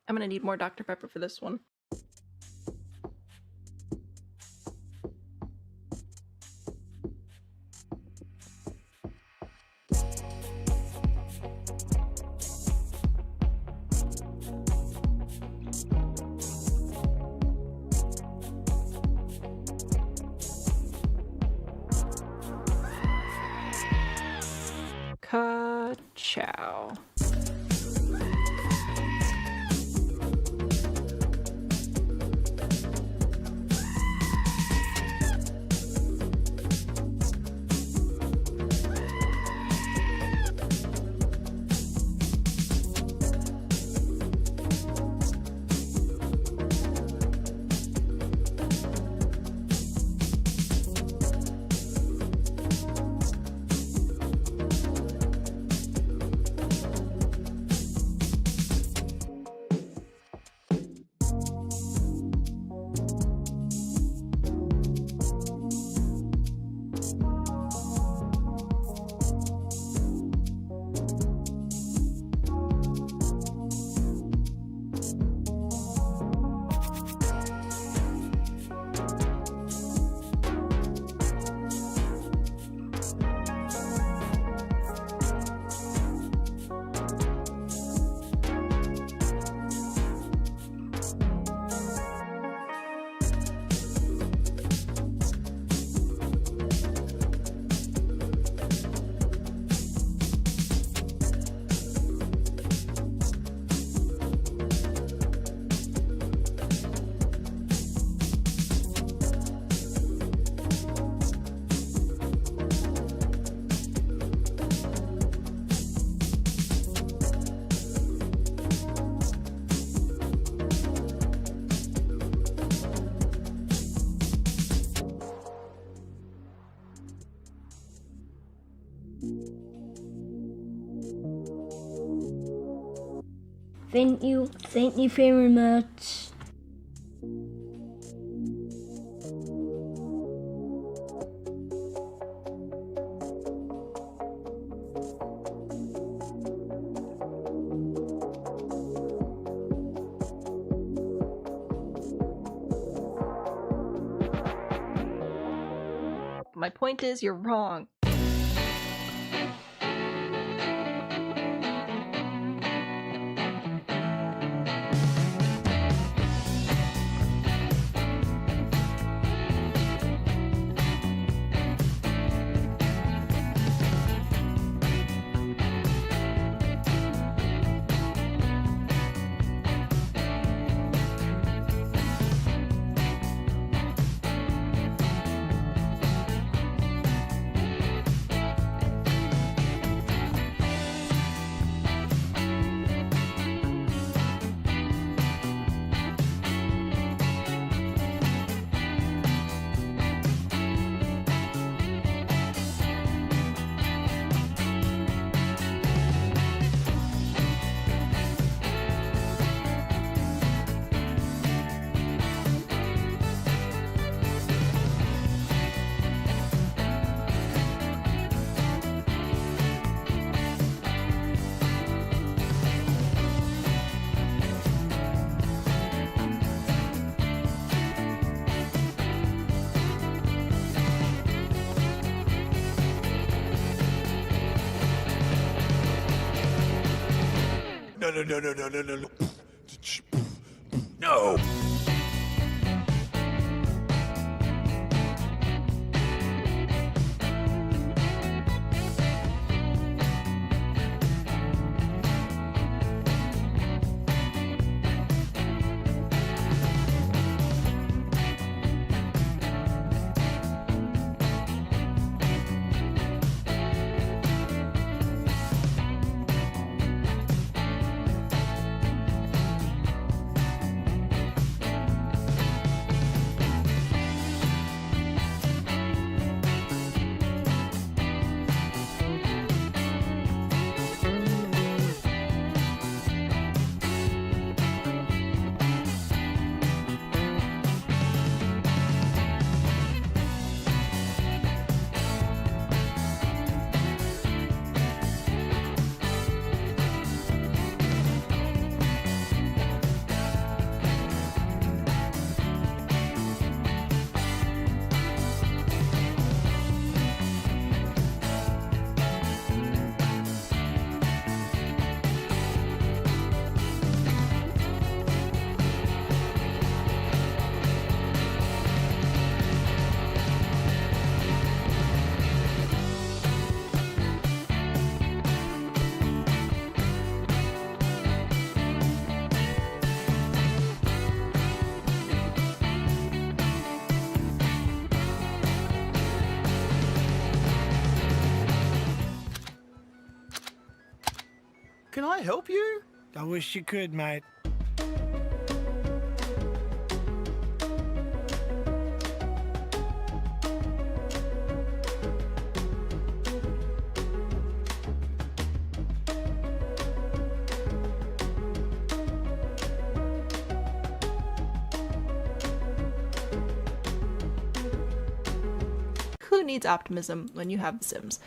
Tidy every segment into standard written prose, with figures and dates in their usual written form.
I'm gonna need more Dr. Pepper for this one. Ka-chow. Thank you very much. My point is, you're wrong. No. No. Can I help you? I wish you could, mate. Who needs optimism when you have The Sims?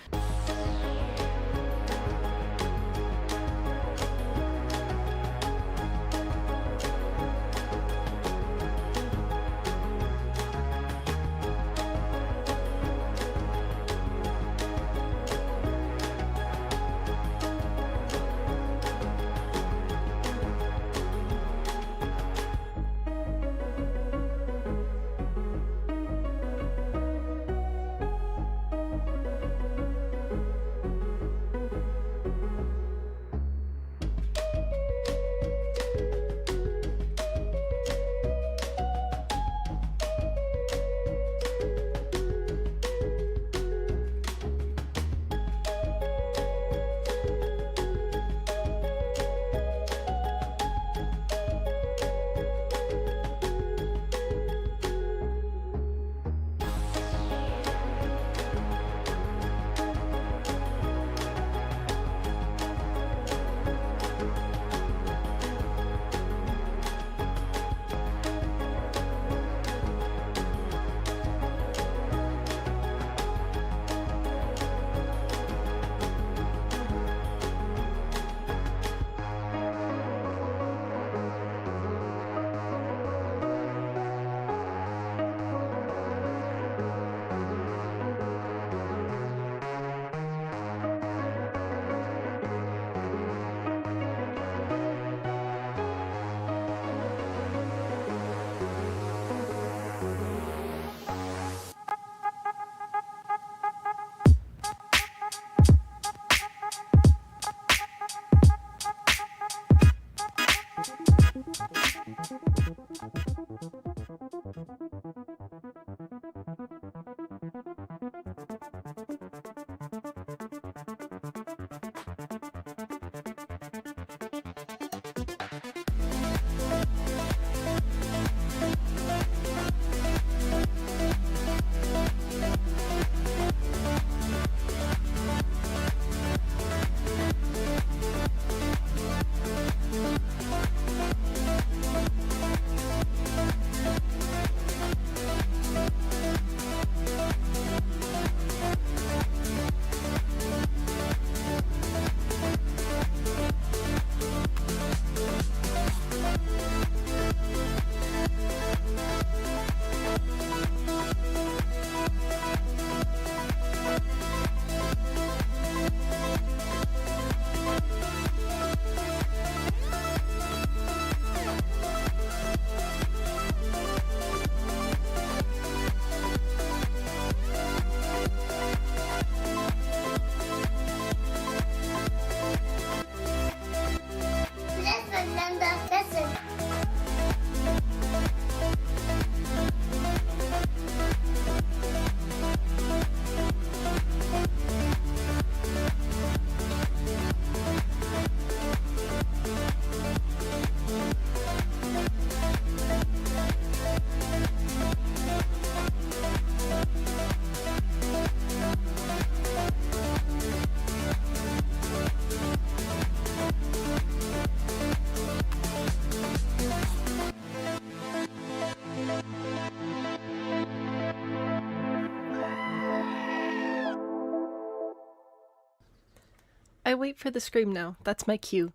I wait for the scream now. That's my cue.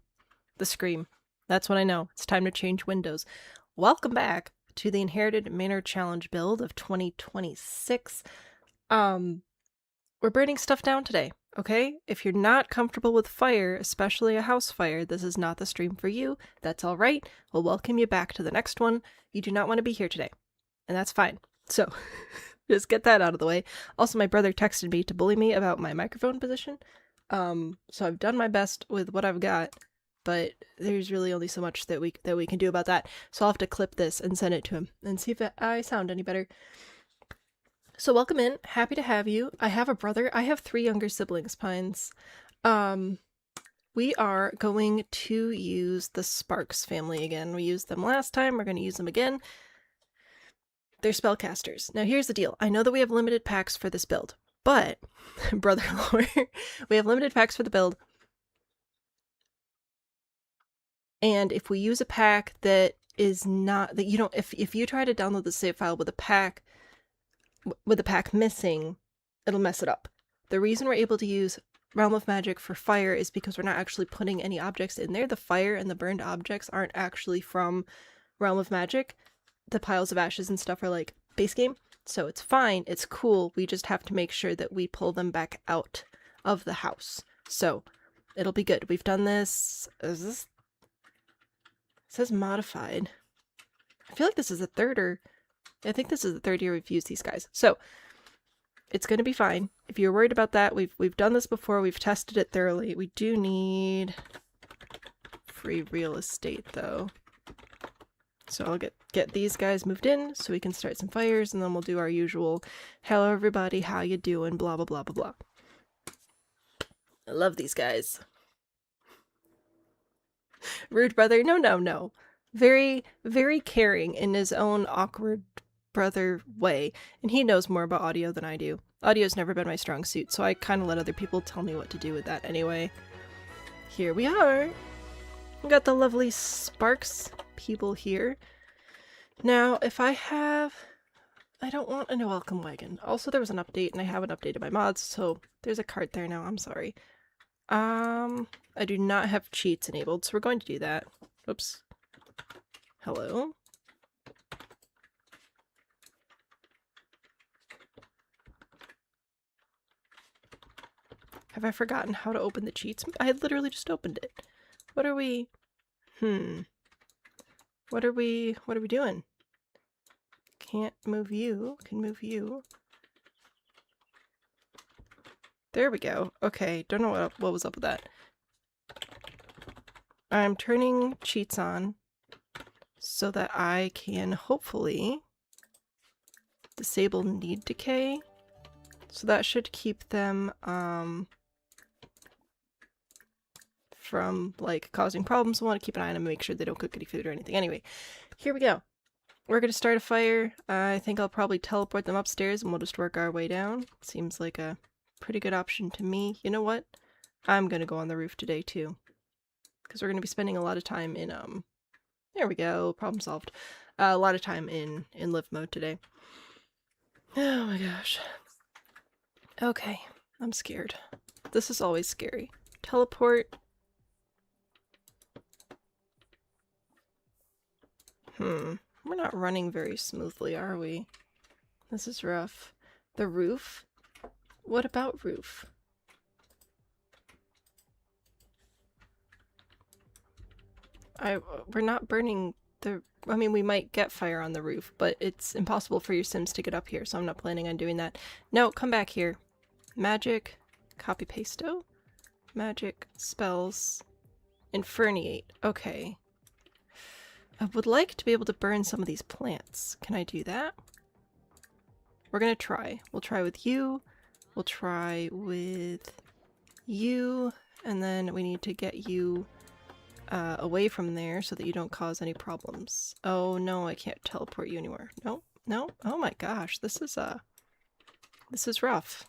The scream. That's when I know it's time to change windows. Welcome back to the Inherited Manor Challenge build of 2026. We're burning stuff down today, okay? If you're not comfortable with fire, especially a house fire, this is not the stream for you. That's all right. We'll welcome you back to the next one. You do not want to be here today, and that's fine. So, just get that out of the way. Also, my brother texted me to bully me about my microphone position. So I've done my best with what I've got, but there's really only so much that we can do about that. So I'll have to clip this and send it to him and see if I sound any better. So welcome in. Happy to have you. I have a brother. I have 3 younger siblings, Pines. we are going to use the Sparks family again. We used them last time. We're going to use them again. They're spellcasters. Now, here's the deal. I know that we have limited packs for this build, but, brother lore, we have limited packs for the build. And if we use a pack that is not, that you don't, if you try to download the save file with a pack missing, it'll mess it up. The reason we're able to use Realm of Magic for fire is because we're not actually putting any objects in there. The fire and the burned objects aren't actually from Realm of Magic. The piles of ashes and stuff are like base game, so it's fine, it's cool. We just have to make sure that we pull them back out of the house. So it'll be good. We've done this. Is this? It says modified. I feel like this is the third, or I think this is the third year we've used these guys. So it's going to be fine. If you're worried about that, we've done this before. We've tested it thoroughly. We do need free real estate though. So I'll get these guys moved in so we can start some fires, and then we'll do our usual hello everybody, how you doing, blah blah blah blah blah. I love these guys. Rude brother, no. Very, very caring in his own awkward brother way, and he knows more about audio than I do. Audio's never been my strong suit, so I kind of let other people tell me what to do with that anyway. Here we are. We got the lovely Sparks people here. Now, if I don't want a welcome wagon. Also, there was an update, and I haven't updated my mods, so there's a cart there now. I'm sorry. I do not have cheats enabled, so we're going to do that. Oops. Hello? Have I forgotten how to open the cheats? I had literally just opened it. What are we... What are we doing? Can't move you. Can move you. There we go. Okay, don't know what was up with that. I'm turning cheats on so that I can hopefully disable need decay. So that should keep them from like causing problems. I want to keep an eye on them and make sure they don't cook any food or anything. Anyway, here we go. We're going to start a fire. I think I'll probably teleport them upstairs and we'll just work our way down. Seems like a pretty good option to me. You know what? I'm going to go on the roof today too, because we're going to be spending a lot of time in there we go, problem solved. A lot of time in live mode today. Oh my gosh. Okay, I'm scared. This is always scary. Teleport. We're not running very smoothly, are we? This is rough. The roof? What about roof? We're not burning the... I mean, we might get fire on the roof, but it's impossible for your Sims to get up here, so I'm not planning on doing that. No, come back here. Magic. Copy pasto. Magic. Spells. Inferniate. Okay. I would like to be able to burn some of these plants. Can I do that? We're gonna try. We'll try with you. We'll try with you. And then we need to get you away from there so that you don't cause any problems. Oh no, I can't teleport you anywhere. No, no. Oh my gosh, this is rough.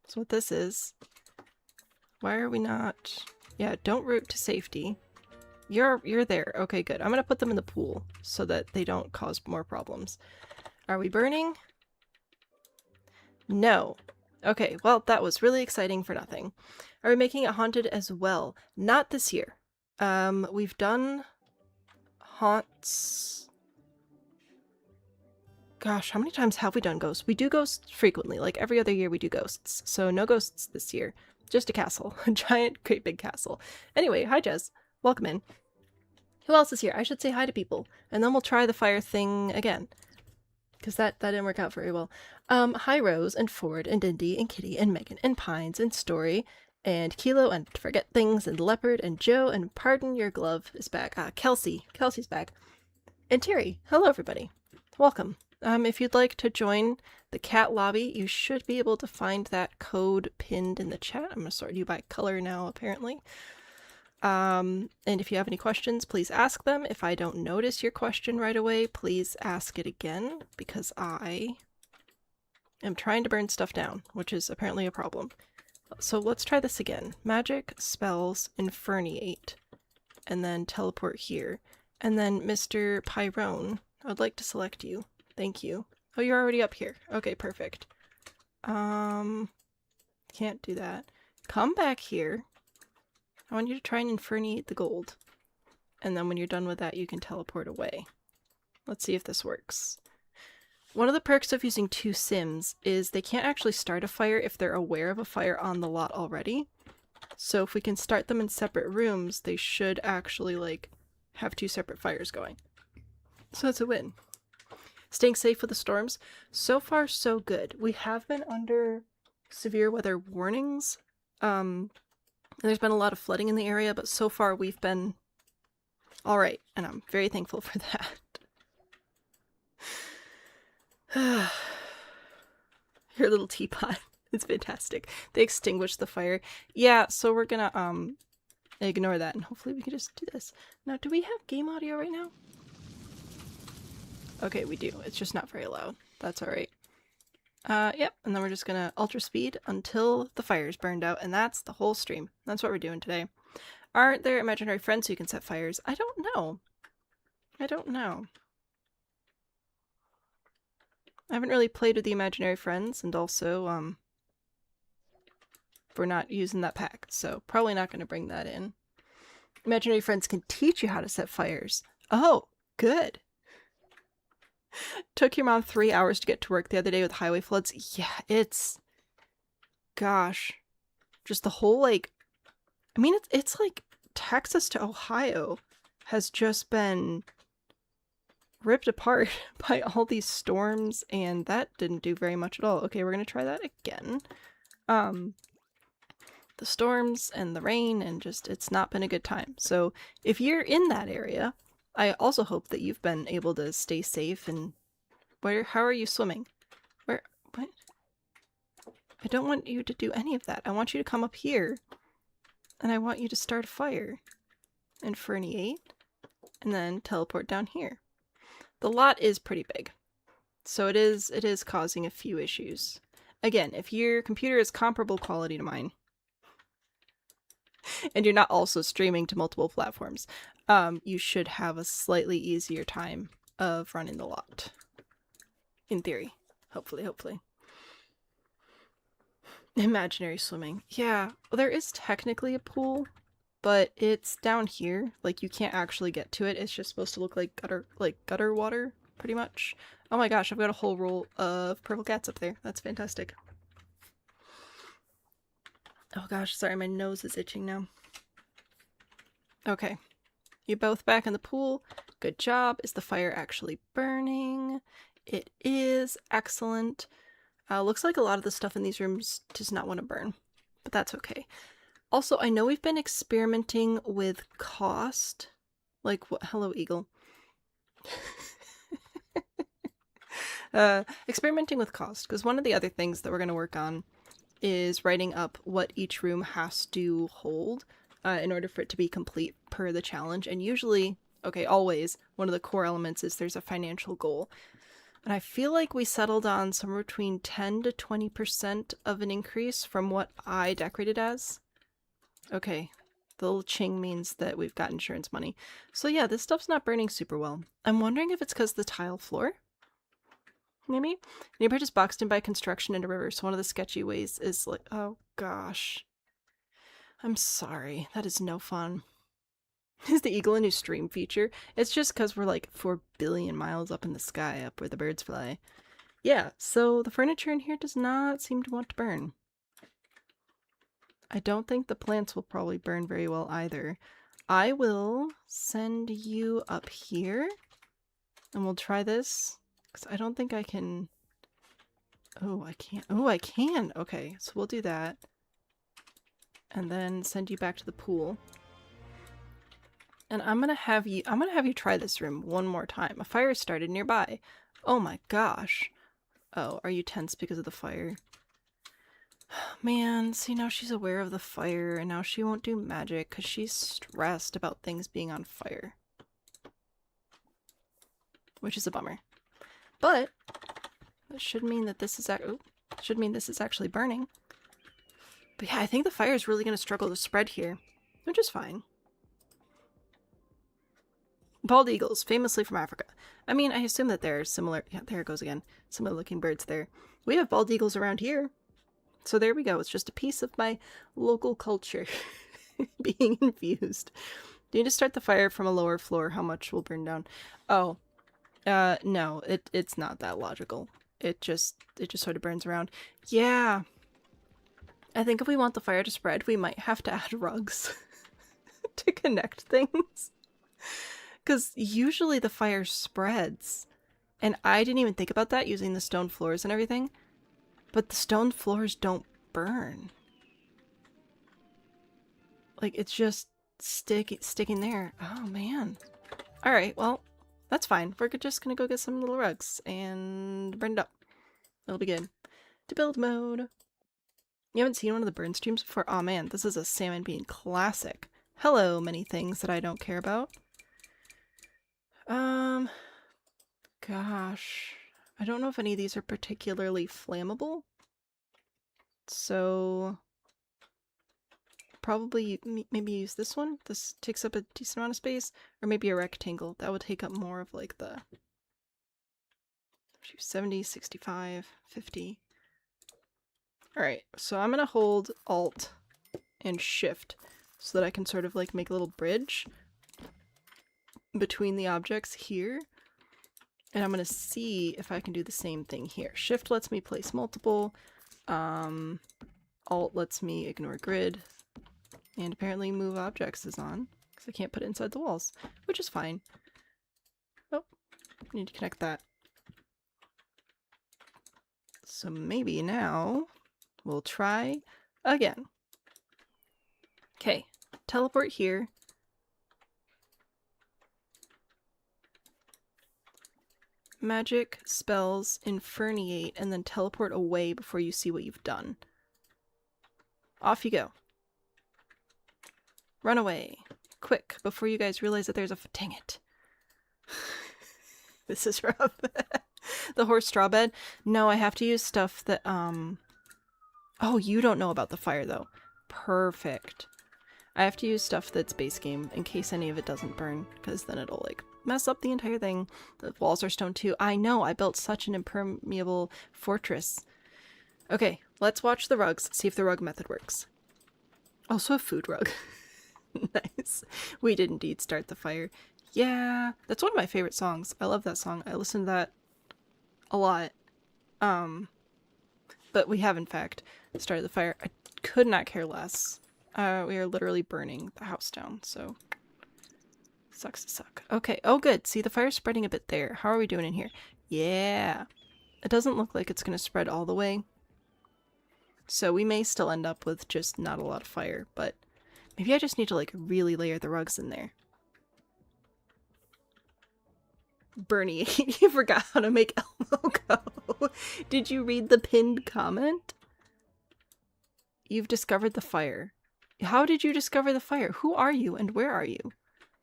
That's what this is. Why are we not... Yeah, don't route to safety. You're there. Okay, good. I'm gonna put them in the pool so that they don't cause more problems. Are we burning? No. Okay, well, that was really exciting for nothing. Are we making it haunted as well? Not this year. We've done haunts. Gosh, how many times have we done ghosts? We do ghosts frequently, like every other year we do ghosts. So no ghosts this year. Just a castle. A giant, great big castle. Anyway, hi Jez. Welcome in. Who else is here? I should say hi to people. And then we'll try the fire thing again. Because that didn't work out very well. Hi Rose, and Ford, and Indy, and Kitty, and Megan, and Pines, and Story, and Kilo, and Forget Things, and Leopard, and Joe, and Pardon Your Glove is back. Kelsey. Kelsey's back. And Terry. Hello, everybody. Welcome. If you'd like to join the cat lobby, you should be able to find that code pinned in the chat. I'm going to sort you by color now, apparently. And if you have any questions, please ask them. If I don't notice your question right away, please ask it again, because I am trying to burn stuff down, which is apparently a problem. So let's try this again. Magic, spells, inferniate, and then teleport here. And then Mr. Pyrone, I would like to select you. Thank you. Oh, you're already up here. Okay, perfect. Can't do that. Come back here. I want you to try and inferniate the gold. And then when you're done with that, you can teleport away. Let's see if this works. One of the perks of using two Sims is they can't actually start a fire if they're aware of a fire on the lot already. So if we can start them in separate rooms, they should actually, like, have two separate fires going. So that's a win. Staying safe with the storms. So far, so good. We have been under severe weather warnings. There's been a lot of flooding in the area, but so far we've been alright, and I'm very thankful for that. Your little teapot. It's fantastic. They extinguished the fire. Yeah, so we're gonna, ignore that, and hopefully we can just do this. Now, do we have game audio right now? Okay, we do. It's just not very loud. That's alright. Yep, and then we're just gonna ultra speed until the fire's burned out, and that's the whole stream. That's what we're doing today. Aren't there imaginary friends who can set fires? I don't know. I don't know. I haven't really played with the imaginary friends, and also, we're not using that pack, so probably not gonna bring that in. Imaginary friends can teach you how to set fires. Oh, good. Took your mom 3 hours to get to work the other day with highway floods. Yeah, it's... Gosh. Just the whole, like... I mean, it's like Texas to Ohio has just been ripped apart by all these storms, and that didn't do very much at all. Okay, we're gonna try that again. The storms and the rain, and just, it's not been a good time. So if you're in that area, I also hope that you've been able to stay safe. And how are you swimming? What? I don't want you to do any of that. I want you to come up here, and I want you to start a fire. Inferniate, and then teleport down here. The lot is pretty big, so it is causing a few issues. Again, if your computer is comparable quality to mine, and you're not also streaming to multiple platforms, you should have a slightly easier time of running the lot. In theory. Hopefully. Imaginary swimming. Yeah, well, there is technically a pool, but it's down here. Like, you can't actually get to it. It's just supposed to look like gutter water, pretty much. Oh my gosh, I've got a whole roll of purple cats up there. That's fantastic. Oh gosh, sorry, my nose is itching now. Okay. You're both back in the pool. Good job. Is the fire actually burning? It is. Excellent. Looks like a lot of the stuff in these rooms does not want to burn, but that's okay. Also, I know we've been experimenting with cost. Like, what? Hello, Eagle. Experimenting with cost, because one of the other things that we're going to work on is writing up what each room has to hold in order for it to be complete per the challenge. And usually, okay, always, one of the core elements is there's a financial goal. And I feel like we settled on somewhere between 10 to 20% of an increase from what I decorated as. Okay, the little ching means that we've got insurance money. So yeah, this stuff's not burning super well. I'm wondering if it's because the tile floor? Maybe? Neighborhood is boxed in by construction and a river, so one of the sketchy ways is like... Oh gosh. I'm sorry. That is no fun. Is the eagle a new stream feature? It's just because we're like 4 billion miles up in the sky, up where the birds fly. Yeah, so the furniture in here does not seem to want to burn. I don't think the plants will probably burn very well either. I will send you up here, and we'll try this, because I don't think I can... Oh, I can't. Oh, I can! Okay, so we'll do that. And then send you back to the pool. And I'm gonna have you try this room one more time. A fire started nearby. Oh my gosh. Oh, are you tense because of the fire? Man, see, now she's aware of the fire, and now she won't do magic because she's stressed about things being on fire. Which is a bummer. But it should mean that this is actually burning. But yeah, I think the fire is really going to struggle to spread here, which is fine. Bald eagles, famously from Africa. I mean, I assume that they're similar. Yeah, there it goes again. Similar looking birds there. We have bald eagles around here. So there we go. It's just a piece of my local culture being infused. Do you need to start the fire from a lower floor? How much will burn down? Oh, no, it's not that logical. It just sort of burns around. Yeah. I think if we want the fire to spread, we might have to add rugs to connect things. Because usually the fire spreads. And I didn't even think about that using the stone floors and everything. But the stone floors don't burn. Like, it's just sticking there. Oh, man. Alright, well, that's fine. We're just gonna go get some little rugs and burn it up. It'll be good. To build mode. You haven't seen one of the burn streams before? Oh man, this is a salmon bean classic. Hello, many things that I don't care about. Gosh. I don't know if any of these are particularly flammable. So probably maybe use this one. This takes up a decent amount of space. Or maybe a rectangle. That would take up more of like the 70, 65, 50. Alright, so I'm gonna hold Alt and Shift so that I can sort of like make a little bridge between the objects here. And I'm gonna see if I can do the same thing here. Shift lets me place multiple. Alt lets me ignore grid. And apparently move objects is on, because I can't put it inside the walls, which is fine. Oh, I need to connect that. So maybe now we'll try again. Okay, teleport here. Magic, spells, inferniate, and then teleport away before you see what you've done. Off you go. Run away. Quick, before you guys realize that there's a... Dang it. This is rough. The horse straw bed? No, I have to use stuff that, Oh, you don't know about the fire, though. Perfect. I have to use stuff that's base game in case any of it doesn't burn, because then it'll, like, mess up the entire thing. The walls are stone, too. I know, I built such an impermeable fortress. Okay, let's watch the rugs, see if the rug method works. Also a food rug. Nice. We did indeed start the fire. Yeah, that's one of my favorite songs. I love that song. I listen to that a lot. But we have, in fact, started the fire. I could not care less. We are literally burning the house down, so... Sucks to suck. Okay, oh good. See, the fire's spreading a bit there. How are we doing in here? Yeah. It doesn't look like it's going to spread all the way. So we may still end up with just not a lot of fire, but maybe I just need to, like, really layer the rugs in there. Bernie, you forgot how to make Elmo go. Did you read the pinned comment? You've discovered the fire. How did you discover the fire? Who are you and where are you?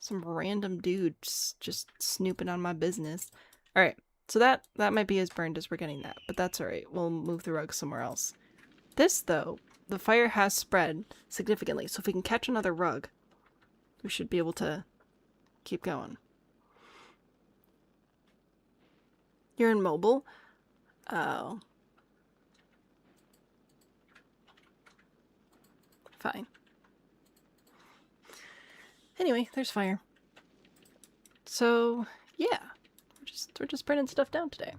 Some random dude just snooping on my business. Alright, so that might be as burned as we're getting that, but that's alright. We'll move the rug somewhere else. This, though, the fire has spread significantly, so if we can catch another rug, we should be able to keep going. You're in mobile? Oh. Fine. Anyway, there's fire. So, yeah. We're just burning stuff down today.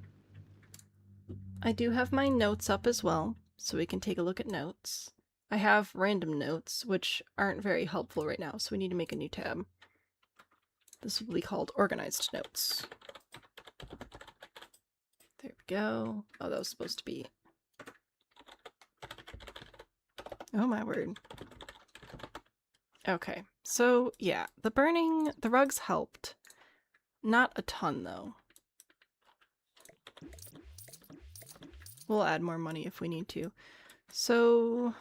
I do have my notes up as well, so we can take a look at notes. I have random notes, which aren't very helpful right now, so we need to make a new tab. This will be called Organized Notes. There we go. Oh, that was supposed to be... Oh my word. Okay, so yeah, the burning, the rugs helped. Not a ton, though. We'll add more money if we need to. So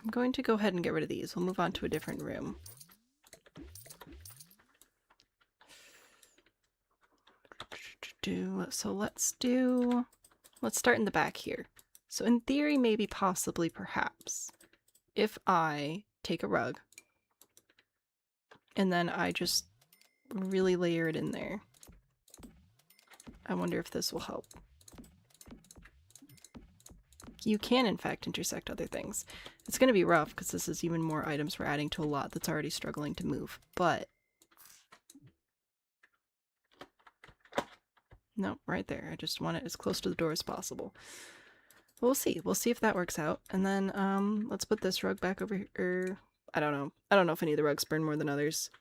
I'm going to go ahead and get rid of these. We'll move on to a different room. So let's start in the back here. So in theory, maybe, possibly, perhaps, if I take a rug and then I just really layer it in there. I wonder if this will help. You can, in fact, intersect other things. It's going to be rough because this is even more items we're adding to a lot that's already struggling to move, but... No, right there. I just want it as close to the door as possible. We'll see. We'll see if that works out. And then, let's put this rug back over here. I don't know. I don't know if any of the rugs burn more than others.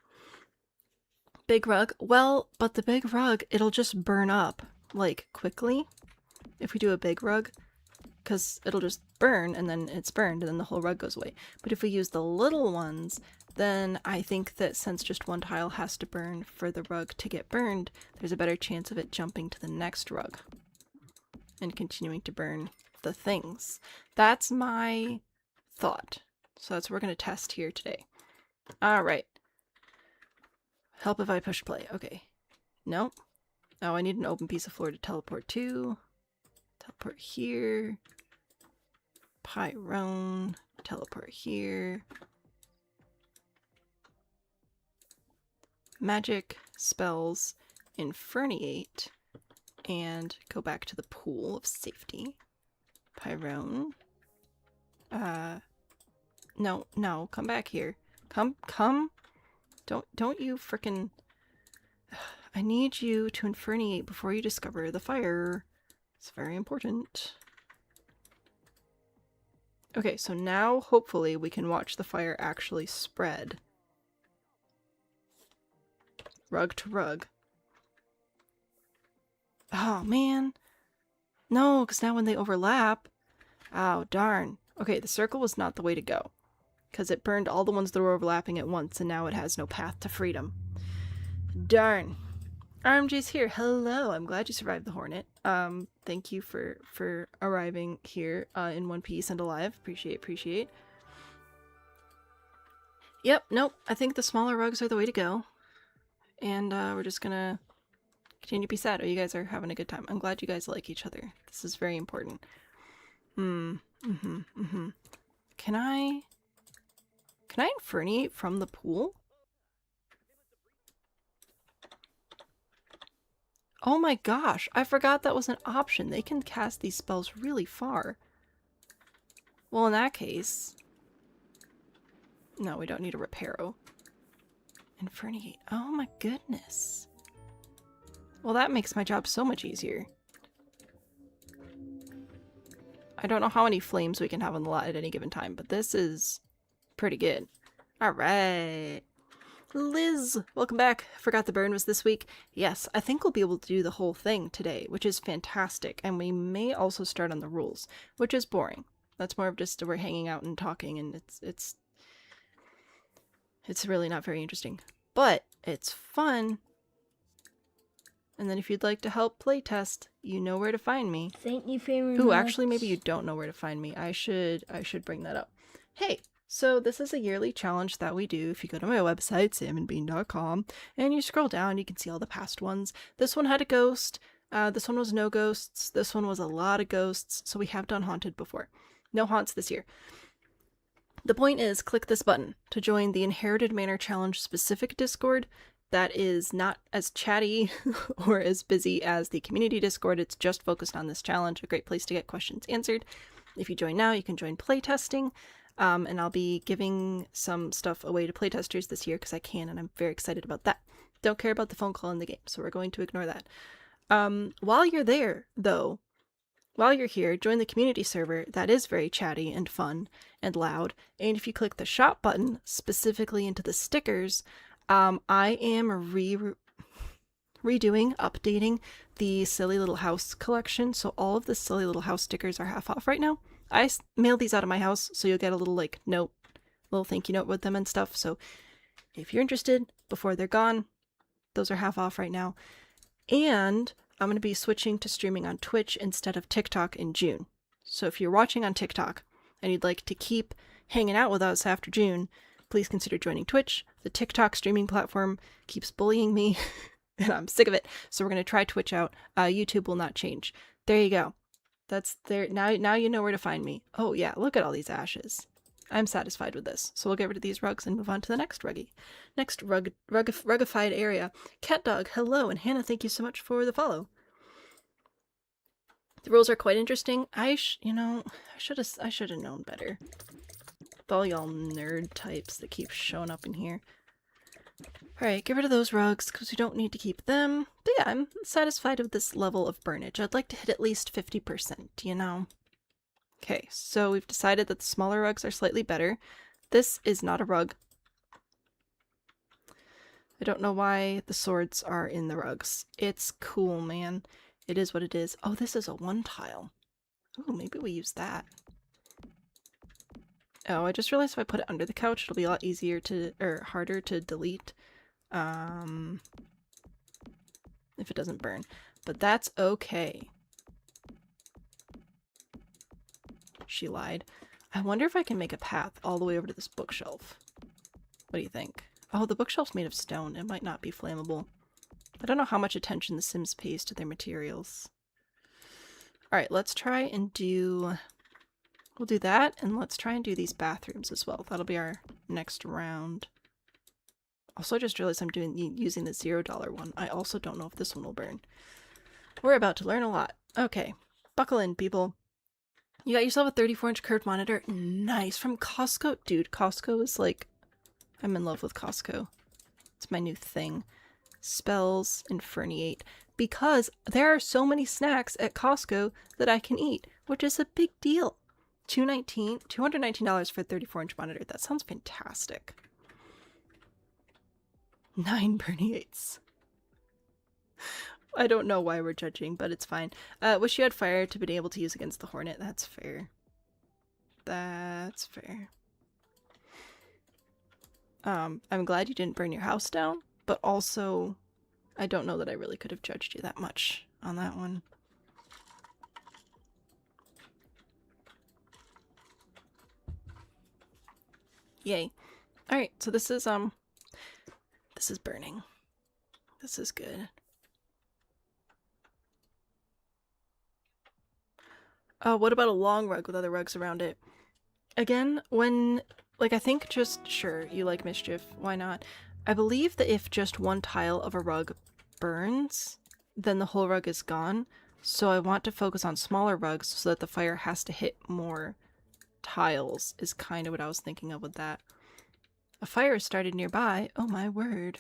Big rug. Well, but the big rug, it'll just burn up, like, quickly if we do a big rug. Because it'll just burn, and then it's burned, and then the whole rug goes away. But if we use the little ones, then I think that since just one tile has to burn for the rug to get burned, there's a better chance of it jumping to the next rug and continuing to burn the things. That's my thought. So that's what we're going to test here today. Alright. Help if I push play. Okay. Nope. Oh, I need an open piece of floor to teleport to. Teleport here. Pyrone. Teleport here. Magic, spells, inferniate, and go back to the pool of safety. Pyrone. No, come back here. Come. Don't you frickin'... I need you to inferniate before you discover the fire. It's very important. Okay, so now hopefully we can watch the fire actually spread. Rug to rug. Oh, man. No, because now when they overlap... Oh, darn. Okay, the circle was not the way to go. Because it burned all the ones that were overlapping at once, and now it has no path to freedom. Darn. RMJ's here. Hello. I'm glad you survived the Hornet. Thank you for arriving here in one piece and alive. Appreciate. Yep, nope. I think the smaller rugs are the way to go. And we're just gonna continue to be sad. Oh, you guys are having a good time. I'm glad you guys like each other. This is very important. Can I inferniate from the pool? Oh my gosh, I forgot that was an option. They can cast these spells really far. Well, in that case... No, we don't need a reparo. Inferniate. Oh my goodness. Well, that makes my job so much easier. I don't know how many flames we can have on the lot at any given time, but this is pretty good. Alright. Liz, welcome back. Forgot the burn was this week. Yes, I think we'll be able to do the whole thing today, which is fantastic. And we may also start on the rules, which is boring. That's more of just we're hanging out and talking, and it's really not very interesting. But it's fun. And then if you'd like to help playtest, you know where to find me. Thank you very much. Ooh, actually, maybe you don't know where to find me. I should bring that up. Hey, so this is a yearly challenge that we do. If you go to my website, samandbean.com, and you scroll down, you can see all the past ones. This one had a ghost. This one was no ghosts. This one was a lot of ghosts. So we have done haunted before. No haunts this year. The point is, click this button to join the Inherited Manor Challenge specific Discord that is not as chatty or as busy as the community Discord. It's just focused on this challenge, a great place to get questions answered. If you join now, you can join playtesting, and I'll be giving some stuff away to playtesters this year because I can, and I'm very excited about that. Don't care about the phone call in the game, so we're going to ignore that. While you're there, though, while you're here, join the community server that is very chatty and fun and loud, and if you click the shop button specifically into the stickers, I am updating the Silly Little House collection, so all of the Silly Little House stickers are half off right now. I mailed these out of my house, so you'll get a little, like, note, little thank you note with them and stuff, so if you're interested, before they're gone, those are half off right now. And I'm going to be switching to streaming on Twitch instead of TikTok in June. So if you're watching on TikTok and you'd like to keep hanging out with us after June, please consider joining Twitch. The TikTok streaming platform keeps bullying me, and I'm sick of it. So we're going to try Twitch out. YouTube will not change. There you go. That's there. Now you know where to find me. Oh yeah, look at all these ashes. I'm satisfied with this. So we'll get rid of these rugs and move on to the next rugified area. Cat Dog, hello, and Hannah, thank you so much for the follow. The rules are quite interesting. I should have known better. With all y'all nerd types that keep showing up in here. Alright, get rid of those rugs because we don't need to keep them. But yeah, I'm satisfied with this level of burnage. I'd like to hit at least 50%, you know? Okay, so we've decided that the smaller rugs are slightly better. This is not a rug. I don't know why the swords are in the rugs. It's cool, man. It is what it is. Oh, this is a one tile. Ooh, maybe we use that. Oh, I just realized if I put it under the couch, it'll be a lot easier to, or harder to delete. If it doesn't burn. But that's okay. She lied. I wonder if I can make a path all the way over to this bookshelf. What do you think? Oh, the bookshelf's made of stone. It might not be flammable. I don't know how much attention the Sims pays to their materials. Alright, let's try and do... We'll do that, and let's try and do these bathrooms as well. That'll be our next round. Also, I just realized I'm using the $0 one. I also don't know if this one will burn. We're about to learn a lot. Okay, buckle in, people. You got yourself a 34-inch curved monitor. Nice. From Costco. Dude, Costco is like... I'm in love with Costco. It's my new thing. Spells Inferniate. Because there are so many snacks at Costco that I can eat, which is a big deal. $219 for a 34-inch monitor. That sounds fantastic. 9 Berniates. I don't know why we're judging, but it's fine. Wish you had fire to be able to use against the Hornet. That's fair. That's fair. I'm glad you didn't burn your house down, but also I don't know that I really could have judged you that much on that one. Yay. Alright, so this is burning. This is good. What about a long rug with other rugs around it? Again, when, like, I think just, sure, you like mischief, why not? I believe that if just one tile of a rug burns, then the whole rug is gone. So I want to focus on smaller rugs so that the fire has to hit more tiles, is kind of what I was thinking of with that. A fire started nearby. Oh my word.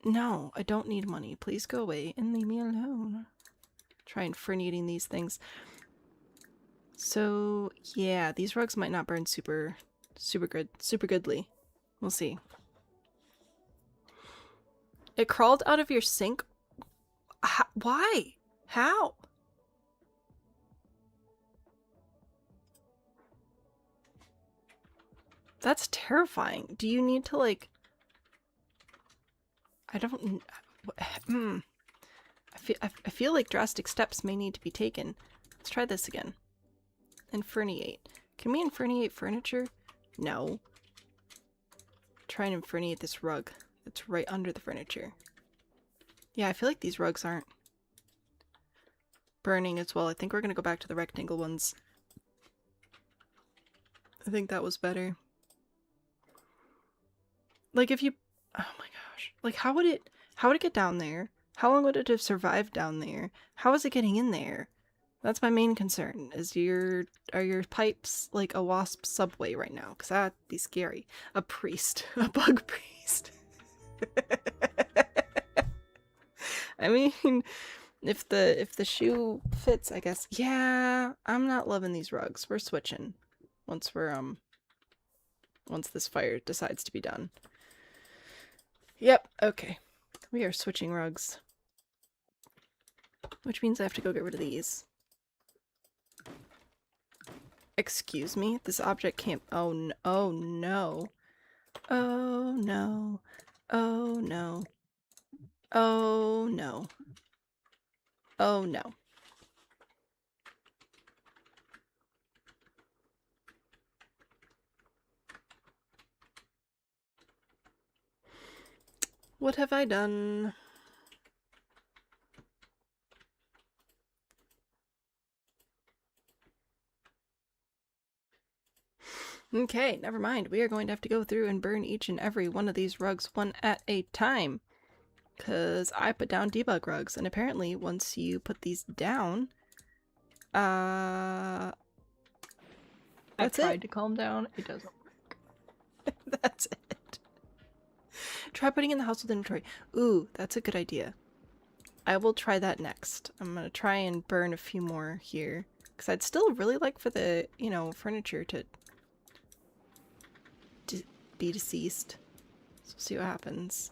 No, I don't need money. Please go away and leave me alone. Try infernating these things. So, yeah, these rugs might not burn super goodly. We'll see. It crawled out of your sink? Why? How? That's terrifying. Do you need to, like... I don't... I feel like drastic steps may need to be taken. Let's try this again. Inferniate. Can we inferniate furniture? No. Try and inferniate this rug that's right under the furniture. Yeah, I feel like these rugs aren't burning as well. I think we're gonna go back to the rectangle ones. I think that was better. Like if you... Oh my gosh. Like how would it get down there? How long would it have survived down there? How is it getting in there? That's my main concern. Are your pipes like a wasp subway right now? Because that'd be scary. A priest. A bug priest. I mean, if the shoe fits, I guess. Yeah, I'm not loving these rugs. We're switching once this fire decides to be done. Yep, okay. We are switching rugs. Which means I have to go get rid of these. Excuse me? This object can't... Oh, no. Oh, no. Oh, no. Oh, no. Oh, no. Oh, no. What have I done? Okay, never mind. We are going to have to go through and burn each and every one of these rugs one at a time. Because I put down debug rugs, and apparently once you put these down, I've tried to calm down. It doesn't work. That's it. Try putting in the household inventory. Ooh, that's a good idea. I will try that next. I'm gonna try and burn a few more here. Because I'd still really like for the, you know, furniture to be deceased. So we'll see what happens.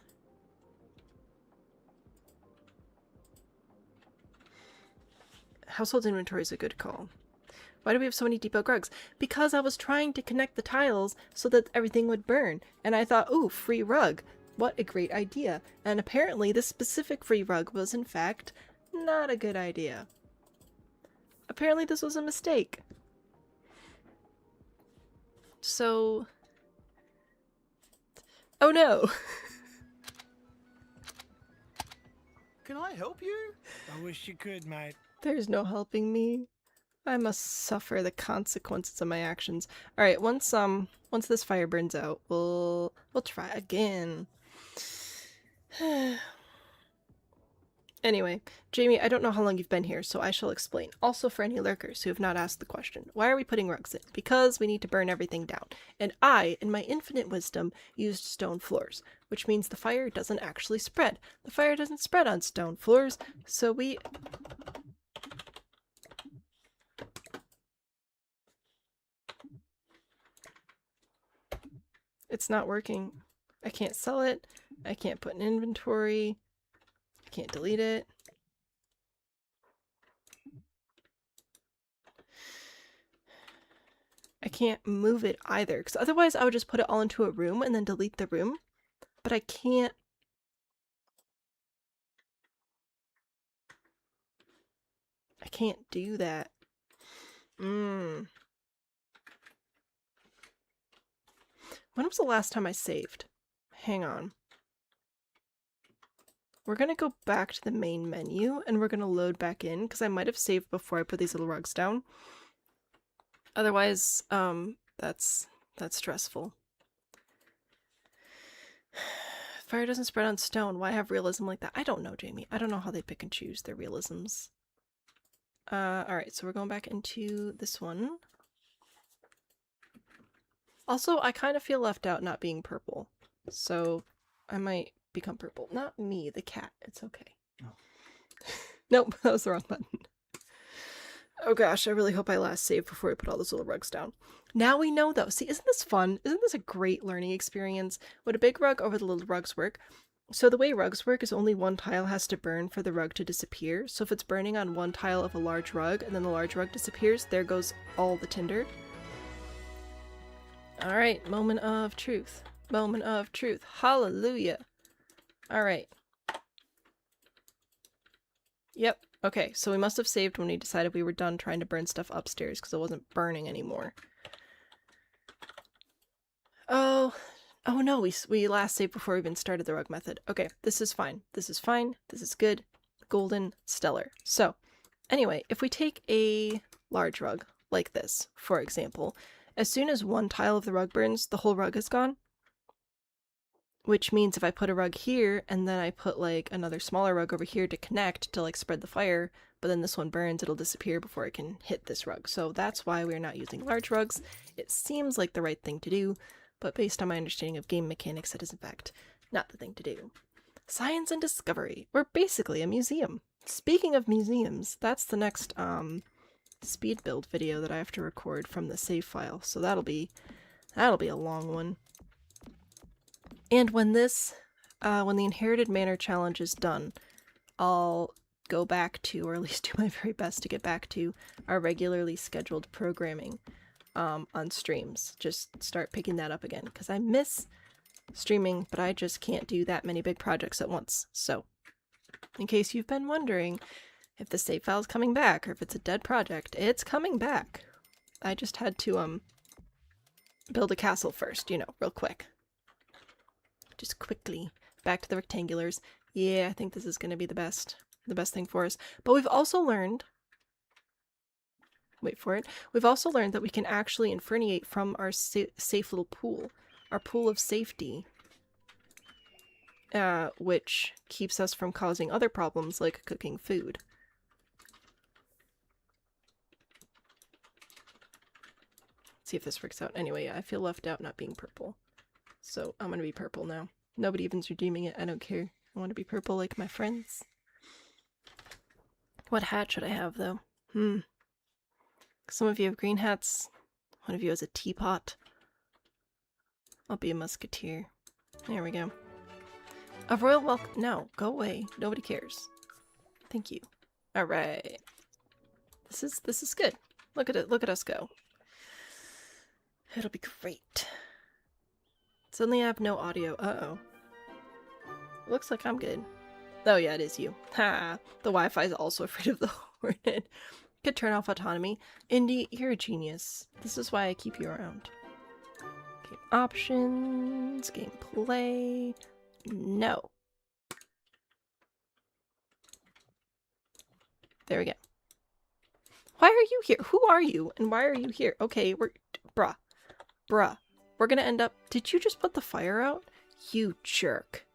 Household inventory is a good call. Why do we have so many debug rugs? Because I was trying to connect the tiles so that everything would burn. And I thought, ooh, free rug. What a great idea. And apparently this specific free rug was in fact not a good idea. Apparently this was a mistake. So... oh no! Can I help you? I wish you could, mate. There's no helping me. I must suffer the consequences of my actions. Alright, once this fire burns out, we'll try again. Anyway, Jamie, I don't know how long you've been here, so I shall explain. Also for any lurkers who have not asked the question, why are we putting rugs in? Because we need to burn everything down. And I, in my infinite wisdom, used stone floors, which means the fire doesn't actually spread. The fire doesn't spread on stone floors, so we... It's not working. I can't sell it. I can't put in inventory. I can't delete it. I can't move it either, because otherwise I would just put it all into a room and then delete the room. But I can't. I can't do that. When was the last time I saved? Hang on. We're gonna go back to the main menu and we're gonna load back in because I might have saved before I put these little rugs down. Otherwise, that's stressful. Fire doesn't spread on stone. Why have realism like that? I don't know, Jamie. I don't know how they pick and choose their realisms. Alright, so we're going back into this one. Also, I kind of feel left out not being purple. So, I might become purple. Not me, the cat. It's okay. Oh. Nope, that was the wrong button. Oh gosh, I really hope I last saved before I put all those little rugs down. Now we know though. See, isn't this fun? Isn't this a great learning experience? Would a big rug over the little rugs work? So the way rugs work is only one tile has to burn for the rug to disappear. So if it's burning on one tile of a large rug and then the large rug disappears, there goes all the tinder. Alright, moment of truth. Moment of truth. Hallelujah. Alright. Yep. Okay, so we must have saved when we decided we were done trying to burn stuff upstairs because it wasn't burning anymore. Oh no, we last saved before we even started the rug method. Okay, this is fine. This is fine. This is good. Golden, stellar. So, anyway, if we take a large rug, like this, for example, as soon as one tile of the rug burns, the whole rug is gone. Which means if I put a rug here, and then I put, like, another smaller rug over here to connect to, like, spread the fire, but then this one burns, it'll disappear before it can hit this rug. So that's why we're not using large rugs. It seems like the right thing to do, but based on my understanding of game mechanics, it is in fact not the thing to do. Science and discovery. We're basically a museum. Speaking of museums, that's the next, speed build video that I have to record from the save file, so that'll be a long one. And when this, when the Inherited Manor challenge is done, I'll go back to, or at least do my very best to get back to, our regularly scheduled programming on streams. Just start picking that up again, because I miss streaming, but I just can't do that many big projects at once. So, in case you've been wondering if the save file's coming back, or if it's a dead project, it's coming back. I just had to, build a castle first, you know, real quick. Just quickly. Back to the rectangulars. Yeah, I think this is going to be the best thing for us. But we've also learned, wait for it, we've also learned that we can actually inferniate from our safe little pool. Our pool of safety. Which keeps us from causing other problems like cooking food. See if this works out. Anyway, yeah, I feel left out not being purple. So I'm gonna be purple now. Nobody even's redeeming it. I don't care. I want to be purple like my friends. What hat should I have, though? Some of you have green hats. One of you has a teapot. I'll be a musketeer. There we go. A royal welcome. No, go away. Nobody cares. Thank you. All right. This is good. Look at it. Look at us go. It'll be great. Suddenly I have no audio. Uh-oh. Looks like I'm good. Oh yeah, it is you. Ha! The Wi-Fi is also afraid of the Hornet. Could turn off autonomy. Indy, you're a genius. This is why I keep you around. Game options. Gameplay. No. There we go. Why are you here? Who are you? And why are you here? Okay, bruh. Bruh. We're gonna end up... Did you just put the fire out? You jerk.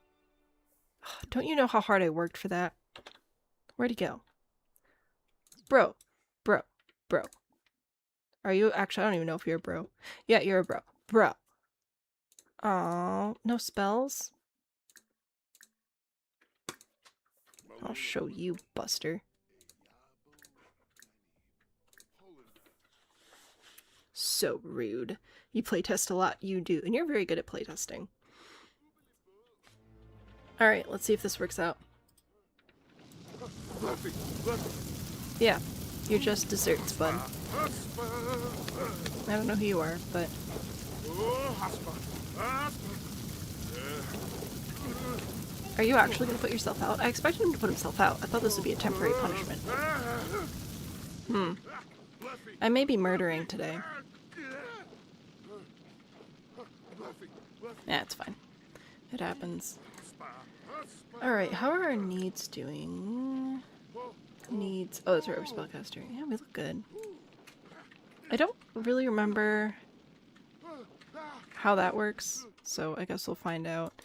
Don't you know how hard I worked for that? Where'd he go? Bro. Bro. Bro. Are you... Actually, I don't even know if you're a bro. Yeah, you're a bro. Bro. Oh, no spells? I'll show you, Buster. So rude. You playtest a lot. You do. And you're very good at playtesting. Alright, let's see if this works out. Yeah, you're just desserts, bud. I don't know who you are, but... Are you actually going to put yourself out? I expected him to put himself out. I thought this would be a temporary punishment. I may be murdering today. Yeah, it's fine. It happens. Alright, how are our needs doing? Needs... Oh, that's right, we're spellcaster. Yeah, we look good. I don't really remember how that works, so I guess we'll find out.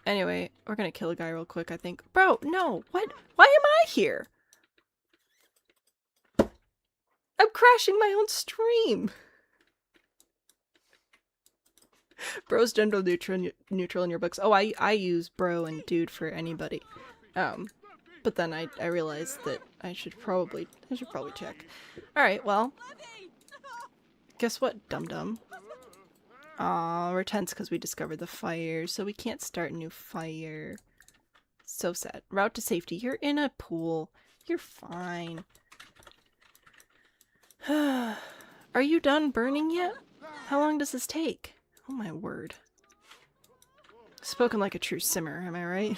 Anyway, we're gonna kill a guy real quick, I think. Bro, no! What? Why am I here? I'm crashing my own stream! Bro's gender neutral in your books. Oh, I use bro and dude for anybody. But then I realized that I should probably check. Alright, well. Guess what, dum-dum? Aw, we're tense because we discovered the fire, so we can't start a new fire. So sad. Route to safety. You're in a pool. You're fine. Are you done burning yet? How long does this take? Oh my word. Spoken like a true simmer, am I right?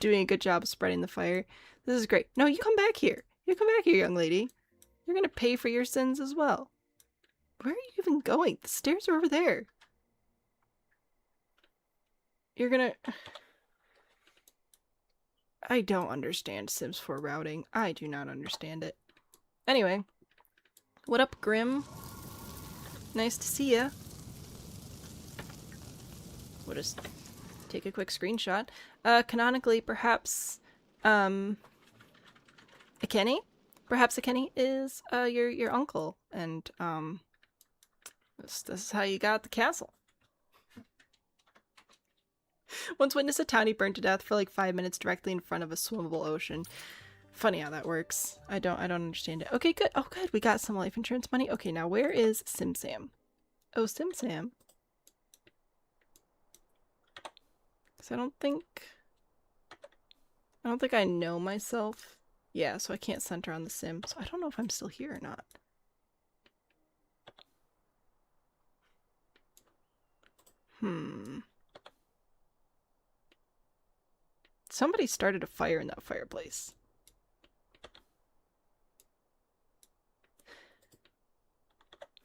Doing a good job of spreading the fire. This is great. No, you come back here. You come back here, young lady. You're gonna pay for your sins as well. Where are you even going? The stairs are over there. You're gonna... I don't understand Sims 4 routing. I do not understand it. Anyway. What up, Grim? Nice to see ya. We'll just take a quick screenshot. Canonically, perhaps, Akenny? Perhaps Akenny is, your uncle, and, this is how you got the castle. Once witnessed a townie burned to death for like 5 minutes directly in front of a swimmable ocean. Funny how that works. I don't understand it. Okay, good. Oh, good. We got some life insurance money. Okay, now where is Sim Sam? Oh, Sim Sam. Because I don't think I know myself. Yeah, so I can't center on the sim. So I don't know if I'm still here or not. Somebody started a fire in that fireplace.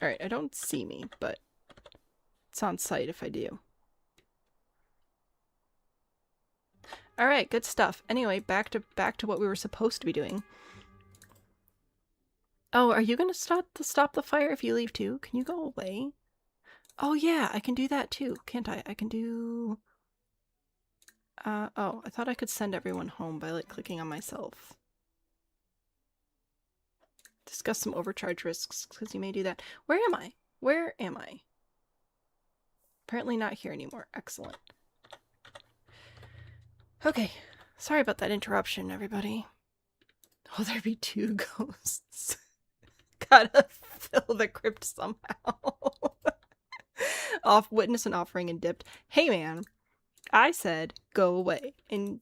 Alright, I don't see me, but it's on site if I do. All right, good stuff. Anyway, back to what we were supposed to be doing. Oh, are you gonna stop the fire if you leave too? Can you go away? Oh yeah, I can do that too, can't I? I can do. Oh, I thought I could send everyone home by like clicking on myself. Discuss some overcharge risks because you may do that. Where am I? Where am I? Apparently not here anymore. Excellent. Okay, sorry about that interruption, everybody. Oh, there be 2 ghosts. Gotta fill the crypt somehow. Off witness and offering and dipped. Hey man, I said go away. And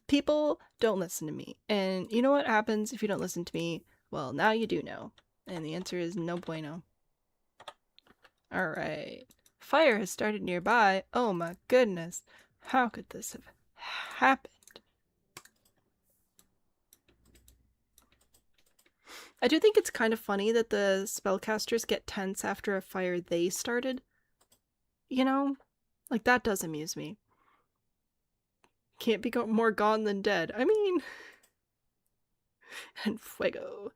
people don't listen to me. And you know what happens if you don't listen to me? Well, now you do know. And the answer is no bueno. Alright. Fire has started nearby. Oh my goodness. How could this have happened? I do think it's kind of funny that the spellcasters get tense after a fire they started. You know? Like, that does amuse me. Can't be more gone than dead. I mean... And fuego.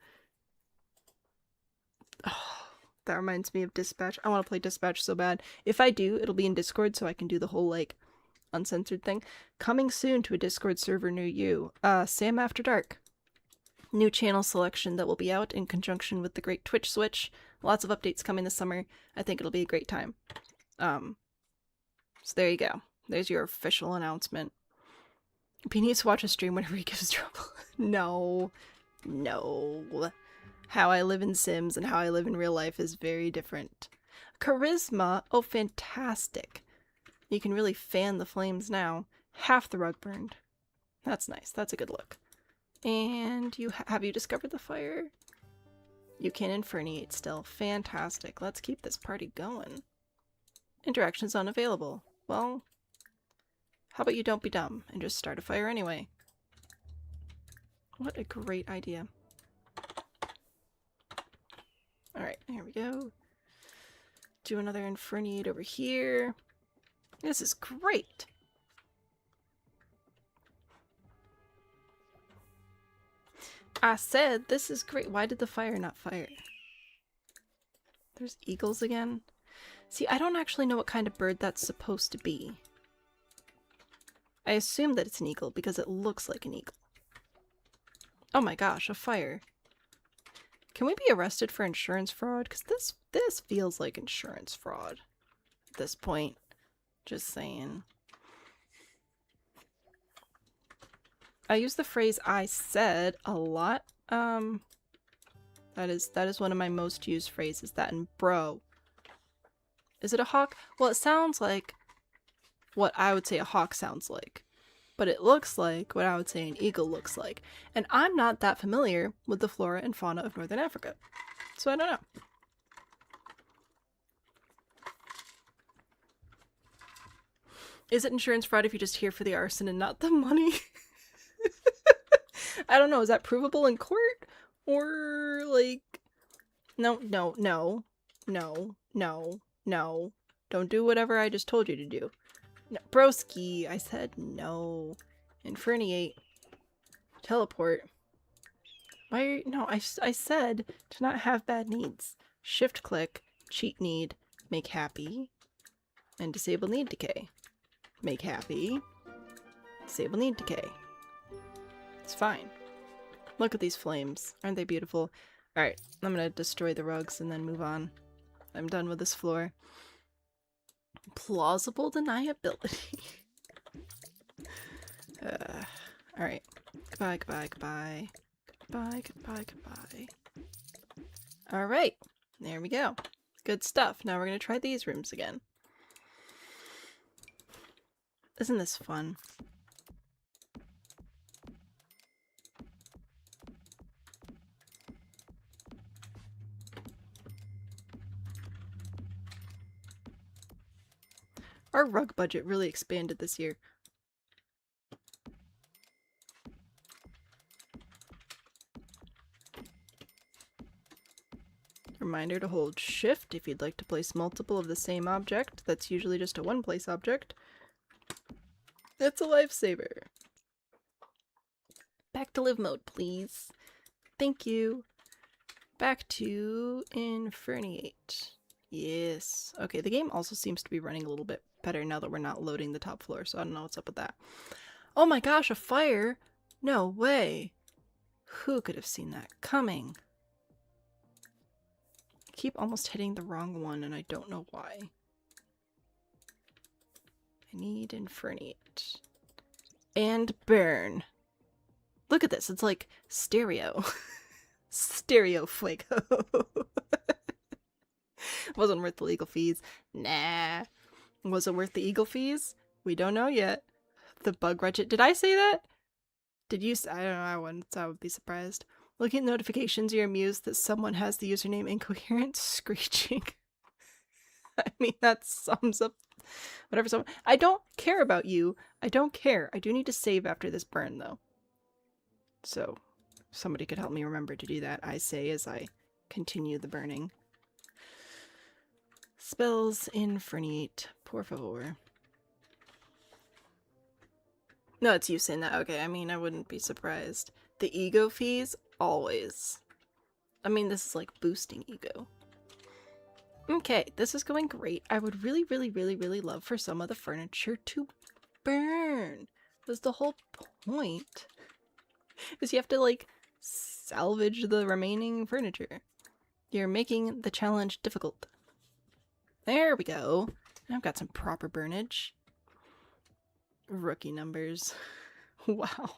Oh, that reminds me of Dispatch. I want to play Dispatch so bad. If I do, it'll be in Discord so I can do the whole, like, uncensored thing. Coming soon to a Discord server near you. Sam After Dark. New channel selection that will be out in conjunction with the great Twitch switch. Lots of updates coming this summer. I think it'll be a great time. So there you go. There's your official announcement. He needs to watch a stream whenever he gives trouble. No. No. How I live in Sims and how I live in real life is very different. Charisma. Oh, fantastic. You can really fan the flames now. Half the rug burned. That's nice. That's a good look. And have you discovered the fire? You can inferniate still. Fantastic. Let's keep this party going. Interactions unavailable. Well, how about you don't be dumb and just start a fire anyway? What a great idea. Alright, here we go. Do another inferniate over here. This is great. I said this is great. Why did the fire not fire? There's eagles again. See, I don't actually know what kind of bird that's supposed to be. I assume that it's an eagle because it looks like an eagle. Oh my gosh, a fire. Can we be arrested for insurance fraud? Because this feels like insurance fraud at this point. Just saying. I use the phrase I said a lot. That is one of my most used phrases, that and bro. Is it a hawk? Well, it sounds like what I would say a hawk sounds like. But it looks like what I would say an eagle looks like. And I'm not that familiar with the flora and fauna of Northern Africa. So I don't know. Is it insurance fraud if you're just here for the arson and not the money? I don't know. Is that provable in court? Or, like... No. Don't do whatever I just told you to do. No, broski, I said no. Inferniate. Teleport. Why are you... No, I said to not have bad needs. Shift click, cheat need, make happy, and disable need decay. Make happy, disable need decay. It's fine. Look at these flames. Aren't they beautiful? Alright, I'm gonna destroy the rugs and then move on. I'm done with this floor. Plausible deniability. Alright. Goodbye. Alright. There we go. Good stuff. Now we're gonna try these rooms again. Isn't this fun? Our rug budget really expanded this year. Reminder to hold shift if you'd like to place multiple of the same object. That's usually just a one-place object. It's a lifesaver. Back to live mode, please. Thank you. Back to Inferniate. Yes. Okay, the game also seems to be running a little bit better now that we're not loading the top floor, so I don't know what's up with that. Oh my gosh, a fire? No way. Who could have seen that coming? I keep almost hitting the wrong one and I don't know why. I need Inferniate. And burn. Look at this, it's like stereo. Stereo Fuego. Wasn't worth the legal fees. Nah. Was it worth the eagle fees? We don't know yet. The bug wretched. Did I say that? Did you? I don't know. I wouldn't. I would be surprised. Looking at notifications, you're amused that someone has the username incoherent screeching. I mean, that sums up whatever someone. I don't care about you. I don't care. I do need to save after this burn, though. So, somebody could help me remember to do that, I say, as I continue the burning. Spells Inferniate, por favor. No, it's you saying that. Okay, I mean, I wouldn't be surprised. The ego fees? Always. I mean, this is like boosting ego. Okay, this is going great. I would really, really, really, really love for some of the furniture to burn. That's the whole point. Is you have to, like, salvage the remaining furniture. You're making the challenge difficult. There we go. I've got some proper burnage. Rookie numbers. Wow.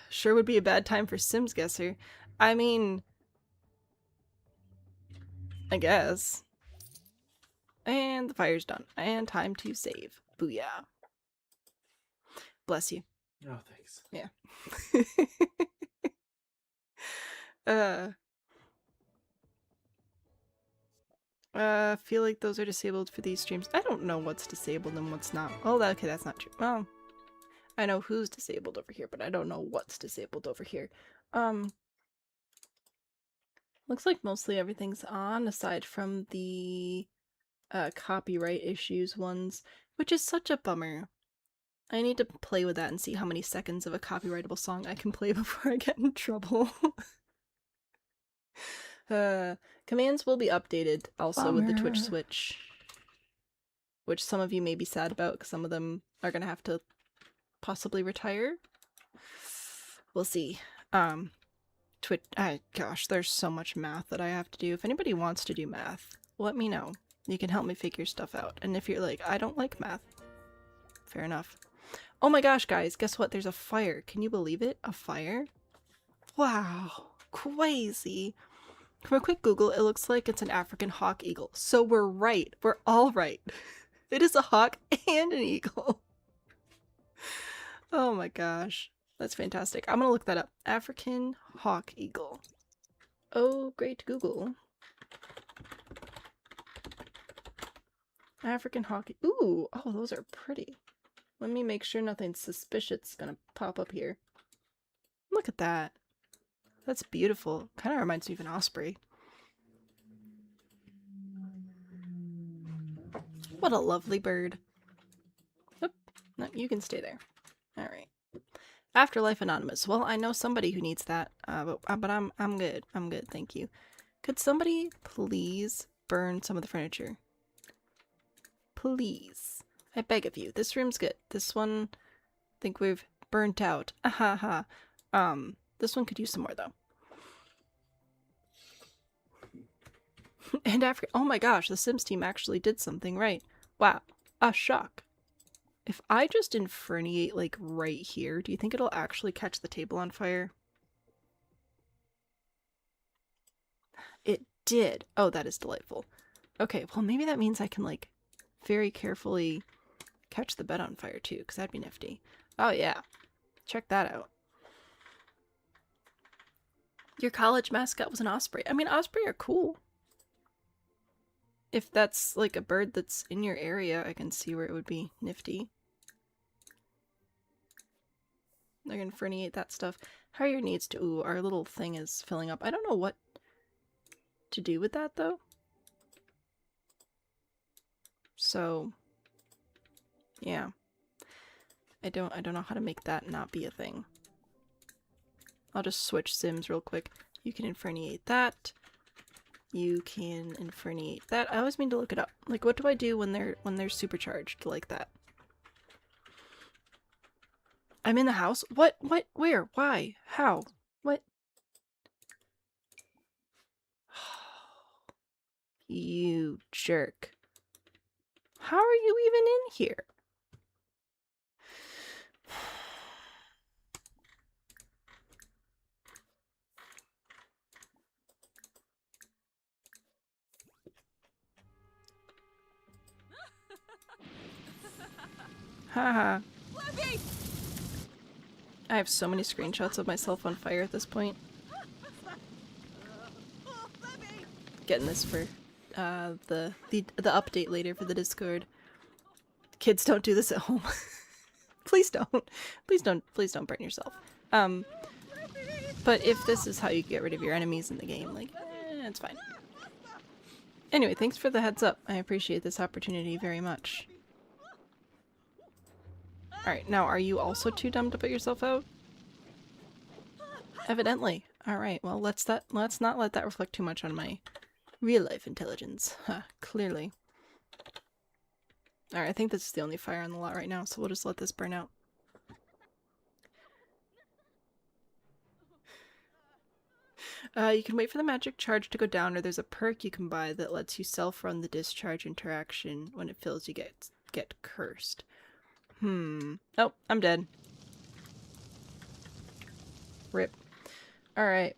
Sure would be a bad time for Sims Guesser. I mean, I guess. And the fire's done. And time to save. Booyah. Bless you. Oh, thanks. Yeah. Feel like those are disabled for these streams. I don't know what's disabled and what's not. Oh, okay, that's not true. Well, I know who's disabled over here, but I don't know what's disabled over here. Looks like mostly everything's on, aside from the copyright issues ones, which is such a bummer. I need to play with that and see how many seconds of a copyrightable song I can play before I get in trouble. Commands will be updated also with the Twitch switch, which some of you may be sad about because some of them are gonna have to possibly retire. We'll see. Twitch. Gosh, there's so much math that I have to do. If anybody wants to do math, let me know. You can help me figure stuff out. And if you're like, I don't like math, fair enough. Oh my gosh, guys, guess what? There's a fire. Can you believe it? A fire? Wow, crazy. From a quick Google, it looks like it's an African hawk eagle. So we're right. We're all right. It is a hawk and an eagle. Oh my gosh. That's fantastic. I'm gonna look that up. African hawk eagle. Oh, great Google. African hawk. Ooh, oh, those are pretty. Let me make sure nothing suspicious is gonna pop up here. Look at that. That's beautiful. Kind of reminds me of an osprey. What a lovely bird. Oop. No, you can stay there. Alright. Afterlife Anonymous. Well, I know somebody who needs that, but I'm good. I'm good, thank you. Could somebody please burn some of the furniture? Please. I beg of you. This room's good. This one, I think we've burnt out. Ahaha. This one could use some more, though. And after, oh my gosh, the Sims team actually did something right. Wow, a shock. If I just inferniate, like, right here, do you think it'll actually catch the table on fire? It did. Oh, that is delightful. Okay, well, maybe that means I can, like, very carefully catch the bed on fire, too, because that'd be nifty. Oh, yeah. Check that out. Your college mascot was an osprey. I mean, osprey are cool. If that's, like, a bird that's in your area, I can see where it would be nifty. They're gonna ferniate that stuff. How are your needs to... Ooh, our little thing is filling up. I don't know what to do with that, though. So, yeah. I don't know how to make that not be a thing. I'll just switch sims real quick. You can inferniate that. You can inferniate that. I always mean to look it up. Like, what do I do when they're supercharged like that? I'm in the house? What? What? Where? Why? How? What? You jerk. How are you even in here? Haha. I have so many screenshots of myself on fire at this point. Getting this for the update later for the Discord. Kids, don't do this at home. Please don't. Please don't burn yourself. But if this is how you get rid of your enemies in the game, like, it's fine. Anyway, thanks for the heads up. I appreciate this opportunity very much. Alright, now are you also too dumb to put yourself out? Evidently. Alright, well let's not let that reflect too much on my real life intelligence. Huh, clearly. Alright, I think this is the only fire on the lot right now, so we'll just let this burn out. You can wait for the magic charge to go down, or there's a perk you can buy that lets you self-run the discharge interaction. When it fills, you get cursed. Oh, I'm dead. Rip. Alright.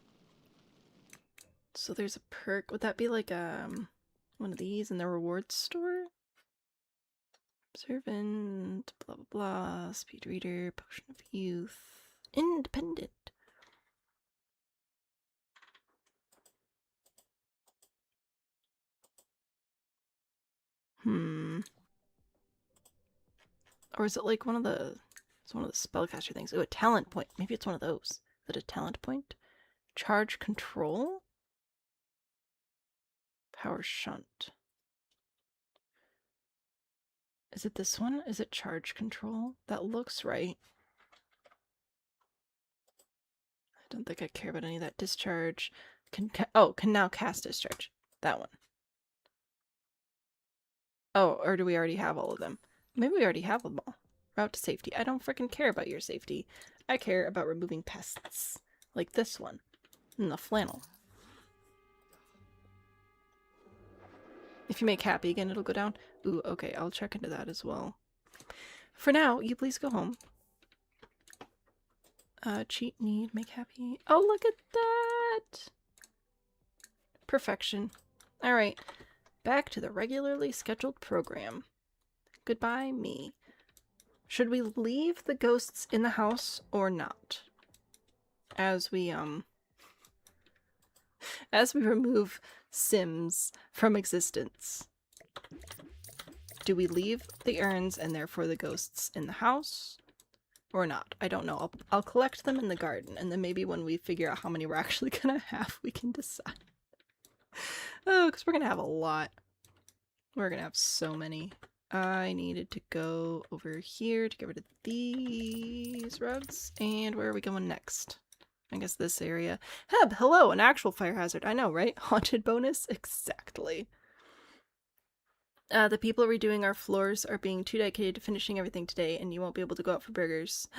So there's a perk. Would that be like one of these in the rewards store? Observant, blah blah blah, speed reader, potion of youth, independent. Or is it like one of the spellcaster things? Oh, a talent point. Maybe it's one of those. Is it a talent point? Charge control? Power shunt. Is it this one? Is it charge control? That looks right. I don't think I care about any of that. Discharge. Can now cast discharge. That one. Oh, or do we already have all of them? Maybe we already have them all. Route to safety. I don't freaking care about your safety. I care about removing pests. Like this one. And the flannel. If you make happy again, it'll go down. Ooh, okay, I'll check into that as well. For now, you please go home. Cheat, need, make happy. Oh, look at that! Perfection. Alright, back to the regularly scheduled program. Goodbye, me. Should we leave the ghosts in the house or not? As we remove Sims from existence. Do we leave the urns and therefore the ghosts in the house? Or not? I don't know. I'll collect them in the garden, and then maybe when we figure out how many we're actually gonna have, we can decide. Oh, because we're gonna have a lot. We're gonna have so many. I needed to go over here to get rid of these rugs. And where are we going next? I guess this area. Heb, hello, an actual fire hazard. I know, right? Haunted bonus? Exactly. The people redoing our floors are being too dedicated to finishing everything today, and you won't be able to go out for burgers.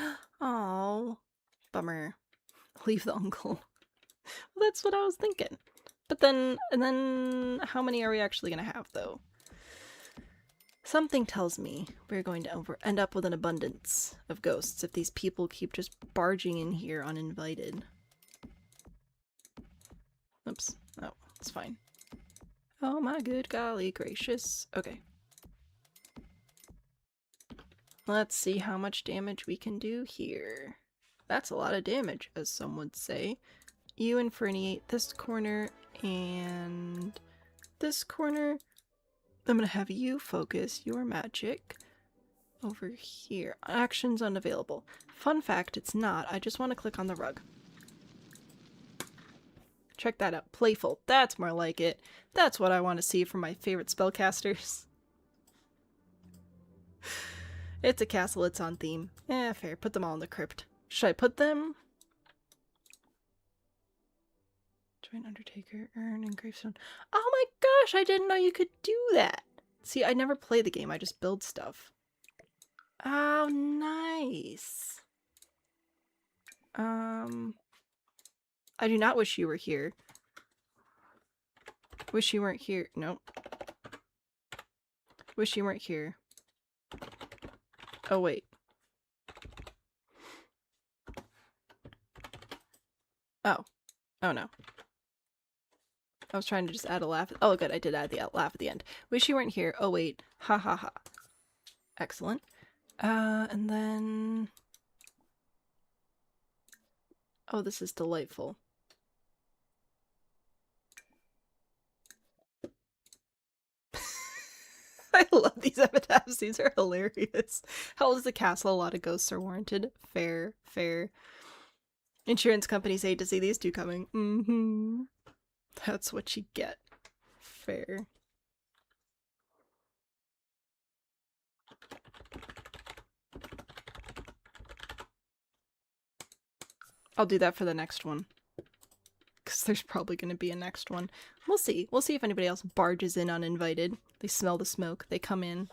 Oh, bummer. Leave the uncle. Well, that's what I was thinking. But then, and then, how many are we actually gonna have, though? Something tells me we're going to end up with an abundance of ghosts if these people keep just barging in here uninvited. Oops. Oh, it's fine. Oh my good golly gracious. Okay. Let's see how much damage we can do here. That's a lot of damage, as some would say. You inferniate this corner and this corner. I'm gonna have you focus your magic over here. Actions unavailable. Fun fact, it's not. I just want to click on the rug. Check that out. Playful. That's more like it. That's what I want to see from my favorite spellcasters. It's a castle, it's on theme. Eh, fair. Put them all in the crypt. Should I put them? Join Undertaker, urn, and gravestone. Oh my gosh, I didn't know you could do that! See, I never play the game, I just build stuff. Oh, nice. I do not wish you were here. Wish you weren't here. Nope. Wish you weren't here. Oh, wait. Oh. Oh, no. I was trying to just add a laugh. Oh, good. I did add the laugh at the end. Wish you weren't here. Oh, wait. Ha ha ha. Excellent. And then... Oh, this is delightful. I love these epitaphs. These are hilarious. How old is the castle? A lot of ghosts are warranted. Fair, fair. Insurance companies hate to see these two coming. Mm-hmm. That's what you get. Fair. I'll do that for the next one. Because there's probably going to be a next one. We'll see. We'll see if anybody else barges in uninvited. They smell the smoke. They come in.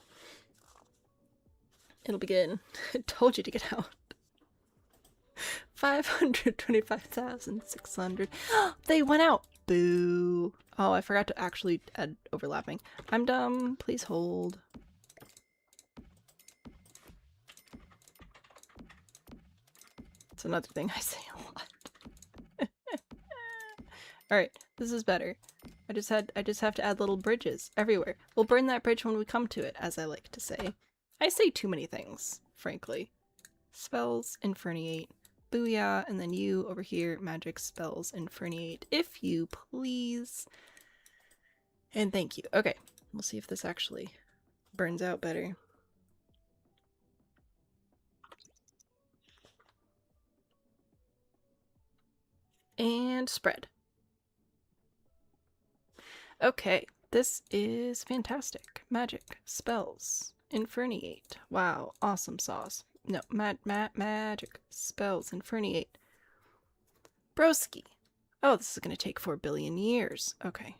It'll be good. I told you to get out. 525,600. They went out. Boo. Oh, I forgot to actually add overlapping. I'm dumb. Please hold. It's another thing I say a lot. Alright, this is better. I just have to add little bridges everywhere. We'll burn that bridge when we come to it, as I like to say. I say too many things, frankly. Spells, inferniate. Booyah, and then you over here, magic spells, inferniate, if you please. And thank you. Okay, we'll see if this actually burns out better. And spread. Okay, this is fantastic. Magic, spells, inferniate. Wow, awesome sauce. No, magic, spells, inferniate. Broski. Oh, this is gonna take 4 billion years. Okay.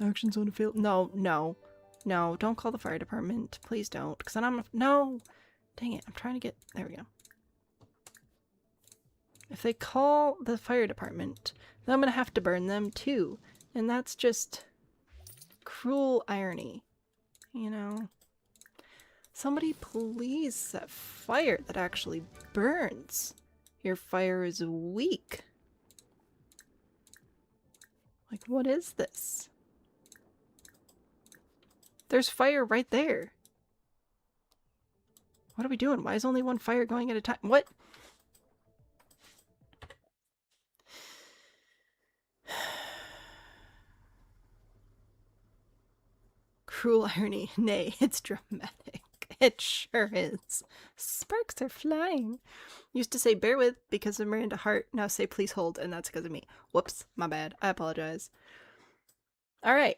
Actions on a field. No, no. No, don't call the fire department. Please don't. Because then I'm... No! Dang it, I'm trying to get... There we go. If they call the fire department, then I'm gonna have to burn them too. And that's just... cruel irony. You know? Somebody please set fire that actually burns. Your fire is weak. Like, what is this? There's fire right there. What are we doing? Why is only one fire going at a time? What? Cruel irony. Nay, it's dramatic. It sure is. Sparks are flying. Used to say bear with because of Miranda Hart. Now say please hold, and that's because of me. Whoops, my bad. I apologize. Alright.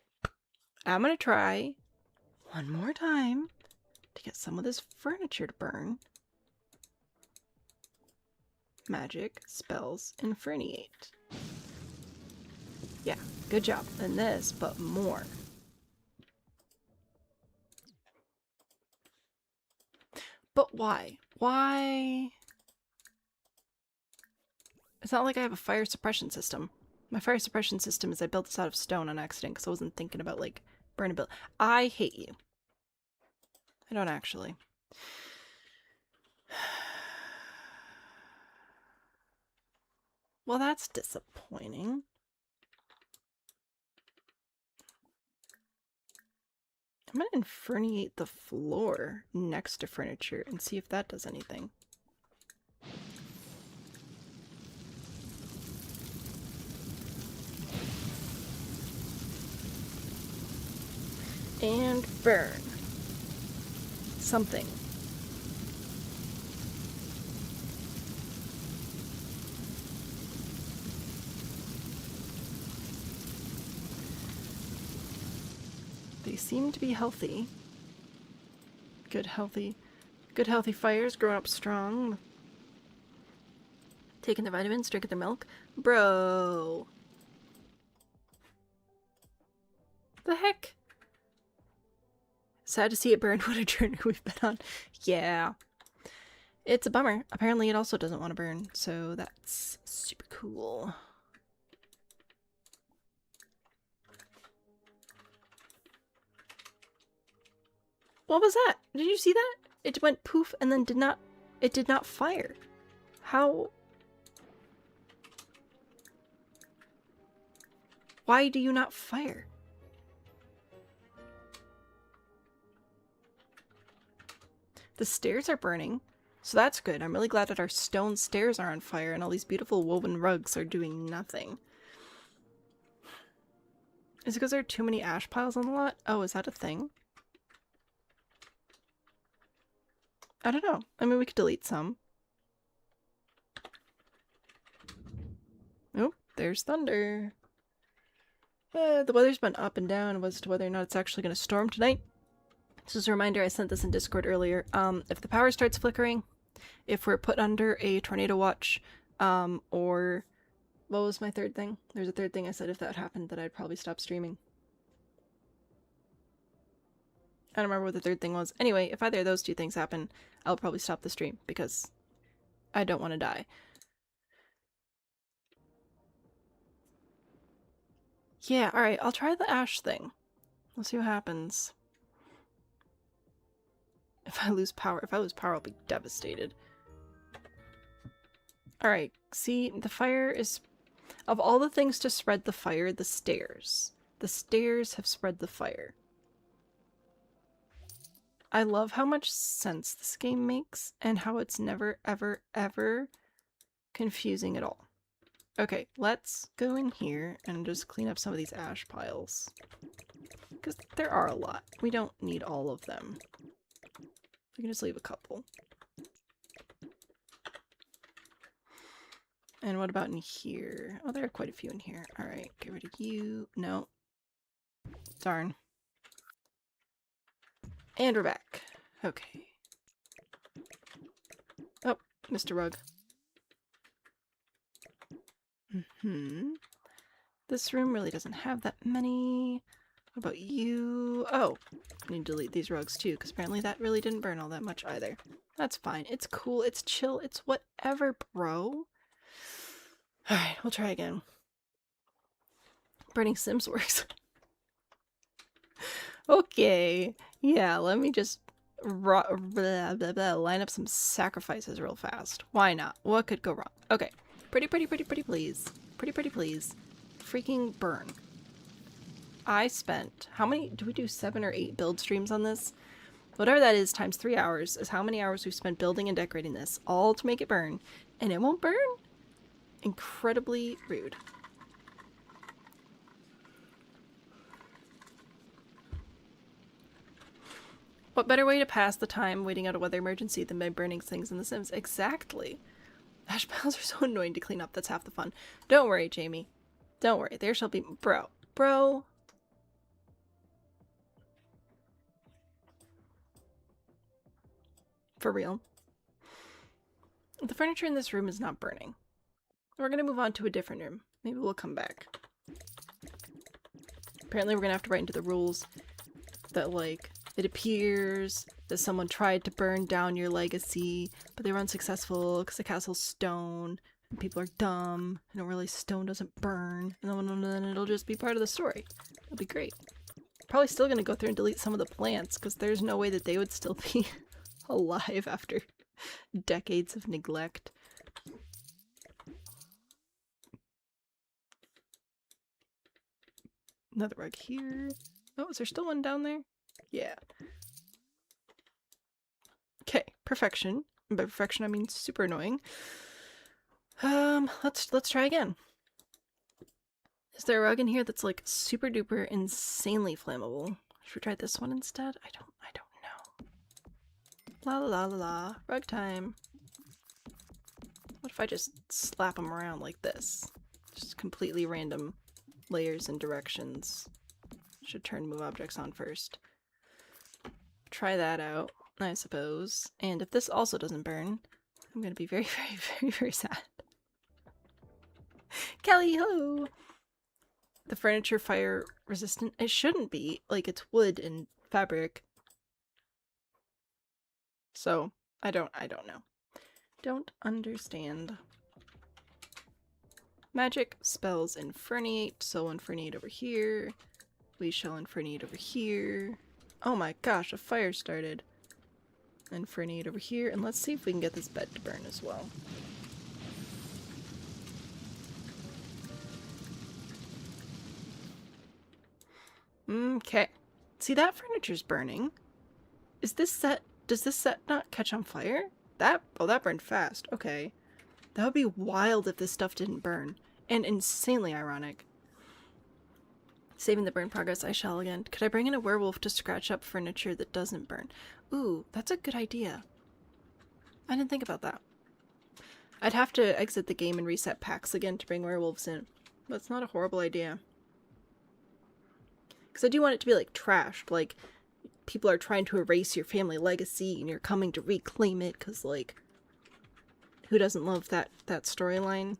I'm gonna try one more time to get some of this furniture to burn. Magic, spells, inferniate. Yeah, good job. And this, but more. But why? Why? It's not like I have a fire suppression system. My fire suppression system is I built this out of stone on accident because I wasn't thinking about, like, burnability. I hate you. I don't actually. Well, that's disappointing. I'm gonna inferniate the floor next to furniture and see if that does anything. And burn. Something. They seem to be healthy. Good, healthy. Good healthy fires, growing up strong. Taking their vitamins, drinking their milk. Bro. The heck? Sad to see it burn. What a journey we've been on. Yeah. It's a bummer. Apparently it also doesn't want to burn, so that's super cool. What was that? Did you see that? It went poof and then did not fire. How? Why do you not fire? The stairs are burning, so that's good. I'm really glad that our stone stairs are on fire and all these beautiful woven rugs are doing nothing. Is it because there are too many ash piles on the lot? Oh, is that a thing? I don't know. I mean, we could delete some. Oh, there's thunder. The weather's been up and down as to whether or not it's actually going to storm tonight. Just a reminder, I sent this in Discord earlier. If the power starts flickering, if we're put under a tornado watch, or what was my third thing? There's a third thing I said if that happened that I'd probably stop streaming. I don't remember what the third thing was. Anyway, if either of those two things happen, I'll probably stop the stream because I don't want to die. Yeah, alright, I'll try the ash thing. We'll see what happens. If I lose power, I'll be devastated. Alright, see, the fire is... Of all the things to spread the fire, the stairs. The stairs have spread the fire. I love how much sense this game makes and how it's never, ever, ever confusing at all. Okay, let's go in here and just clean up some of these ash piles. Because there are a lot. We don't need all of them. We can just leave a couple. And what about in here? Oh, there are quite a few in here. Alright, get rid of you. No. Darn. And we're back. Okay. Oh, Mr. Rug. This room really doesn't have that many. What about you? Oh, I need to delete these rugs too, because apparently that really didn't burn all that much either. That's fine. It's cool. It's chill. It's whatever, bro. Alright, we'll try again. Burning Sims works. Okay. Yeah, let me just line up some sacrifices real fast. Why not? What could go wrong? Okay. Pretty please. Pretty please. Freaking burn. I spent... How many... Do we do 7 or 8 build streams on this? Whatever that is times 3 hours is how many hours we've spent building and decorating this. All to make it burn. And it won't burn? Incredibly rude. What better way to pass the time waiting out a weather emergency than by burning things in The Sims? Exactly. Ash piles are so annoying to clean up. That's half the fun. Don't worry, Jamie. Don't worry. There shall be... Bro. For real. The furniture in this room is not burning. We're gonna move on to a different room. Maybe we'll come back. Apparently we're gonna have to write into the rules that, like, it appears that someone tried to burn down your legacy, but they were unsuccessful because the castle's stone, and people are dumb, and don't realize stone doesn't burn, and then it'll just be part of the story. It'll be great. Probably still gonna go through and delete some of the plants, because there's no way that they would still be alive after decades of neglect. Another rug here. Oh, is there still one down there? Yeah. Okay, perfection. And by perfection I mean super annoying. Let's try again. Is there a rug in here that's like super duper insanely flammable? Should we try this one instead? I don't know. La la la la. Rug time. What if I just slap them around like this? Just completely random layers and directions. Should turn move objects on first. Try that out. I suppose. And if this also doesn't burn, I'm gonna be very, very, very, very sad. Kelly, hello! The furniture fire resistant? It shouldn't be. Like, it's wood and fabric. So, I don't know. Don't understand. Magic spells inferniate, so inferniate over here. We shall inferniate over here. Oh my gosh, a fire started. Inferniate over here, and let's see if we can get this bed to burn as well. Okay. See, that furniture's burning. Is this set... Does this set not catch on fire? That... Oh, that burned fast. Okay. That would be wild if this stuff didn't burn. And insanely ironic. Saving the burn progress, I shall again. Could I bring in a werewolf to scratch up furniture that doesn't burn? Ooh, that's a good idea. I didn't think about that. I'd have to exit the game and reset packs again to bring werewolves in. But it's not a horrible idea. Because I do want it to be, like, trashed. Like, people are trying to erase your family legacy and you're coming to reclaim it because, like, who doesn't love that storyline?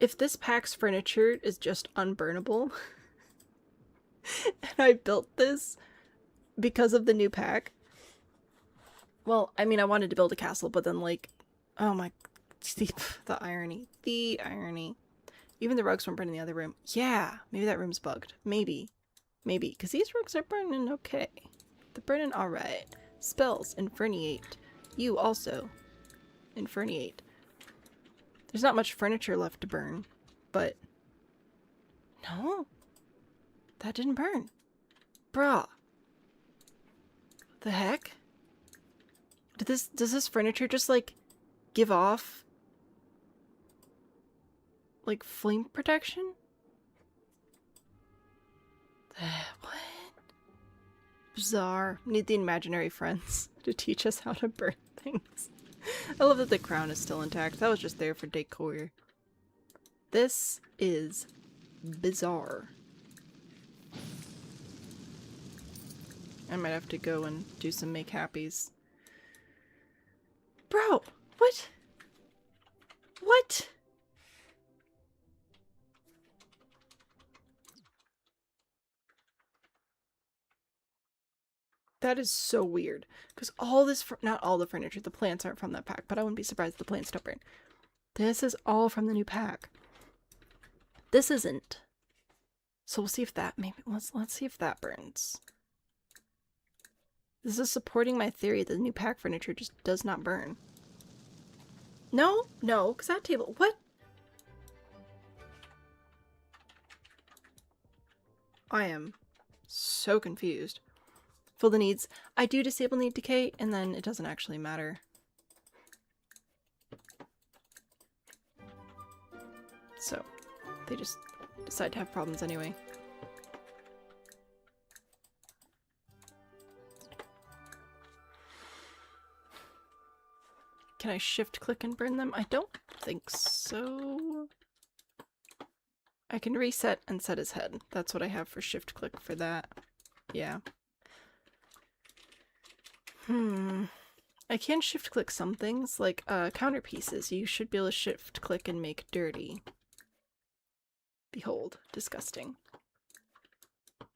If this pack's furniture is just unburnable, and I built this because of the new pack, well, I mean, I wanted to build a castle, but then, like, oh my, the irony. The irony. Even the rugs weren't burning in the other room. Yeah, maybe that room's bugged. Maybe. Maybe, because these rugs are burning okay. They're burning alright. Spells, inferniate. You also. Inferniate. There's not much furniture left to burn, but... No. That didn't burn. Bruh. The heck? Does this furniture just, like, give off, like, flame protection? What? Bizarre. Need the imaginary friends to teach us how to burn things. I love that the crown is still intact. That was just there for decor. This is bizarre. I might have to go and do some make happies. Bro, what? What? That is so weird. Because all this, not all the furniture, the plants aren't from that pack, but I wouldn't be surprised if the plants don't burn. This is all from the new pack. This isn't. So we'll see if that, maybe, let's see if that burns. This is supporting my theory that the new pack furniture just does not burn. No, no, because that table, what? I am so confused. Fill the needs. I do disable need decay, and then it doesn't actually matter. So, they just decide to have problems anyway. Can I shift click and burn them? I don't think so. I can reset and set his head. That's what I have for shift click for that. Yeah. I can shift click some things, like counterpieces. You should be able to shift click and make dirty. Behold, disgusting.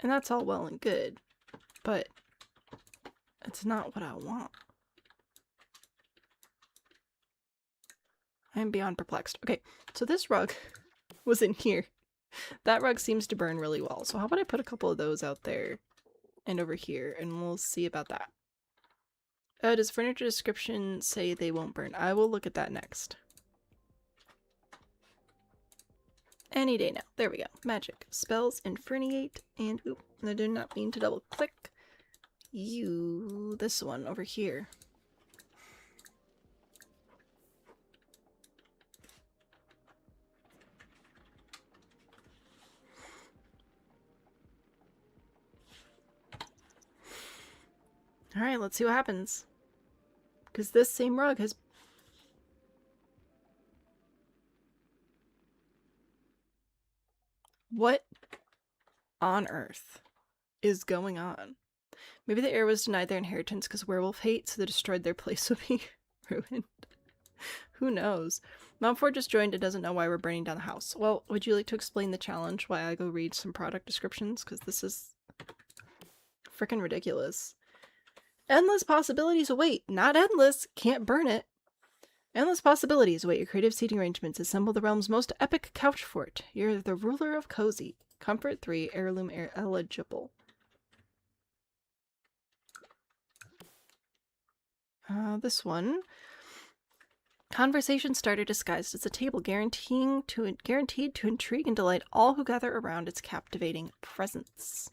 And that's all well and good, but it's not what I want. I am beyond perplexed. Okay, so this rug was in here. That rug seems to burn really well, so how about I put a couple of those out there and over here, and we'll see about that. Does furniture description say they won't burn? I will look at that next. Any day now. There we go. Magic. Spells, inferniate, and oop, I did not mean to double click. This one over here. Alright, let's see what happens. Because this same rug has... What on earth? is going on? Maybe the heir was denied their inheritance because werewolf hate, so they destroyed their place would be ruined. Who knows? Mountford just joined and doesn't know why we're burning down the house. Well, would you like to explain the challenge while I go read some product descriptions? Because this is freaking ridiculous. Endless possibilities await. Not endless. Can't burn it. Endless possibilities await your creative seating arrangements. Assemble the realm's most epic couch fort. You're the ruler of cozy. Comfort 3, heirloom eligible. This one. Conversation starter disguised as a table, guaranteed to intrigue and delight all who gather around its captivating presence.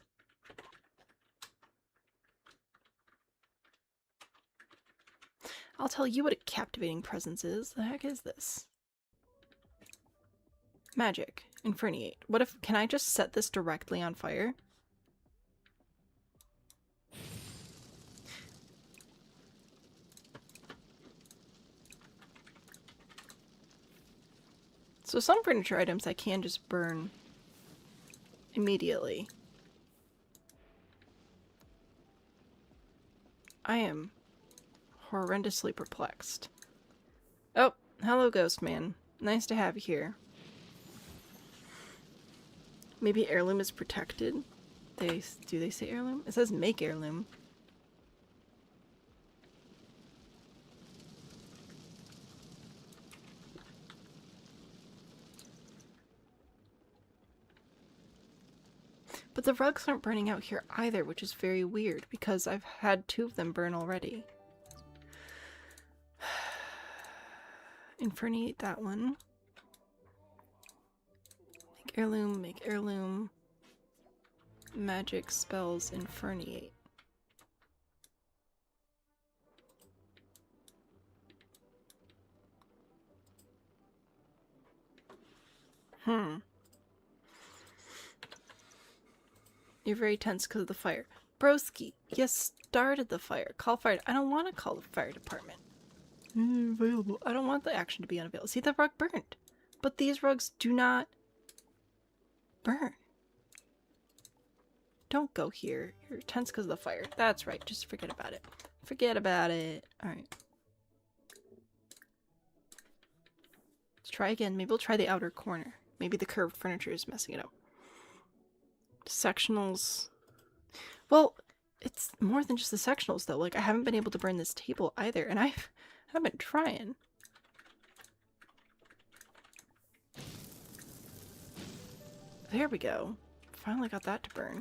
I'll tell you what a captivating presence is. The heck is this? Magic. Inferniate. What if... Can I just set this directly on fire? So some furniture items I can just burn immediately. I am horrendously perplexed. Oh, hello, ghost man. Nice to have you here. Maybe heirloom is protected? Do they say heirloom? It says make heirloom. But the rugs aren't burning out here either, which is very weird because I've had 2 of them burn already. Inferniate that one. Make heirloom. Magic spells inferniate. You're very tense because of the fire. Broski, you started the fire. Call fire. I don't want to call the fire department. Available. I don't want the action to be unavailable. See, the rug burned. But these rugs do not burn. Don't go here. You're tense because of the fire. That's right. Just forget about it. Forget about it. Alright. Let's try again. Maybe we'll try the outer corner. Maybe the curved furniture is messing it up. Sectionals. Well, it's more than just the sectionals though. Like, I haven't been able to burn this table either, and I've been trying. There we go. Finally got that to burn.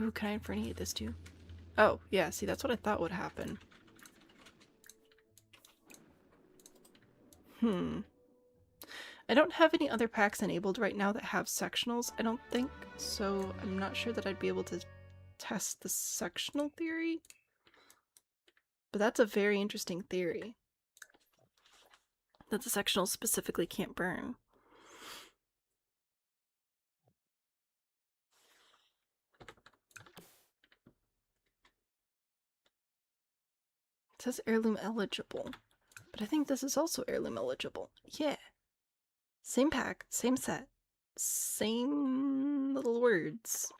Ooh, can I inferniate this too? Oh, yeah, see, that's what I thought would happen. I don't have any other packs enabled right now that have sectionals, I don't think, so I'm not sure that I'd be able to test the sectional theory. But that's a very interesting theory. That the sectionals specifically can't burn. It says heirloom eligible, but I think this is also heirloom eligible. Yeah. Same pack, same set, same little words.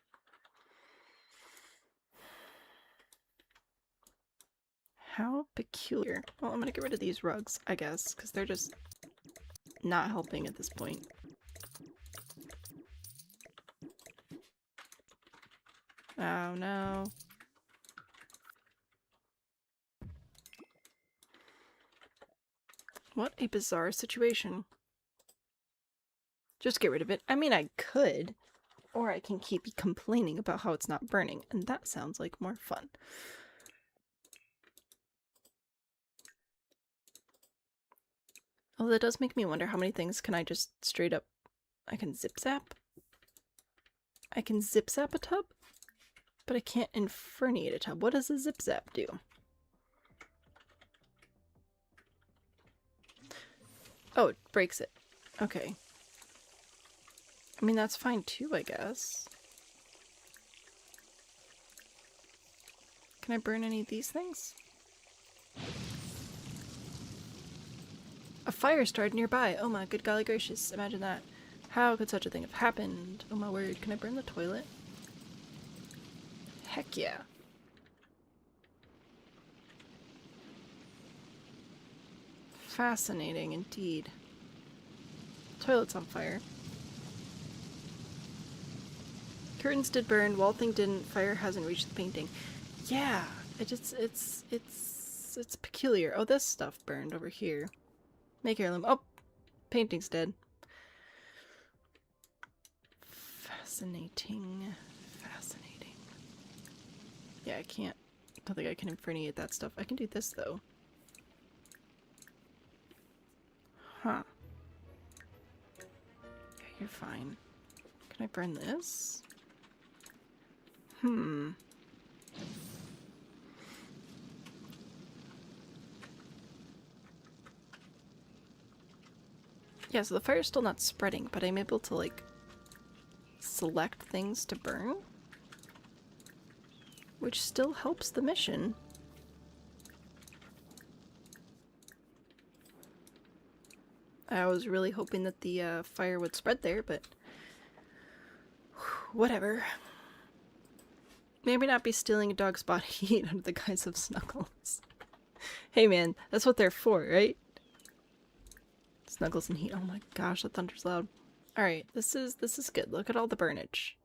How peculiar. Well, I'm gonna get rid of these rugs, I guess, because they're just not helping at this point. Oh no. What a bizarre situation. Just get rid of it. I mean, I could. Or I can keep complaining about how it's not burning, and that sounds like more fun. Oh, that does make me wonder how many things can I just straight up... I can zip zap? I can zip zap a tub? But I can't inferniate a tub. What does a zip zap do? Oh, it breaks it. Okay. I mean, that's fine too, I guess. Can I burn any of these things? A fire started nearby. Oh my good golly gracious, imagine that. How could such a thing have happened? Oh my word, can I burn the toilet? Heck yeah. Fascinating indeed. Toilet's on fire. Curtains did burn, wall thing didn't, fire hasn't reached the painting. Yeah, it's peculiar. Oh, this stuff burned over here. Make heirloom. Oh, painting's dead. Fascinating. Fascinating. Yeah, I can't. I don't think I can infernate that stuff. I can do this though. Huh. Yeah, you're fine. Can I burn this? Hmm. Yeah, so the fire's still not spreading, but I'm able to, like, select things to burn, which still helps the mission. I was really hoping that the fire would spread there, but whatever. Maybe not be stealing a dog's body heat under the guise of snuggles. Hey man, that's what they're for, right? Snuggles and heat. Oh my gosh, the thunder's loud. Alright, this is good. Look at all the burnage.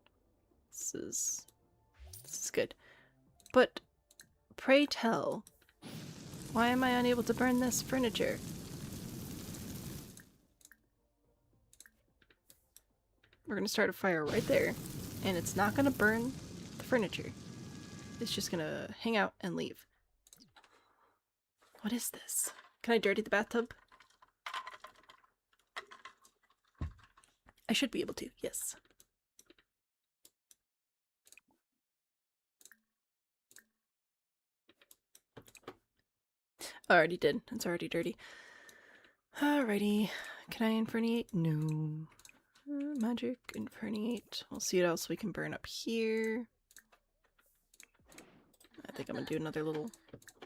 This is good. But pray tell, why am I unable to burn this furniture? We're gonna start a fire right there, and it's not gonna burn the furniture. It's just gonna hang out and leave. What is this? Can I dirty the bathtub? I should be able to, yes. I already did. It's already dirty. Alrighty. Can I infernate? No. Magic, infernate. We'll see what else we can burn up here. I think I'm gonna do another little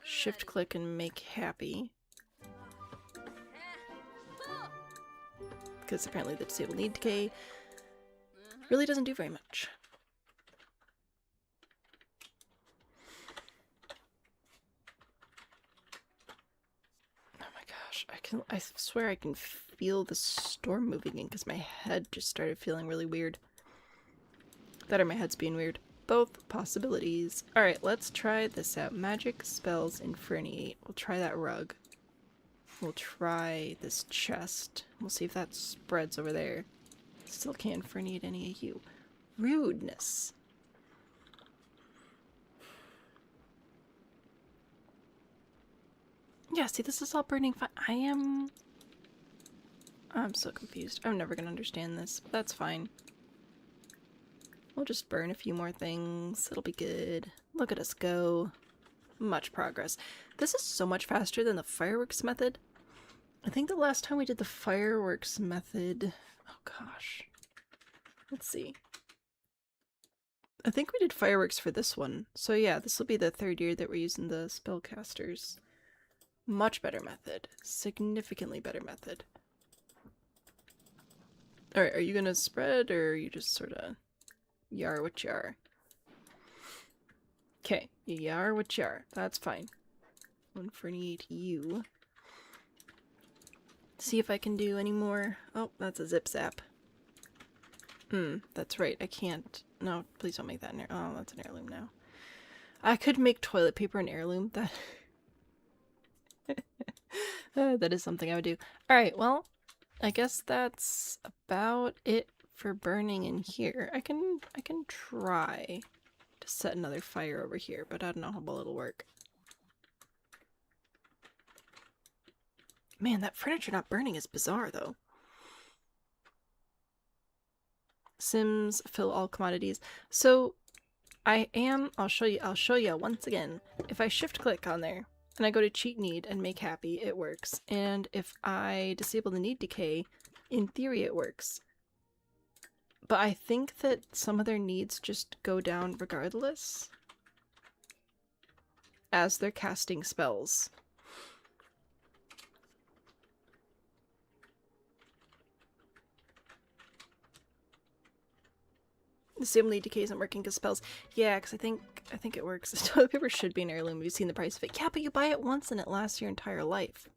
shift click and make happy. Because apparently the disable need decay really doesn't do very much. Oh my gosh, I swear I can feel the storm moving in because my head just started feeling really weird. That or my head's being weird. Both possibilities. Alright, let's try this out. Magic, spells, infernate. We'll try that rug. We'll try this chest. We'll see if that spreads over there. Still can't infernate any of you. Rudeness. Yeah, see, this is all burning fine. I'm so confused. I'm never gonna understand this. But that's fine. We'll just burn a few more things. It'll be good. Look at us go. Much progress. This is so much faster than the fireworks method. I think the last time we did the fireworks method... Oh gosh. Let's see. I think we did fireworks for this one. So yeah, this will be the third year that we're using the spellcasters. Much better method. Significantly better method. Alright, are you gonna spread or are you just sort of yar what you are? Okay, you yar what you are. That's fine. Infernate you. See if I can do any more. Oh, that's a zip zap. That's right. I can't. No, please don't make that an heirloom. Oh, that's an heirloom now. I could make toilet paper an heirloom. That that is something I would do. Alright, well, I guess that's about it for burning in here. I can try to set another fire over here, but I don't know how well it'll work. Man, that furniture not burning is bizarre, though. Sims fill all commodities. So I'll show you once again. If I shift click on there and I go to cheat need and make happy, it works. And if I disable the need decay, in theory it works. But I think that some of their needs just go down regardless as they're casting spells. The Simile Decay isn't working because spells. Yeah, because I think it works. Toilet paper should be an heirloom. You've seen the price of it. Yeah, but you buy it once and it lasts your entire life.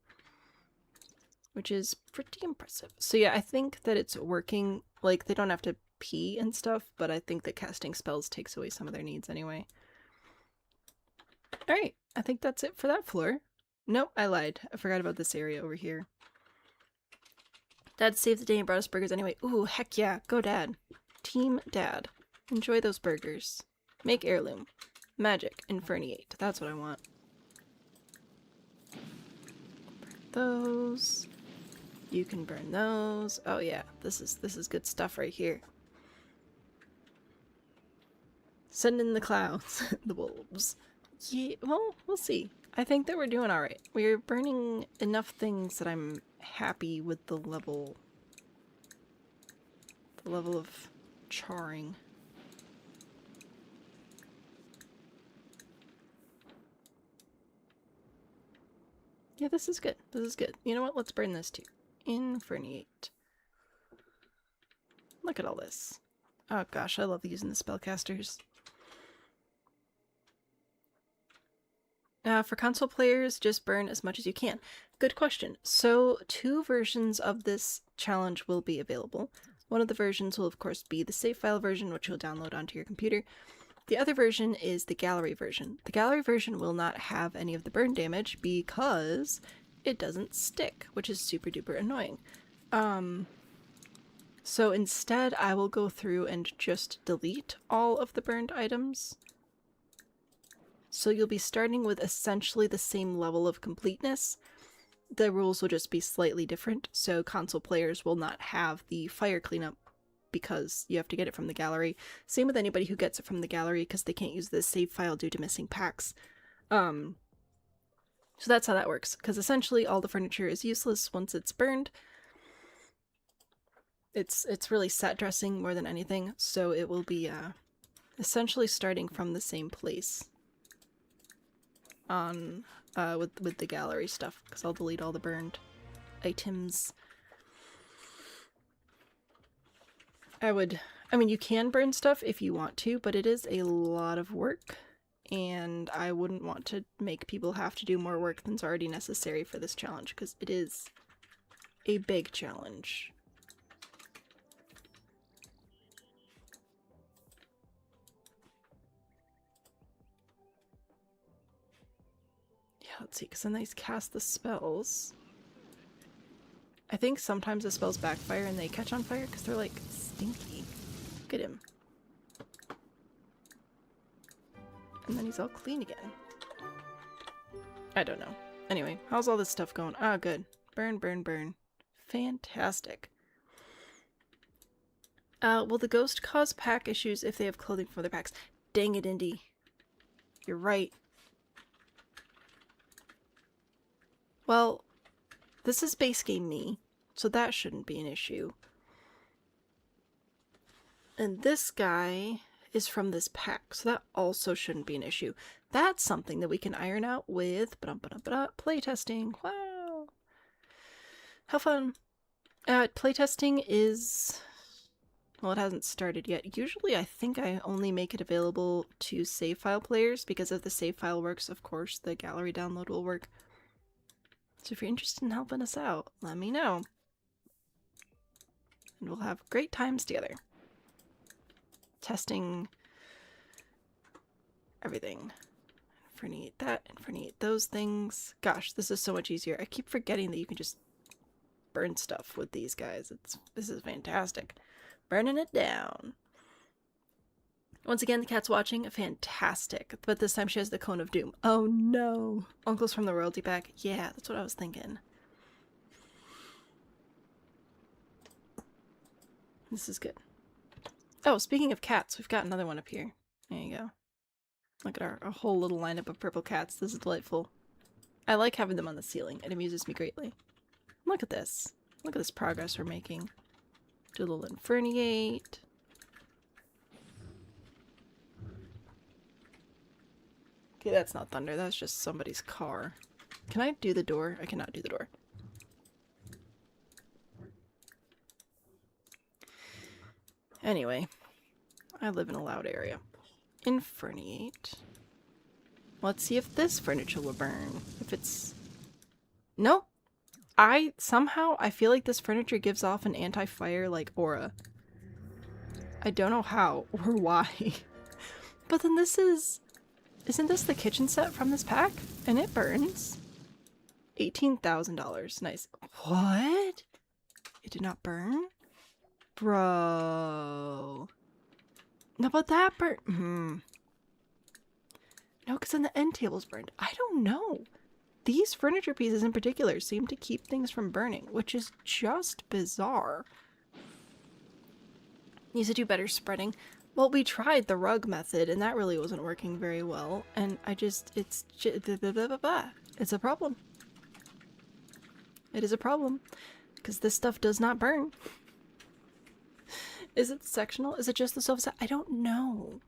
Which is pretty impressive. So yeah, I think that it's working. Like, they don't have to pee and stuff, but I think that casting spells takes away some of their needs anyway. Alright, I think that's it for that floor. Nope, I lied. I forgot about this area over here. Dad saved the day and brought us burgers anyway. Ooh, heck yeah. Go Dad. Team Dad. Enjoy those burgers. Make heirloom. Magic. Inferniate. That's what I want. Burn those. You can burn those. Oh yeah, this is good stuff right here. Send in the clouds. The wolves. Yeah, well, we'll see. I think that we're doing alright. We're burning enough things that I'm happy with the level of charring. Yeah, this is good. This is good. You know what? Let's burn this too. Inferniate. Look at all this. Oh gosh, I love using the spellcasters. For console players, just burn as much as you can. Good question. So, 2 versions of this challenge will be available. One of the versions will, of course, be the save file version, which you'll download onto your computer. The other version is the gallery version. The gallery version will not have any of the burn damage because it doesn't stick, which is super duper annoying. So instead, I will go through and just delete all of the burned items. So you'll be starting with essentially the same level of completeness. The rules will just be slightly different, so console players will not have the fire cleanup because you have to get it from the gallery. Same with anybody who gets it from the gallery because they can't use the save file due to missing packs. So that's how that works, because essentially all the furniture is useless once it's burned. It's really set dressing more than anything, so it will be essentially starting from the same place on with the gallery stuff, because I'll delete all the burned items. I mean, you can burn stuff if you want to, but it is a lot of work, and I wouldn't want to make people have to do more work than's already necessary for this challenge, because it is a big challenge. Yeah, let's see, because then they cast the spells. I think sometimes the spells backfire and they catch on fire because they're like stinky. Look at him. And then he's all clean again. I don't know. Anyway, how's all this stuff going? Ah, good. Burn, burn, burn. Fantastic. Will the ghost cause pack issues if they have clothing from other packs? Dang it, Indy. You're right. Well, this is base game me, so that shouldn't be an issue. And this guy is from this pack, so that also shouldn't be an issue. That's something that we can iron out with playtesting. Wow! How fun! Playtesting is... well, it hasn't started yet. Usually I think I only make it available to save file players, because if the save file works, of course, the gallery download will work. So if you're interested in helping us out, let me know. And we'll have great times together. Testing everything. Inferniate that, inferniate those things. Gosh, this is so much easier. I keep forgetting that you can just burn stuff with these guys. This is fantastic. Burning it down. Once again, the cat's watching. Fantastic. But this time she has the Cone of Doom. Oh no. Uncle's from the royalty pack. Yeah, that's what I was thinking. This is good. Oh, speaking of cats, we've got another one up here. There you go. Look at our whole little lineup of purple cats. This is delightful. I like having them on the ceiling. It amuses me greatly. Look at this. Look at this progress we're making. Do a little inferniate. Okay, that's not thunder. That's just somebody's car. Can I do the door? I cannot do the door. Anyway, I live in a loud area. Inferniate. Let's see if this furniture will burn. If it's... No! I feel like this furniture gives off an anti-fire, like, aura. I don't know how or why. But then this is... Isn't this the kitchen set from this pack? And it burns. $18,000. Nice. What? It did not burn? Bro. No, but that burned. No, because then the end table's burned. I don't know. These furniture pieces in particular seem to keep things from burning, which is just bizarre. Needs to do better spreading. Well, we tried the rug method, and that really wasn't working very well. And it's a problem. It is a problem. Because this stuff does not burn. Is it sectional? Is it just the sofa set? I don't know.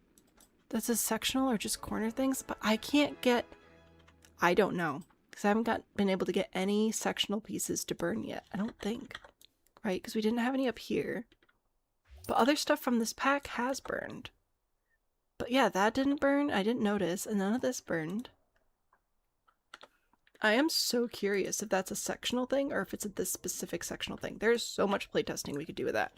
That's a sectional or just corner things, but I can't get... I don't know. Because I haven't been able to get any sectional pieces to burn yet. I don't think. Right? Because we didn't have any up here. But other stuff from this pack has burned. But yeah, that didn't burn. I didn't notice. And none of this burned. I am so curious if that's a sectional thing or if it's this specific sectional thing. There's so much playtesting we could do with that.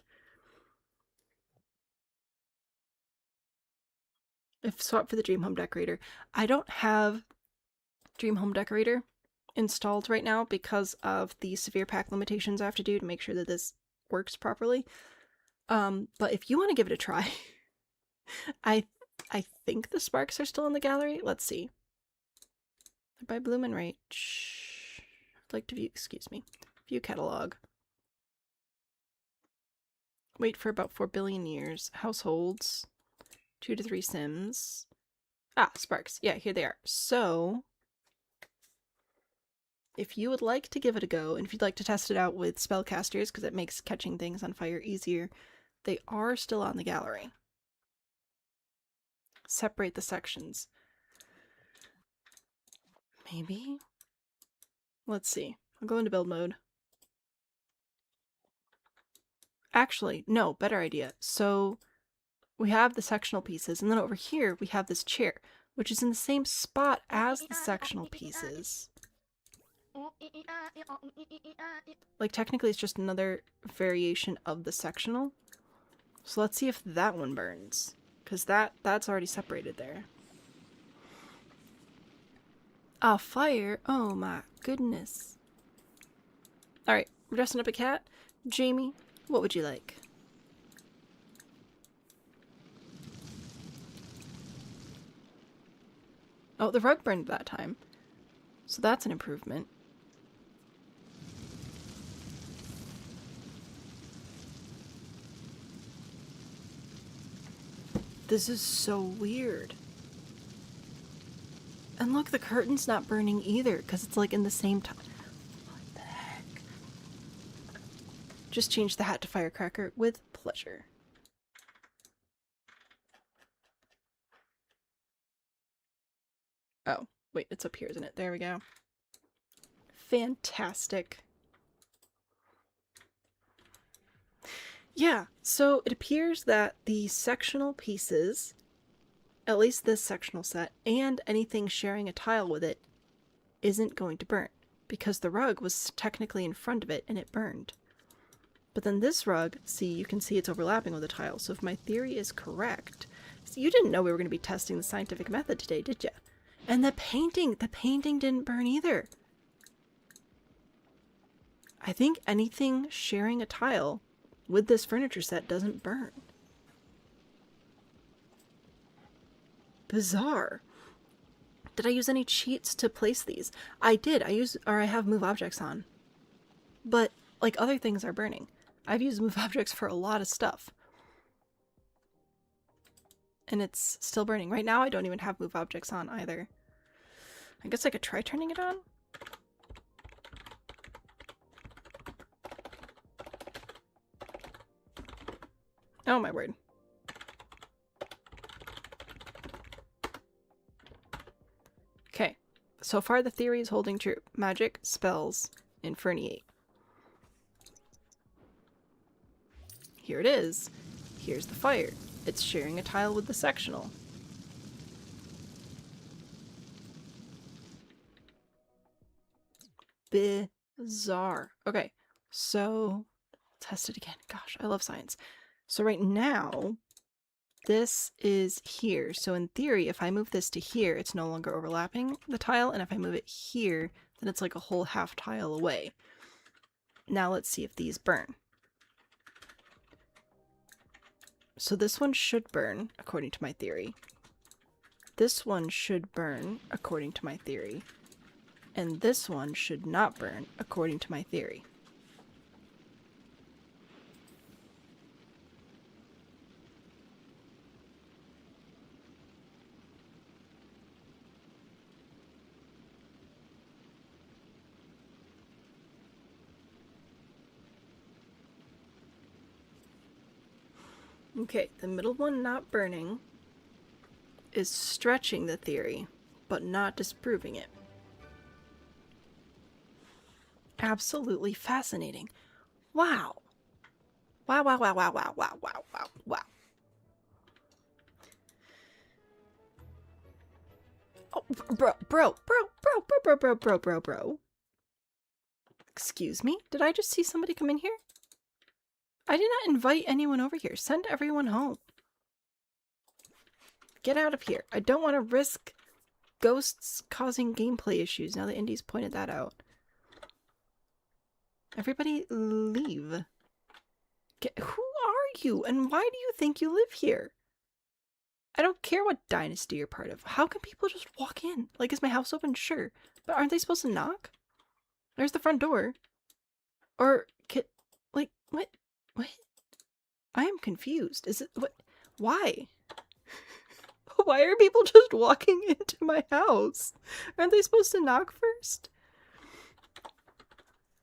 If swap for the Dream Home Decorator. I don't have Dream Home Decorator installed right now because of the severe pack limitations I have to do to make sure that this works properly. But if you want to give it a try, I think the sparks are still in the gallery. Let's see. By Bloomin' Right. I'd like to view, excuse me, view catalog. Wait for about 4 billion years. Households. 2 to 3 Sims. Ah, sparks. Yeah, here they are. So, if you would like to give it a go, and if you'd like to test it out with spellcasters, because it makes catching things on fire easier, they are still on the gallery. Separate the sections. Maybe? Let's see. I'll go into build mode. Actually, no, better idea. So, we have the sectional pieces, and then over here we have this chair, which is in the same spot as the sectional pieces. Like, technically it's just another variation of the sectional. So let's see if that one burns. Because that's already separated there. A fire? Oh my goodness. Alright, we're dressing up a cat. Jamie, what would you like? Oh, the rug burned that time. So that's an improvement. This is so weird. And look, the curtain's not burning either, because it's like in the same time. What the heck? Just change the hat to firecracker with pleasure. Oh, wait, it's up here, isn't it? There we go. Fantastic. Yeah, so it appears that the sectional pieces, at least this sectional set, and anything sharing a tile with it, isn't going to burn, because the rug was technically in front of it and it burned. But then this rug, see, you can see it's overlapping with the tile, so if my theory is correct... So you didn't know we were going to be testing the scientific method today, did you? And the painting didn't burn either. I think anything sharing a tile with this furniture set doesn't burn. Bizarre. Did I use any cheats to place these? I did. I have move objects on. But, like, other things are burning. I've used move objects for a lot of stuff. And it's still burning. Right now I don't even have move objects on either. I guess I could try turning it on? Oh my word. Okay, so far the theory is holding true. Magic, spells, inferniate. Here it is. Here's the fire. It's sharing a tile with the sectional. Bizarre. Okay, so test it again. Gosh, I love science. So right now, this is here. So in theory, if I move this to here, it's no longer overlapping the tile, and if I move it here, then it's like a whole half tile away. Now let's see if these burn. So this one should burn, according to my theory. This one should burn, according to my theory. And this one should not burn, according to my theory. Okay, the middle one not burning is stretching the theory, but not disproving it. Absolutely fascinating. Wow. Wow, wow, wow, wow, wow, wow, wow, wow, wow. Oh, bro. Excuse me? Did I just see somebody come in here? I did not invite anyone over here. Send everyone home. Get out of here. I don't want to risk ghosts causing gameplay issues now that Indy's pointed that out. Everybody leave. Who are you and why do you think you live here? I don't care what dynasty you're part of. How can people just walk in? Like, is my house open? Sure. But aren't they supposed to knock? There's the front door. Or, like, what? What? I am confused. Is it, what? Why? Why are people just walking into my house? Aren't they supposed to knock first?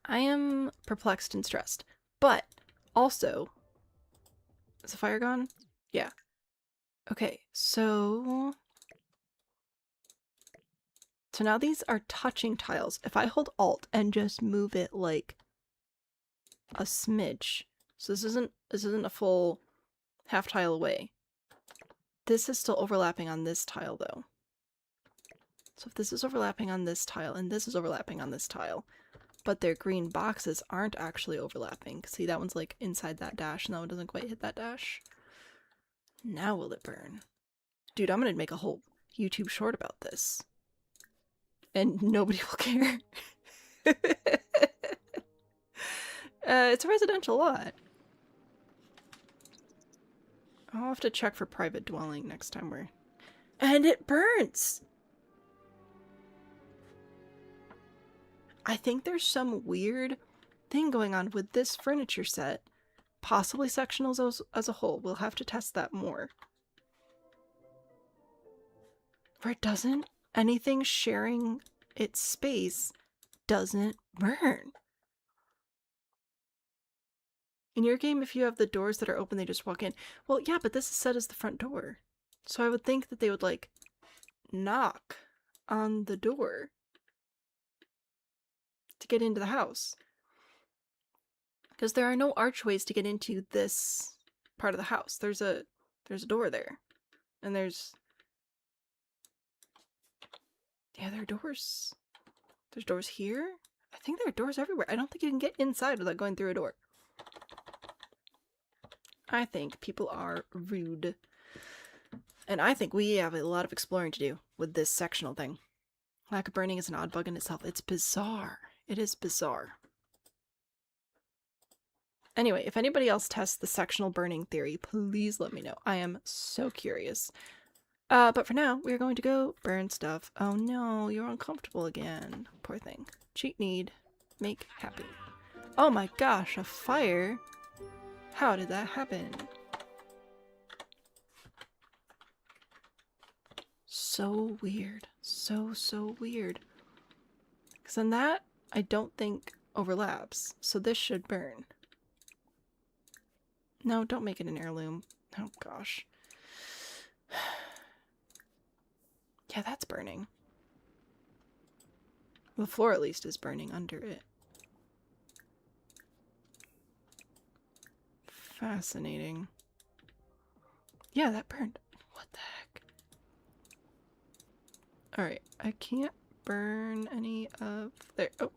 I am perplexed and stressed. But, also... Is the fire gone? Yeah. Okay, so... So now these are touching tiles. If I hold Alt and just move it like a smidge, so this isn't a full half tile away. This is still overlapping on this tile though. So if this is overlapping on this tile and this is overlapping on this tile, but their green boxes aren't actually overlapping. See, that one's like inside that dash and that one doesn't quite hit that dash. Now will it burn? Dude, I'm gonna make a whole YouTube short about this. And nobody will care. It's a residential lot. I'll have to check for private dwelling next time we're... And it burns! I think there's some weird thing going on with this furniture set. Possibly sectionals as a whole. We'll have to test that more. Where it doesn't... Anything sharing its space doesn't burn. In your game, if you have the doors that are open, they just walk in. Well, yeah, but this is set as the front door. So I would think that they would, like, knock on the door to get into the house. Because there are no archways to get into this part of the house. There's a door there. And there's... Yeah, there are doors. There's doors here. I think there are doors everywhere. I don't think you can get inside without going through a door. I think people are rude. And I think we have a lot of exploring to do with this sectional thing. Lack of burning is an odd bug in itself. It's bizarre. It is bizarre. Anyway, if anybody else tests the sectional burning theory, please let me know. I am so curious. But for now, we're going to go burn stuff. Oh no, you're uncomfortable again. Poor thing. Cheat need. Make happy. Oh my gosh, a fire? How did that happen? So weird. So weird. Because then that, I don't think overlaps. So this should burn. No, don't make it an heirloom. Oh gosh. Yeah, that's burning. The floor at least is burning under it. Fascinating. Yeah, that burned. What the heck? Alright, I can't burn any of there. Oh,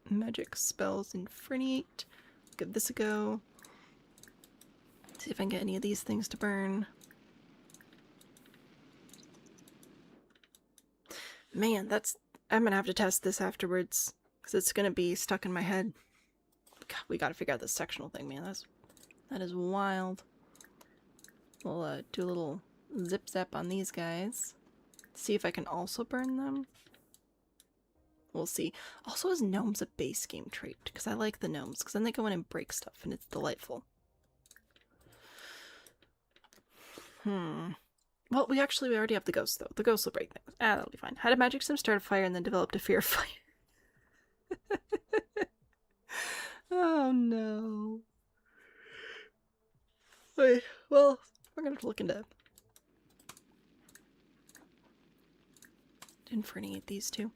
magic spells infernate. Give this a go. See if I can get any of these things to burn. Man, that's... I'm gonna have to test this afterwards, because it's gonna be stuck in my head. God, we gotta figure out this sectional thing, man. That is wild. We'll do a little zip zap on these guys. See if I can also burn them. We'll see. Also, is gnomes a base game trait? Because I like the gnomes, because then they go in and break stuff, and it's delightful. Well, we already have the ghosts, though. The ghosts will break things. Ah, that'll be fine. Had a magic sim start a fire and then developed a fear of fire. Oh, no. Wait, well, we're gonna have to look into... Infernate these two.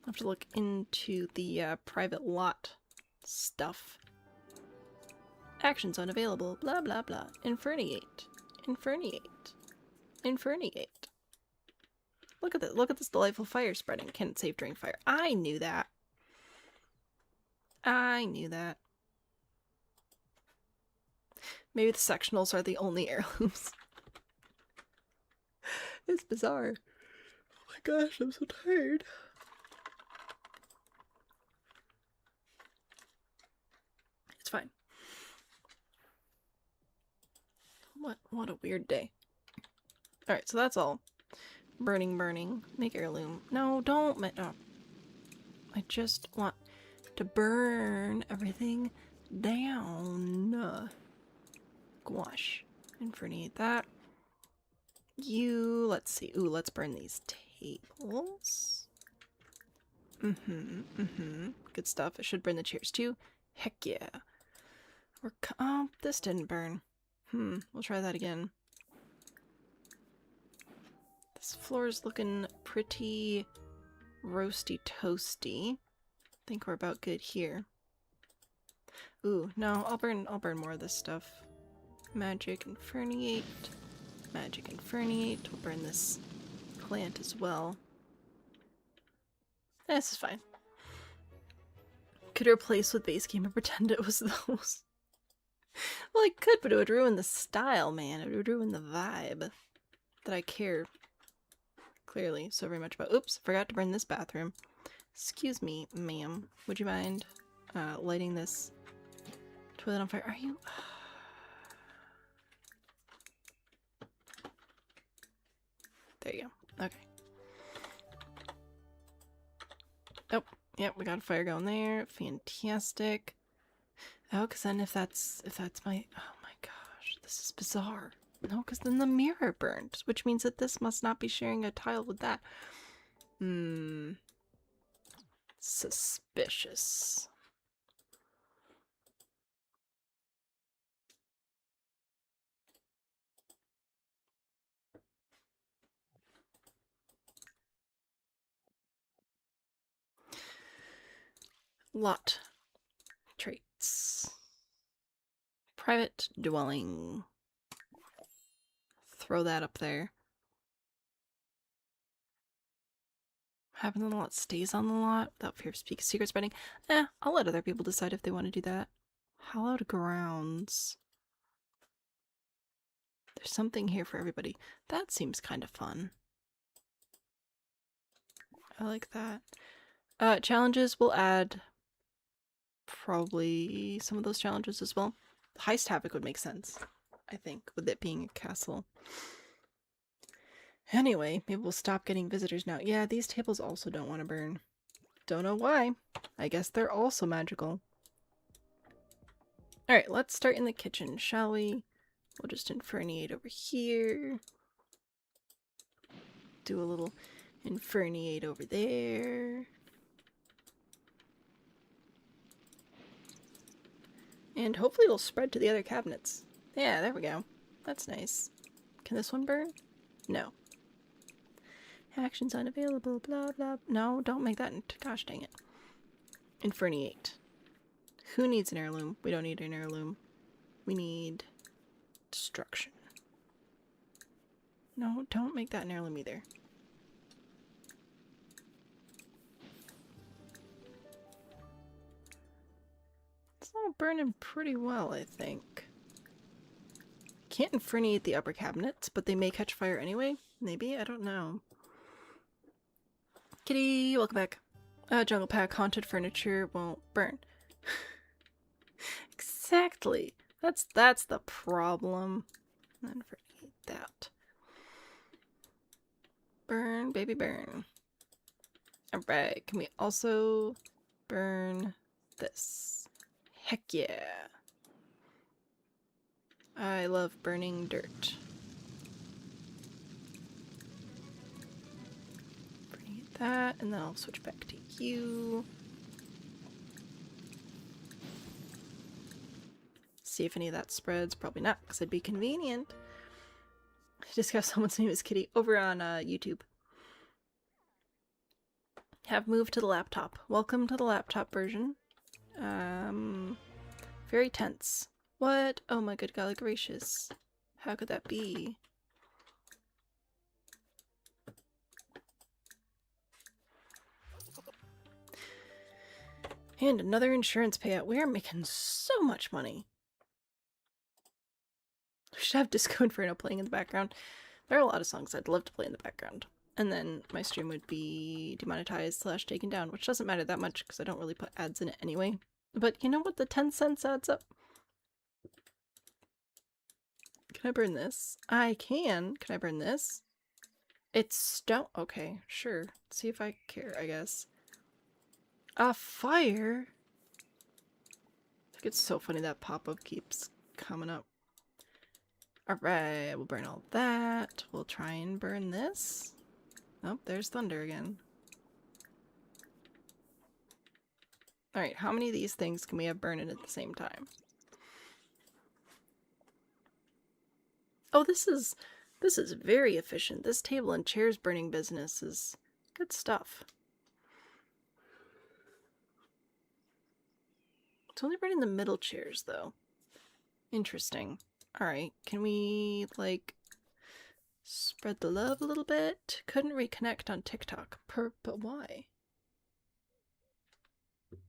I'll have to look into the private lot stuff. Actions unavailable, blah blah blah. Inferniate. Inferniate. Inferniate. Look at this. Look at this delightful fire spreading. Can it save during fire? I knew that. I knew that. Maybe the sectionals are the only heirlooms. It's bizarre. Oh my gosh, I'm so tired. It's fine. What a weird day. Alright, so that's all. Burning, burning. Make heirloom. No, don't. Oh. I just want to burn everything down. Gouache. Infernate that. Let's see. Ooh, let's burn these tables. Good stuff. I should burn the chairs too. Heck yeah. Oh, this didn't burn. We'll try that again. This floor is looking pretty roasty toasty. I think we're about good here. Ooh, no, I'll burn more of this stuff. Magic Inferniate. Magic Inferniate. We'll burn this plant as well. This is fine. Could replace with base game and pretend it was those. Well, I could, but it would ruin the style, man. It would ruin the vibe that I care clearly so very much about. Oops, forgot to burn this bathroom. Excuse me, ma'am. Would you mind lighting this toilet on fire? Are you... There you go. Okay. Oh, yep, we got a fire going there. Fantastic. Oh, because then if that's my... Oh my gosh, this is bizarre. No, because then the mirror burned, which means that this must not be sharing a tile with that. Suspicious. Lot. Traits. Private dwelling. Throw that up there. Having the lot stays on the lot without fear of secret spreading. I'll let other people decide if they want to do that. Hallowed grounds. There's something here for everybody. That seems kind of fun. I like that. Challenges, we'll add probably some of those challenges as well. Heist Havoc would make sense, I think, with it being a castle. Anyway, maybe we'll stop getting visitors now. Yeah, these tables also don't want to burn. Don't know why. I guess they're also magical. Alright, let's start in the kitchen, shall we? We'll just inferniate over here. Do a little inferniate over there. And hopefully it'll spread to the other cabinets. Yeah, there we go. That's nice. Can this one burn? No. Actions unavailable, blah blah. No, don't make that. Gosh dang it. Inferniate. Who needs an heirloom? We don't need an heirloom. We need destruction. No, don't make that an heirloom either. It's all burning pretty well, I think. Can't infernate the upper cabinets, but they may catch fire anyway. Maybe? I don't know. Kitty, welcome back. Jungle Pack, haunted furniture won't burn. Exactly. That's the problem. Infernate that. Burn, baby, burn. Alright, can we also burn this? Heck yeah. I love burning dirt. Burning that, and then I'll switch back to you. See if any of that spreads. Probably not, because it'd be convenient. I just got someone's name is Kitty over on YouTube. Have moved to the laptop. Welcome to the laptop version. Very tense. What? Oh my good golly gracious. How could that be? And another insurance payout. We are making so much money. We should have Disco Inferno playing in the background. There are a lot of songs I'd love to play in the background. And then my stream would be demonetized / taken down, which doesn't matter that much because I don't really put ads in it anyway. But you know what? The 10 cents adds up. Can I burn this? I can. Can I burn this? It's stone. Okay, sure. Let's see if I care, I guess. A fire? I think it's so funny that pop-up keeps coming up. Alright, we'll burn all that. We'll try and burn this. Oh, there's thunder again. Alright, how many of these things can we have burning at the same time? Oh, this is very efficient. This table and chairs burning business is good stuff. It's only burning the middle chairs, though. Interesting. Alright, can we, like, spread the love a little bit? Couldn't reconnect on TikTok. But why?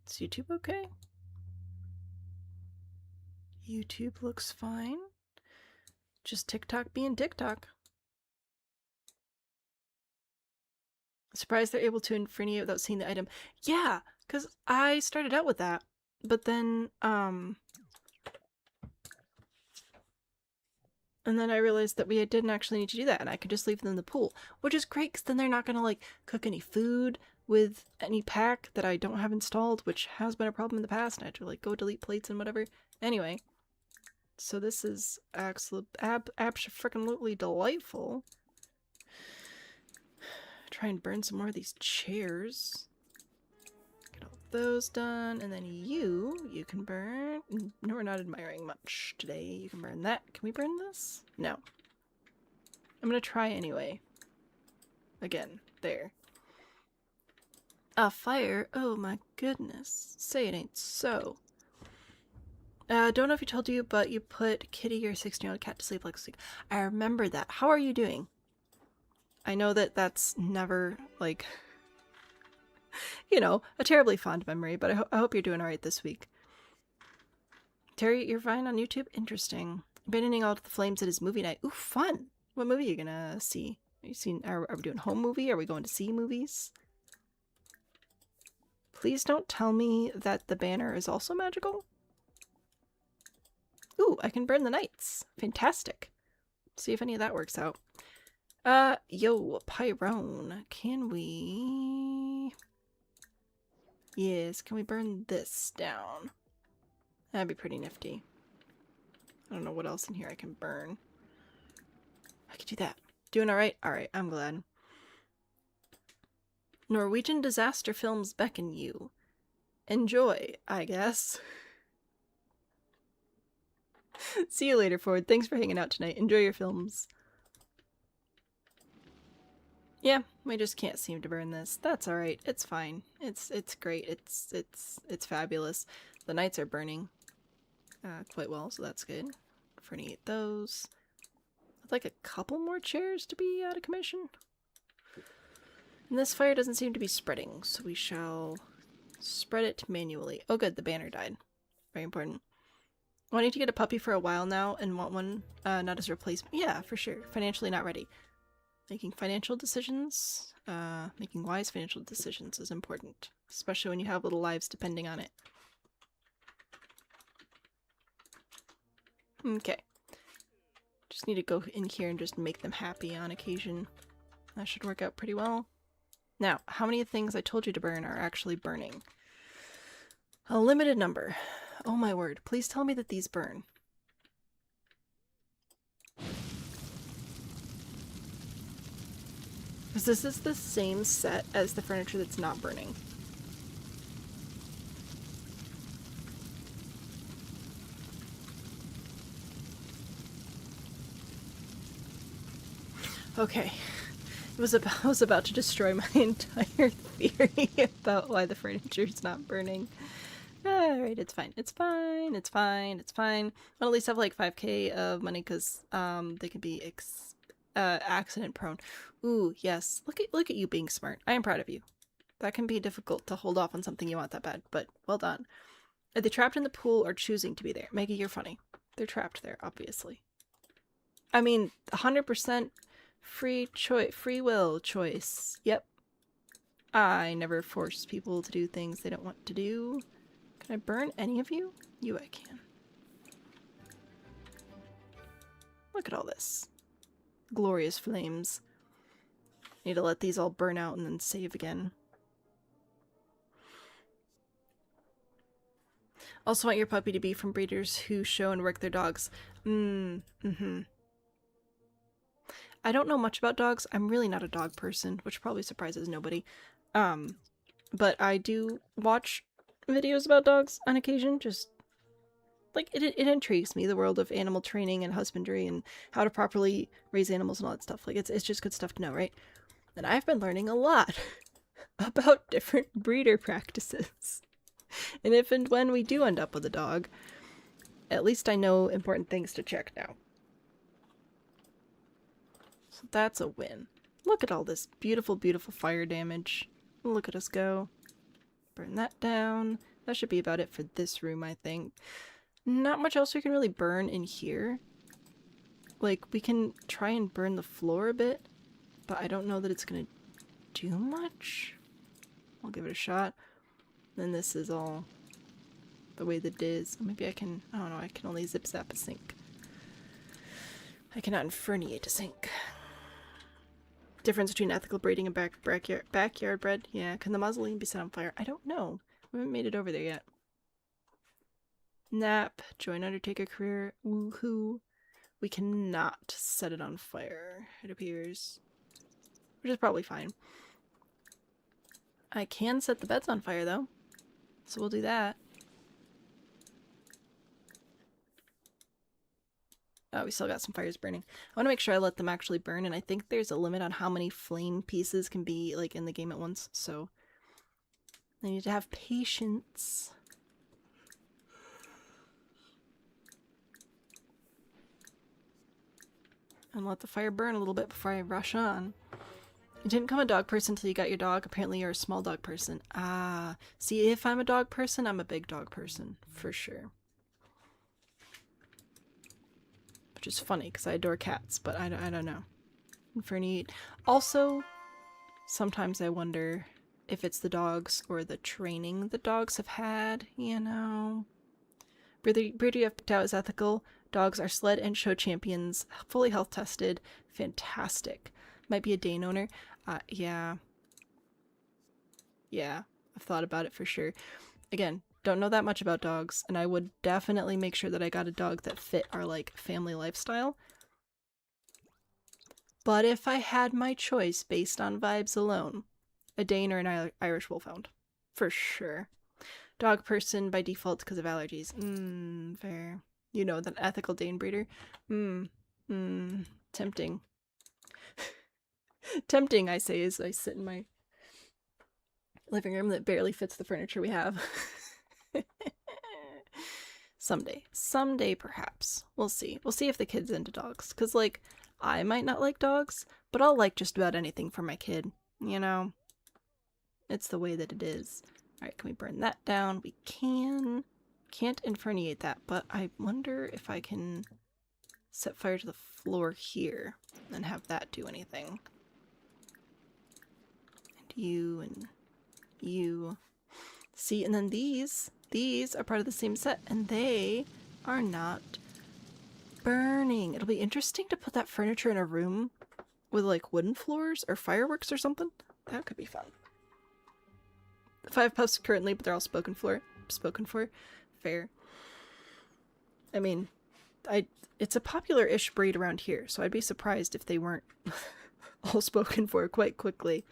Is YouTube okay? YouTube looks fine. Just TikTok being TikTok. Surprised they're able to infernate without seeing the item. Yeah, because I started out with that. But then, and then I realized that we didn't actually need to do that, and I could just leave them in the pool. Which is great, because then they're not going to, like, cook any food with any pack that I don't have installed, which has been a problem in the past, and I had to, like, go delete plates and whatever. Anyway, so this is abso-freaking-lutely delightful. Try and burn some more of these chairs. Get all those done, and then you can burn. No, we're not admiring much today. You can burn that. Can we burn this? No. I'm gonna try anyway. Again, there. A fire? Oh my goodness. Say it ain't so. Don't know if he told you, but you put Kitty, your 16-year-old cat, to sleep like a sleep. I remember that. How are you doing? I know that that's never, like, you know, a terribly fond memory, but I hope you're doing alright this week. Terry, you're fine on YouTube? Interesting. Abandoning all to the flames at his movie night. Ooh, fun! What movie are you gonna see? Are we doing home movie? Are we going to see movies? Please don't tell me that the banner is also magical. Ooh, I can burn the knights. Fantastic. See if any of that works out. Yo, Pyrone. Can we... Yes, can we burn this down? That'd be pretty nifty. I don't know what else in here I can burn. I could do that. Doing alright? Alright, I'm glad. Norwegian disaster films beckon you. Enjoy, I guess. See you later, Ford. Thanks for hanging out tonight. Enjoy your films. Yeah, we just can't seem to burn this. That's alright. It's fine. It's great. It's fabulous. The knights are burning quite well, so that's good. Fernate those. I'd like a couple more chairs to be out of commission. And this fire doesn't seem to be spreading, so we shall spread it manually. Oh good, the banner died. Very important. Wanting to get a puppy for a while now and want one not as a replacement. Yeah, for sure. Financially not ready. Making financial decisions, making wise financial decisions is important, especially when you have little lives depending on it. Okay. Just need to go in here and just make them happy on occasion. That should work out pretty well. Now, how many things I told you to burn are actually burning? A limited number. Oh my word. Please tell me that these burn. Because this is the same set as the furniture that's not burning. Okay. I was about to destroy my entire theory about why the furniture's not burning. Alright, it's fine. It's fine. It's fine. It's fine. I'll at least have like 5k of money because they can be accident prone. Ooh, yes. Look at you being smart. I am proud of you. That can be difficult to hold off on something you want that bad, but well done. Are they trapped in the pool or choosing to be there? Maggie, you're funny. They're trapped there, obviously. I mean, 100% free will choice. Yep. I never force people to do things they don't want to do. Can I burn any of you? You I can. Look at all this. Glorious flames. Need to let these all burn out and then save again. Also want your puppy to be from breeders who show and work their dogs. I don't know much about dogs. I'm really not a dog person, which probably surprises nobody. But I do watch videos about dogs on occasion. Just like it intrigues me, the world of animal training and husbandry and how to properly raise animals and all that stuff. Like it's just good stuff to know, right? And I've been learning a lot about different breeder practices. And if and when we do end up with a dog, at least I know important things to check now. So that's a win. Look at all this beautiful, beautiful fire damage. Look at us go. Burn that down. That should be about it for this room, I think. Not much else we can really burn in here. Like, we can try and burn the floor a bit, but I don't know that it's gonna do much. I'll give it a shot. Then this is all the way that it is. Maybe I can, I don't know, I can only zip zap a sink. I cannot inferniate a sink. Difference between ethical breeding and backyard bred? Yeah, can the mausoleum be set on fire? I don't know. We haven't made it over there yet. Nap, join Undertaker career, woohoo. We cannot set it on fire, it appears. Which is probably fine. I can set the beds on fire though. So we'll do that. Oh, we still got some fires burning. I want to make sure I let them actually burn, and I think there's a limit on how many flame pieces can be like in the game at once, so I need to have patience. And let the fire burn a little bit before I rush on. You didn't become a dog person until you got your dog. Apparently you're a small dog person. Ah, see, if I'm a dog person, I'm a big dog person, for sure. Which is funny, because I adore cats, but I don't know. Inferniate. Also, sometimes I wonder if it's the dogs or the training the dogs have had, you know? Breeder you have picked out is ethical. Dogs are sled and show champions, fully health tested, fantastic. Might be a Dane owner. Yeah. Yeah, I've thought about it for sure. Again, don't know that much about dogs, and I would definitely make sure that I got a dog that fit our, like, family lifestyle. But if I had my choice based on vibes alone, a Dane or an Irish Wolfhound. For sure. Dog person by default because of allergies. Fair. You know, that ethical Dane breeder. Tempting. Tempting, I say, as I sit in my living room that barely fits the furniture we have. Someday. Someday, perhaps. We'll see. We'll see if the kid's into dogs. Because, like, I might not like dogs, but I'll like just about anything for my kid. You know? It's the way that it is. Alright, can we burn that down? We can. Can't inferniate that, but I wonder if I can set fire to the floor here and have that do anything. And you. See, and then these are part of the same set, and they are not burning. It'll be interesting to put that furniture in a room with like wooden floors or fireworks or something. That could be fun. 5 puffs currently, but they're all spoken for. Fair. I mean, it's a popular-ish breed around here, so I'd be surprised if they weren't all spoken for quite quickly.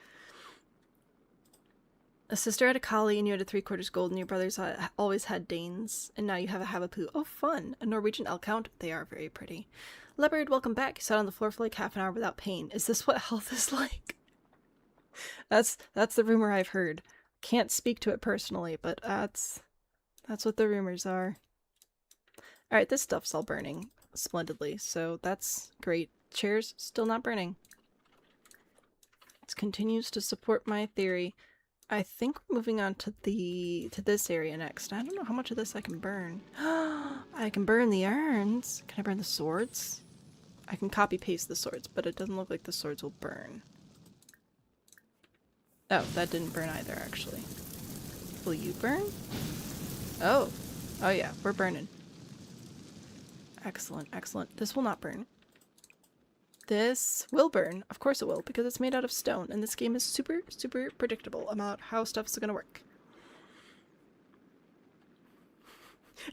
A sister had a collie and you had a 3/4 gold, and your brothers always had Danes, and now you have a Havapoo. Oh, fun. A Norwegian elk hound. They are very pretty. Leopard, welcome back. You sat on the floor for like half an hour without pain. Is this what health is like? That's the rumor I've heard. Can't speak to it personally, but that's what the rumors are. Alright, this stuff's all burning splendidly, so that's great. Chairs still not burning. It continues to support my theory. I think we're moving on to this area next. I don't know how much of this I can burn. I can burn the urns. Can I burn the swords? I can copy paste the swords, but it doesn't look like the swords will burn. Oh, that didn't burn either, actually. Will you burn? Oh. Oh yeah, we're burning. Excellent, excellent. This will not burn. This will burn. Of course it will, because it's made out of stone, and this game is super, super predictable about how stuff's gonna work.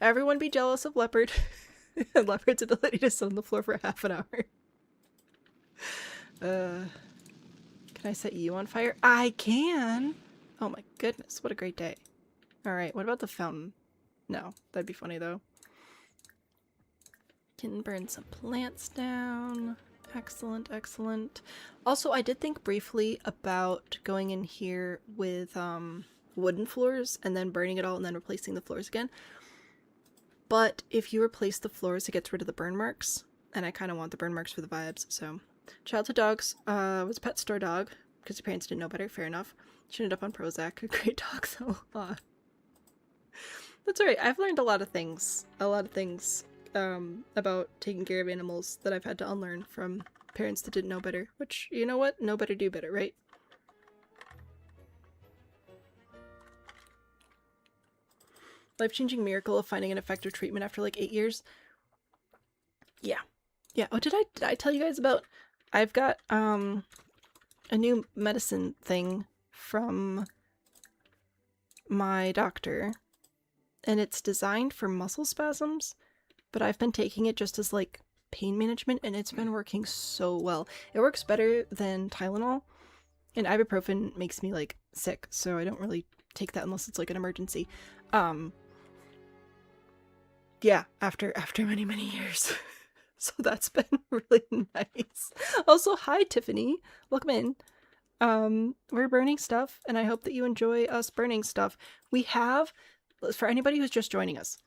Everyone be jealous of Leopard. Leopard's ability to sit on the floor for half an hour. Can I set you on fire? I can! Oh my goodness, what a great day. Alright, what about the fountain? No, that'd be funny though. Can burn some plants down. Excellent, excellent. Also, I did think briefly about going in here with wooden floors and then burning it all and then replacing the floors again. But if you replace the floors, it gets rid of the burn marks, and I kind of want the burn marks for the vibes, so. Childhood dogs was a pet store dog, because your parents didn't know better, fair enough. She ended up on Prozac. A great dog, though. That's alright, I've learned a lot of things. About taking care of animals that I've had to unlearn from parents that didn't know better. Which, you know what? Know better, do better, right? Life-changing miracle of finding an effective treatment after like 8 years. Yeah. Yeah. Oh, did I tell you guys about... I've got, a new medicine thing from my doctor. And it's designed for muscle spasms. But I've been taking it just as, like, pain management, and it's been working so well. It works better than Tylenol, and ibuprofen makes me, like, sick, so I don't really take that unless it's, like, an emergency. Yeah, after many, many years. So that's been really nice. Also, hi, Tiffany. Welcome in. We're burning stuff, and I hope that you enjoy us burning stuff. We have, for anybody who's just joining us,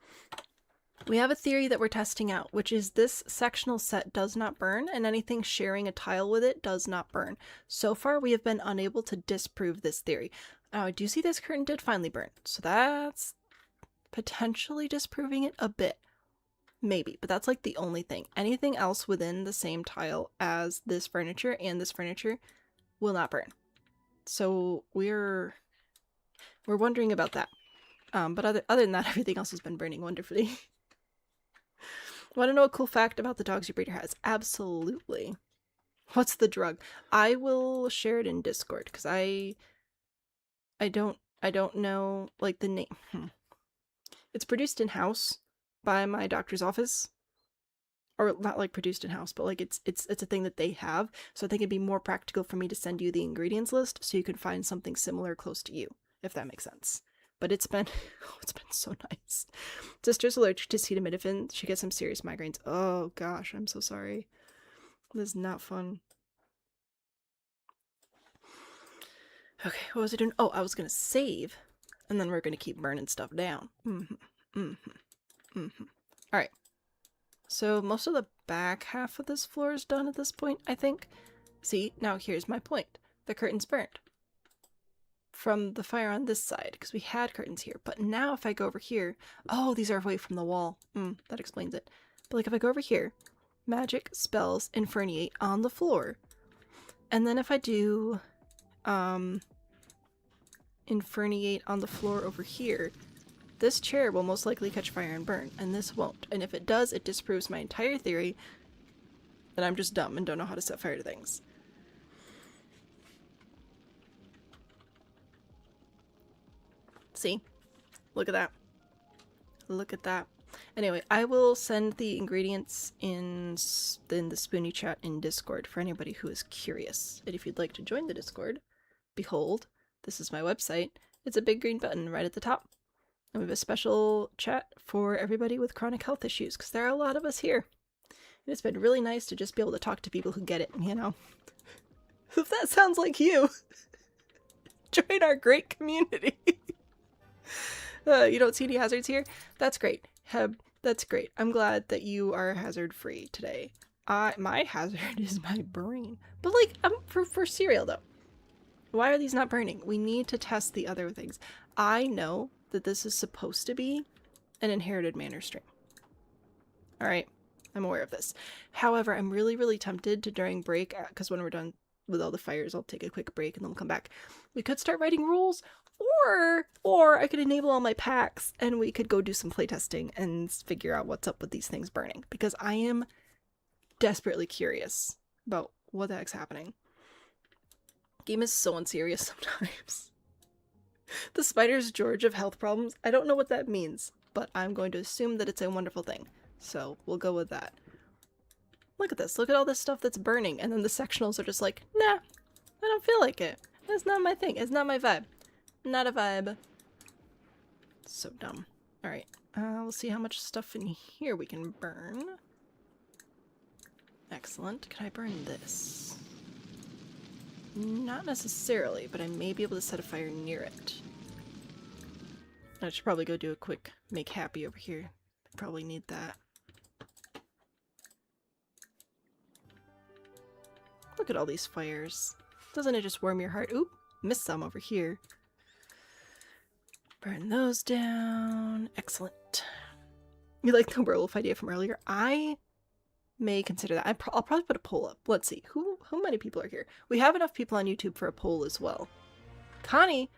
we have a theory that we're testing out, which is this sectional set does not burn, and anything sharing a tile with it does not burn. So far, we have been unable to disprove this theory. Now, I do see this curtain did finally burn, so that's potentially disproving it a bit. Maybe, but that's like the only thing. Anything else within the same tile as this furniture and this furniture will not burn. So we're wondering about that. But other than that, everything else has been burning wonderfully. Want to know a cool fact about the dogs your breeder has? Absolutely. What's the drug? I will share it in Discord because I don't know like the name. It's produced in-house by my doctor's office. Or not like produced in-house, but like it's a thing that they have. So I think it'd be more practical for me to send you the ingredients list so you can find something similar close to you, if that makes sense. But it's been so nice. Sister's allergic to acetaminophen. She gets some serious migraines. Oh gosh, I'm so sorry. This is not fun. Okay, what was I doing? Oh, I was gonna save, and then we're gonna keep burning stuff down. Alright. So most of the back half of this floor is done at this point, I think. See, now here's my point. The curtain's burned from the fire on this side, because we had curtains here. But now if I go over here, oh, these are away from the wall. That explains it. But like if I go over here, magic spells inferniate on the floor. And then if I do inferniate on the floor over here, this chair will most likely catch fire and burn, and this won't. And if it does, it disproves my entire theory that I'm just dumb and don't know how to set fire to things. See? Look at that. Look at that. Anyway, I will send the ingredients in the Spoonie chat in Discord for anybody who is curious. And if you'd like to join the Discord, behold, this is my website. It's a big green button right at the top. And we have a special chat for everybody with chronic health issues, because there are a lot of us here. And it's been really nice to just be able to talk to people who get it, you know? If that sounds like you, join our great community. You don't see any hazards here? That's great. Heb, that's great. I'm glad that you are hazard-free today. My hazard is my brain. But like, for cereal though. Why are these not burning? We need to test the other things. I know that this is supposed to be an inherited Manor stream. Alright, I'm aware of this. However, I'm really, really tempted to, during break, because when we're done with all the fires, I'll take a quick break and then we'll come back. We could start writing rules, or I could enable all my packs and we could go do some playtesting and figure out what's up with these things burning, because I am desperately curious about what the heck's happening. Game is so unserious sometimes. The spider's George of health problems. I don't know what that means, but I'm going to assume that it's a wonderful thing. So we'll go with that. Look at this. Look at all this stuff that's burning. And then the sectionals are just like, nah, I don't feel like it. That's not my thing. It's not my vibe. Not a vibe. So dumb. Alright. We'll see how much stuff in here we can burn. Excellent. Can I burn this? Not necessarily, but I may be able to set a fire near it. I should probably go do a quick make happy over here. I probably need that. Look at all these fires. Doesn't it just warm your heart? Oop, missed some over here. Burn those down. Excellent. You like the werewolf idea from earlier? I may consider that. I'll probably put a poll up. Let's see. How many people are here? We have enough people on YouTube for a poll as well. Connie.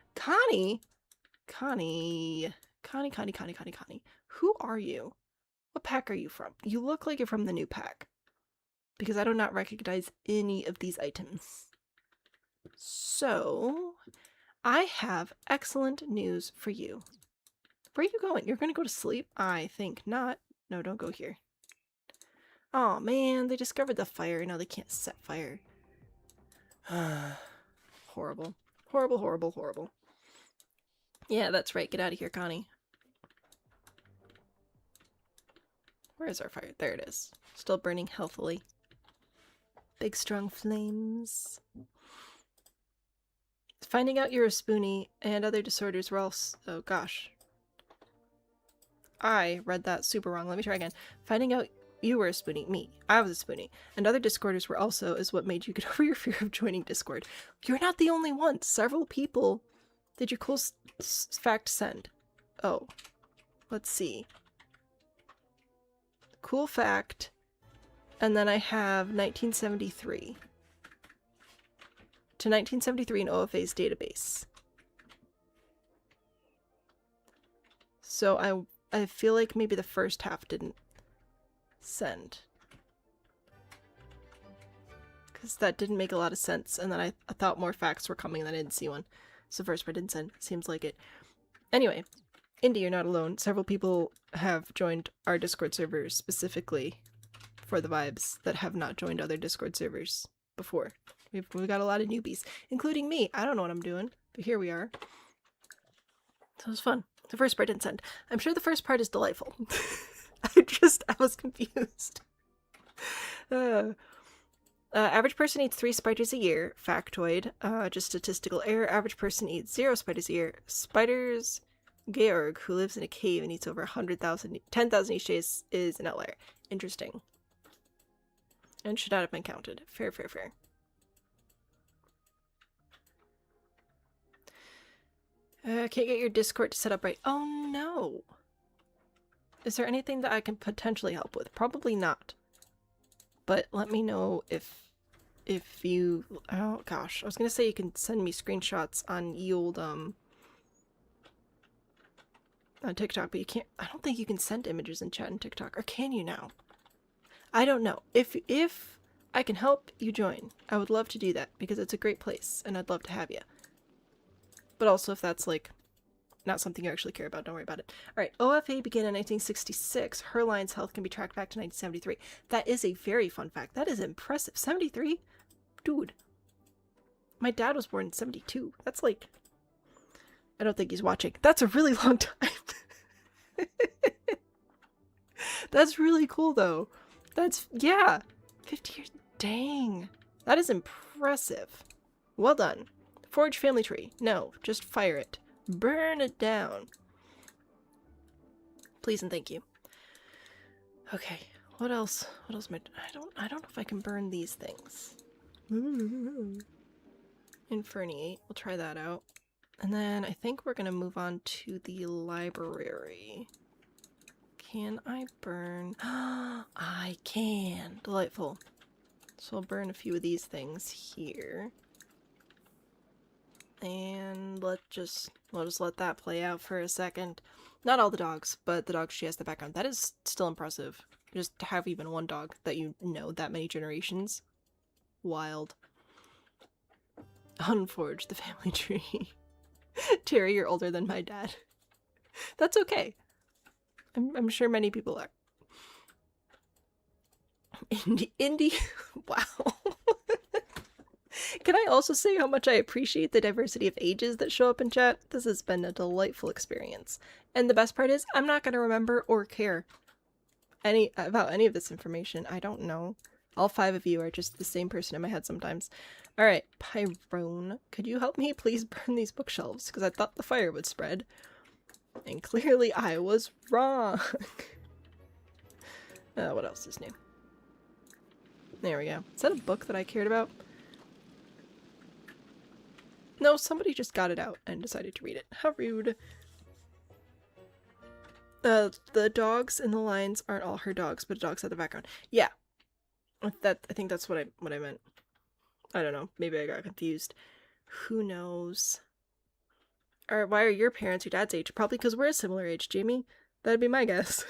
Who are you? What pack are you from? You look like you're from the new pack, because I do not recognize any of these items. So, I have excellent news for you. Where are you going? You're going to go to sleep? I think not. No, don't go here. Oh man, they discovered the fire. Now they can't set fire. Horrible. Horrible, horrible, horrible. Yeah, that's right. Get out of here, Connie. Where is our fire? There it is. Still burning healthily. Big strong flames. Finding out you're a spoonie and other disorders were all oh gosh. I read that super wrong. Let me try again. Finding out you were a spoonie. Me. I was a spoonie. And other disorders were also is what made you get over your fear of joining Discord. You're not the only one. Several people did your cool fact send. Oh. Let's see. Cool fact. And then I have 1973. To 1973 in OFA's database. So I feel like maybe the first half didn't send. Because that didn't make a lot of sense, and then I thought more facts were coming and I didn't see one. So first part didn't send. Seems like it. Anyway, Indy, you're not alone. Several people have joined our Discord servers specifically for the vibes that have not joined other Discord servers before. We've got a lot of newbies, including me. I don't know what I'm doing, but here we are. So it was fun. The first part didn't send. I'm sure the first part is delightful. I was confused. Average person eats 3 spiders a year. Factoid. Just statistical error. Average person eats 0 spiders a year. Spiders Georg, who lives in a cave and eats over 100,000, 10,000 each day, is an outlier. Interesting. And should not have been counted. Fair, fair, fair. Can't get your Discord to set up right. Oh no! Is there anything that I can potentially help with? Probably not. But let me know if you... Oh gosh, I was gonna say you can send me screenshots on old on TikTok, but you can't... I don't think you can send images in chat in TikTok. Or can you now? I don't know. If I can help you join, I would love to do that because it's a great place and I'd love to have you. But also if that's like not something you actually care about, don't worry about it. Alright, OFA began in 1966. Her lion's health can be tracked back to 1973. That is a very fun fact. That is impressive. 73? Dude. My dad was born in 72. That's like... I don't think he's watching. That's a really long time. That's really cool though. That's... yeah. 50 years. Dang. That is impressive. Well done. Forge family tree. No, just fire it. Burn it down. Please and thank you. Okay, what else? What else? I don't know if I can burn these things. Inferniate. We'll try that out. And then I think we're gonna move on to the library. Can I burn? I can. Delightful. So I'll burn a few of these things here. And we'll just let that play out for a second. Not all the dogs, but the dogs she has in the background. That is still impressive. Just to have even one dog that you know that many generations. Wild. Unforge the family tree. Terry, you're older than my dad. That's okay. I'm sure many people are. Indie? Wow. Can I also say how much I appreciate the diversity of ages that show up in chat? This has been a delightful experience. And the best part is, I'm not going to remember or care about any of this information. I don't know. All 5 of you are just the same person in my head sometimes. Alright, Pyrone, could you help me please burn these bookshelves? Because I thought the fire would spread. And clearly I was wrong. What else is new? There we go. Is that a book that I cared about? No, somebody just got it out and decided to read it. How rude. The dogs and the lions aren't all her dogs, but dogs at the background. Yeah. I think that's what I meant. I don't know. Maybe I got confused. Who knows? Or why are your parents your dad's age? Probably because we're a similar age, Jamie. That'd be my guess.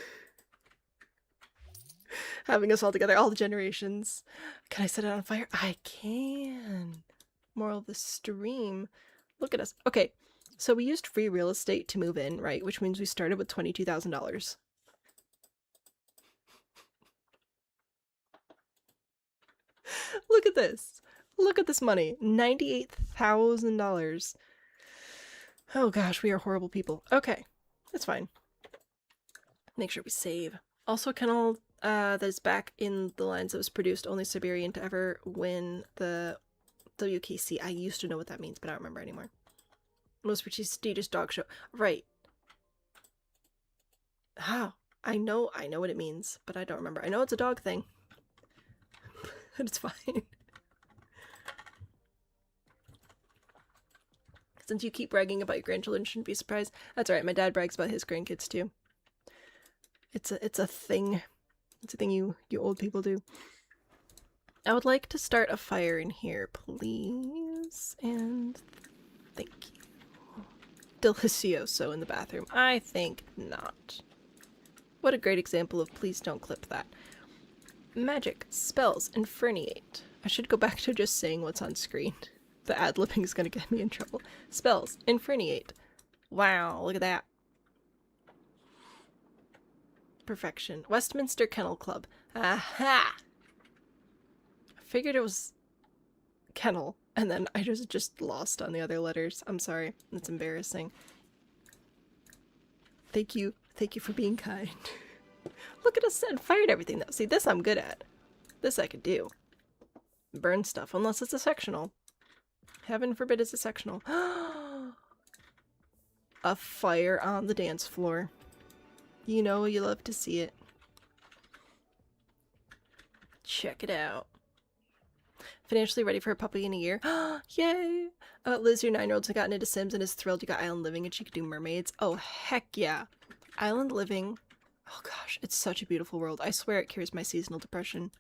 Having us all together, all the generations. Can I set it on fire? I can. Moral of the stream. Look at us. Okay, so we used free real estate to move in, right? Which means we started with $22,000. Look at this. Look at this money. $98,000. Oh gosh, we are horrible people. Okay, that's fine. Make sure we save. Also, kennel that is back in the lines that was produced only Siberian to ever win the WKC. I used to know what that means, but I don't remember anymore. Most prestigious dog show. Right. How? I know what it means, but I don't remember. I know it's a dog thing. But it's fine. Since you keep bragging about your grandchildren, shouldn't be surprised. That's alright, my dad brags about his grandkids too. It's a thing. It's a thing you old people do. I would like to start a fire in here, please. And thank you. Delicioso in the bathroom. I think not. What a great example of please don't clip that. Magic, spells, inferniate. I should go back to just saying what's on screen. The ad-libbing is gonna get me in trouble. Spells, inferniate. Wow, look at that. Perfection. Westminster Kennel Club. Aha! I figured it was kennel, and then I just lost on the other letters. I'm sorry. That's embarrassing. Thank you. Thank you for being kind. Look at us set fired everything though. See, this I'm good at. This I could do. Burn stuff, unless it's a sectional. Heaven forbid it's a sectional. a fire on the dance floor. You know you love to see it. Check it out. Financially ready for a puppy in a year. Yay! Liz, your 9-year-old's gotten into Sims and is thrilled you got Island Living and she could do mermaids. Oh, heck yeah. Island Living. Oh gosh, it's such a beautiful world. I swear it cures my seasonal depression.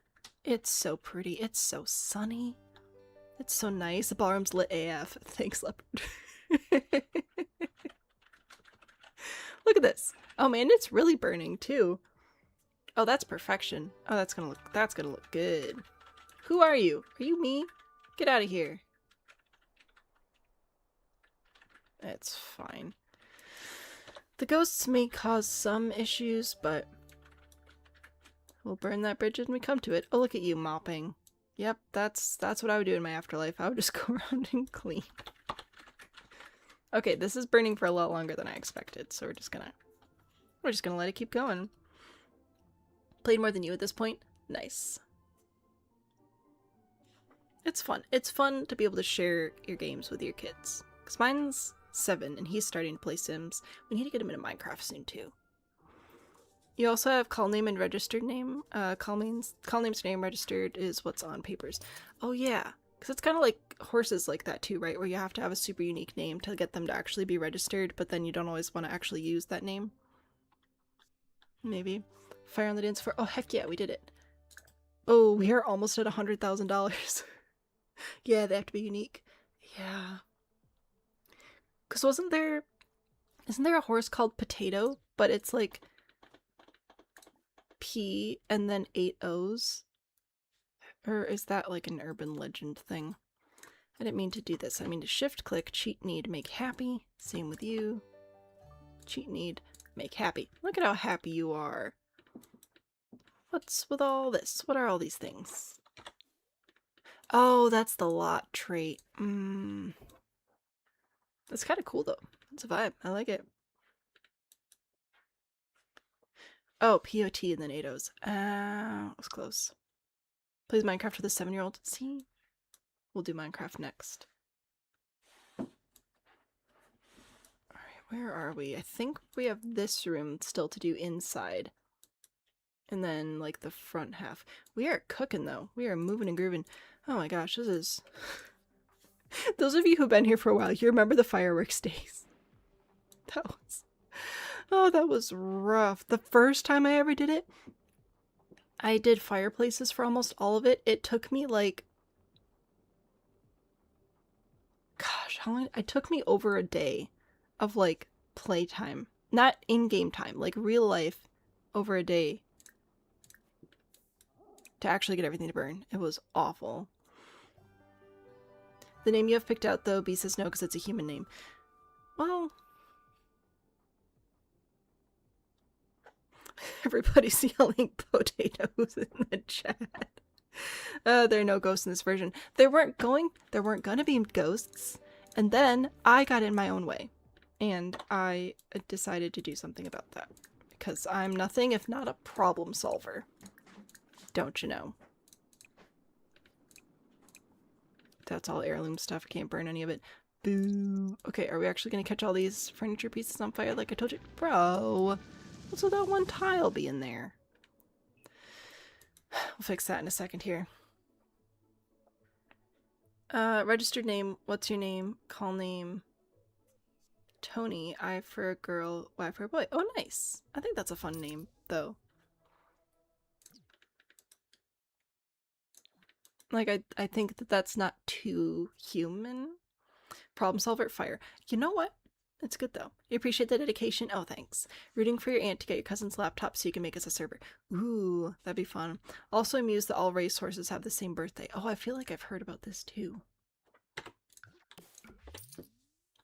It's so pretty. It's so sunny. It's so nice. The ballroom's lit AF. Thanks, Leopard. Look at this. Oh man, it's really burning too. Oh, that's perfection. Oh, that's gonna look good. Who are you? Are you me? Get out of here. It's fine. The ghosts may cause some issues, but we'll burn that bridge when we come to it. Oh, look at you mopping. Yep, that's what I would do in my afterlife. I would just go around and clean. Okay, this is burning for a lot longer than I expected, so we're just gonna let it keep going. Played more than you at this point? Nice. It's fun. It's fun to be able to share your games with your kids. Because mine's 7 and he's starting to play Sims. We need to get him into Minecraft soon too. You also have call name and registered name. Call name's name registered is what's on papers. Oh yeah. Because it's kind of like horses like that too, right? Where you have to have a super unique name to get them to actually be registered, but then you don't always want to actually use that name. Maybe. Fire on the dance floor. Oh heck yeah, we did it. Oh, we are almost at $100,000. Yeah, they have to be unique. Yeah. Because isn't there a horse called Potato? But it's like P and then 8 O's? Or is that like an urban legend thing? I didn't mean to do this. I mean to shift click, cheat need, make happy. Same with you. Cheat need, make happy. Look at how happy you are. What's with all this? What are all these things? Oh, that's the lot trait. That's kind of cool though. It's a vibe. I like it. Oh, POT and then 8 O's. That was close. Plays Minecraft with a 7-year-old. See? We'll do Minecraft next. Alright, where are we? I think we have this room still to do inside. And then, like, the front half. We are cooking, though. We are moving and grooving. Oh my gosh, this is... Those of you who've been here for a while, you remember the fireworks days. That was... Oh, that was rough. The first time I ever did it, I did fireplaces for almost all of it. It took me, like... Gosh, how long? It took me over a day of, like, playtime. Not in-game time, like, real life over a day to actually get everything to burn. It was awful. The name you have picked out, though, B says no because it's a human name. Well... Everybody's yelling potatoes in the chat. There are no ghosts in this version. There weren't gonna be ghosts, and then I got in my own way, and I decided to do something about that because I'm nothing if not a problem solver. Don't you know? That's all heirloom stuff. Can't burn any of it. Boo. Okay, are we actually gonna catch all these furniture pieces on fire like I told you? Bro, what's with that one tile being there? We'll fix that in a second here. Registered name. What's your name? Call name. Tony. I for a girl. Y for a boy. Oh, nice. I think that's a fun name, though. Like, I think that that's not too human. Problem solver, fire. You know what? It's good, though. You appreciate the dedication? Oh, thanks. Rooting for your aunt to get your cousin's laptop so you can make us a server. Ooh, that'd be fun. Also amused that all racehorses have the same birthday. Oh, I feel like I've heard about this, too.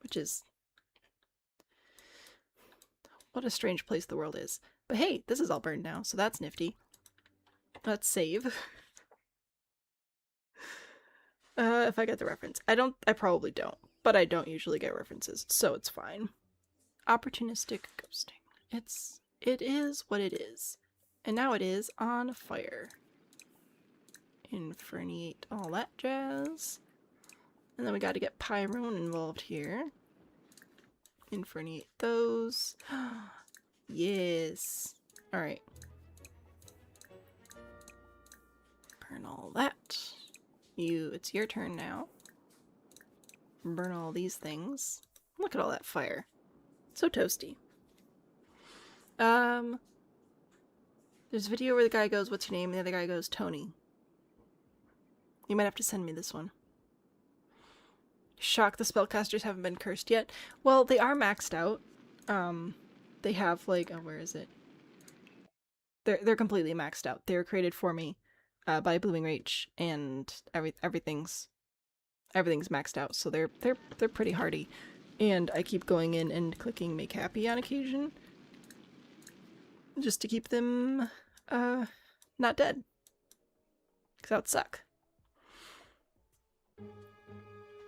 Which is... What a strange place the world is. But hey, this is all burned now, so that's nifty. Let's save. If I get the reference. I probably don't, but I don't usually get references, so it's fine. Opportunistic ghosting. It is what it is. And now it is on fire. Inferniate all that jazz. And then we gotta get Pyrone involved here. Inferniate those. Yes. Alright. Burn all that. It's your turn now. Burn all these things. Look at all that fire. So toasty. There's a video where the guy goes, "What's your name?" and the other guy goes, "Tony." You might have to send me this one. Shocked the spellcasters haven't been cursed yet. Well, they are maxed out. They have like, oh, where is it? They're completely maxed out. They were created for me by Blooming Rach, and everything's maxed out. So they're pretty hardy. And I keep going in and clicking make happy on occasion just to keep them not dead. Because that would suck.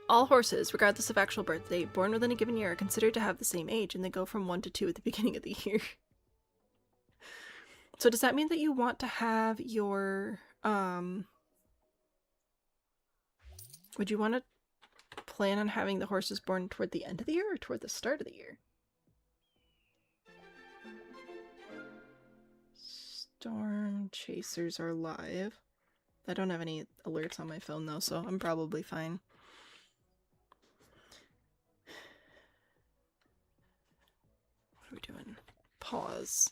All horses, regardless of actual birth date, born within a given year are considered to have the same age, and they go from 1 to 2 at the beginning of the year. So does that mean that you want to have your, would you want to plan on having the horses born toward the end of the year or toward the start of the year? Storm chasers are live. I don't have any alerts on my phone though, so I'm probably fine. What are we doing? Pause.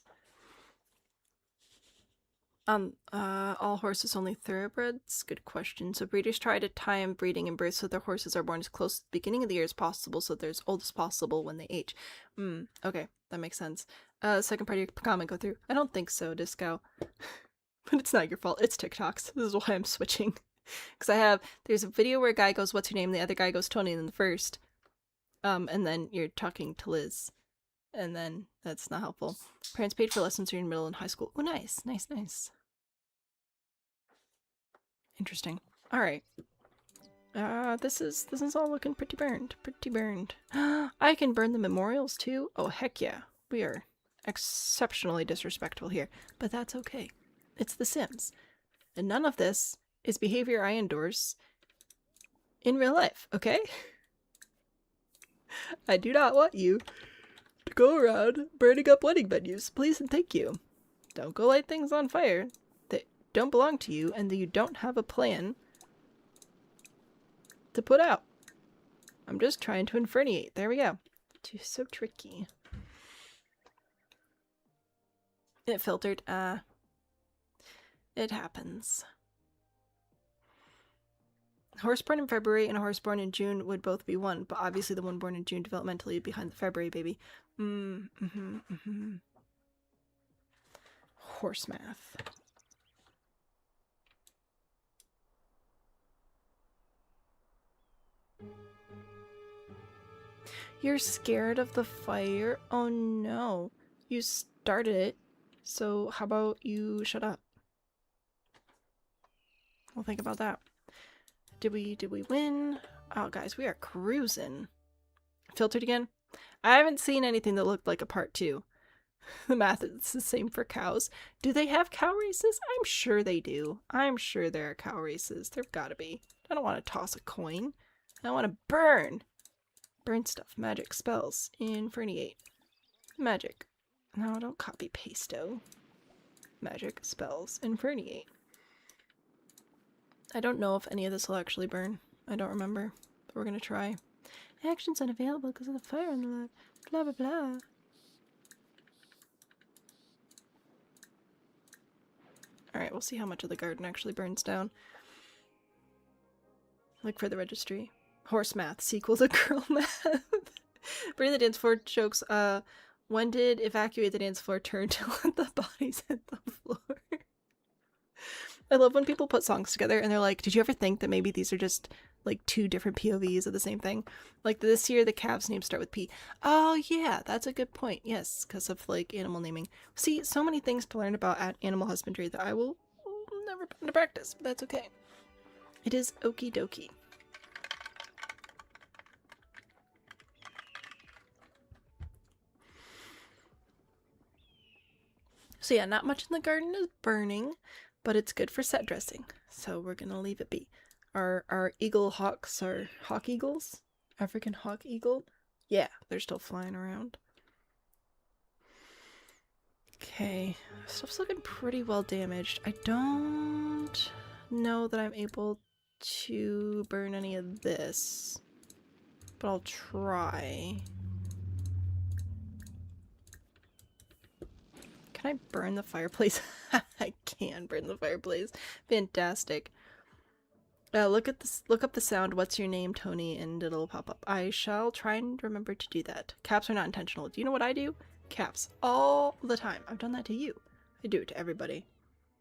All horses only thoroughbreds? Good question. So breeders try to time breeding and birth so their horses are born as close to the beginning of the year as possible so they're as old as possible when they age. Okay, that makes sense. Second part of your comment go through. I don't think so, Disco. But it's not your fault, it's TikTok's. This is why I'm switching. Because there's a video where a guy goes, "What's your name?" and the other guy goes, "Tony," in the first. And then you're talking to Liz. And then that's not helpful. Parents paid for lessons when you're in middle and high school. Oh, nice. Interesting. Alright. This is all looking pretty burned. I can burn the memorials too? Oh, heck yeah. We are exceptionally disrespectful here. But that's okay. It's The Sims. And none of this is behavior I endorse in real life, okay? I do not want you to go around burning up wedding venues. Please and thank you. Don't go light things on fire that don't belong to you and that you don't have a plan to put out. I'm just trying to inferniate. There we go. It's so tricky. It filtered. It happens. A horse born in February and a horse born in June would both be one, but obviously the one born in June developmentally behind the February baby. Horse math. You're scared of the fire? Oh no. You started it, so how about you shut up? We'll think about that. Did we win? Oh guys, we are cruising. Filtered again? I haven't seen anything that looked like a part 2. The math is the same for cows. Do they have cow races? I'm sure they do. I'm sure there are cow races. There've gotta be. I don't want to toss a coin. I want to burn. Burn stuff. Magic. Spells. Inferniate. Magic. No, don't copy pasto. Magic. Spells. Inferniate. I don't know if any of this will actually burn. I don't remember. But we're gonna try. Actions unavailable because of the fire on the left. Blah blah blah. Alright, we'll see how much of the garden actually burns down. Look for the registry. Horse math. Sequel to girl math. Bring the dance floor jokes. When did evacuate the dance floor turn to let the bodies hit the floor? I love when people put songs together and they're like, did you ever think that maybe these are just like 2 different POVs of the same thing? Like this year, the calves' names start with P. Oh yeah, that's a good point. Yes, because of like animal naming. See, so many things to learn about animal husbandry that I will never put into practice, but that's okay. It is okie dokie. So yeah, not much in the garden is burning, but it's good for set dressing, so we're gonna leave it be. Our eagle hawks are hawk eagles, African hawk eagle, Yeah, they're still flying around. Okay, stuff's looking pretty well damaged. I don't know that I'm able to burn any of this, but I'll try. Can I burn the fireplace? I can burn the fireplace. Fantastic. Look at this. Look up the sound. What's your name, Tony? And it'll pop up. I shall try and remember to do that. Caps are not intentional. Do you know what I do? Caps all the time. I've done that to you. I do it to everybody.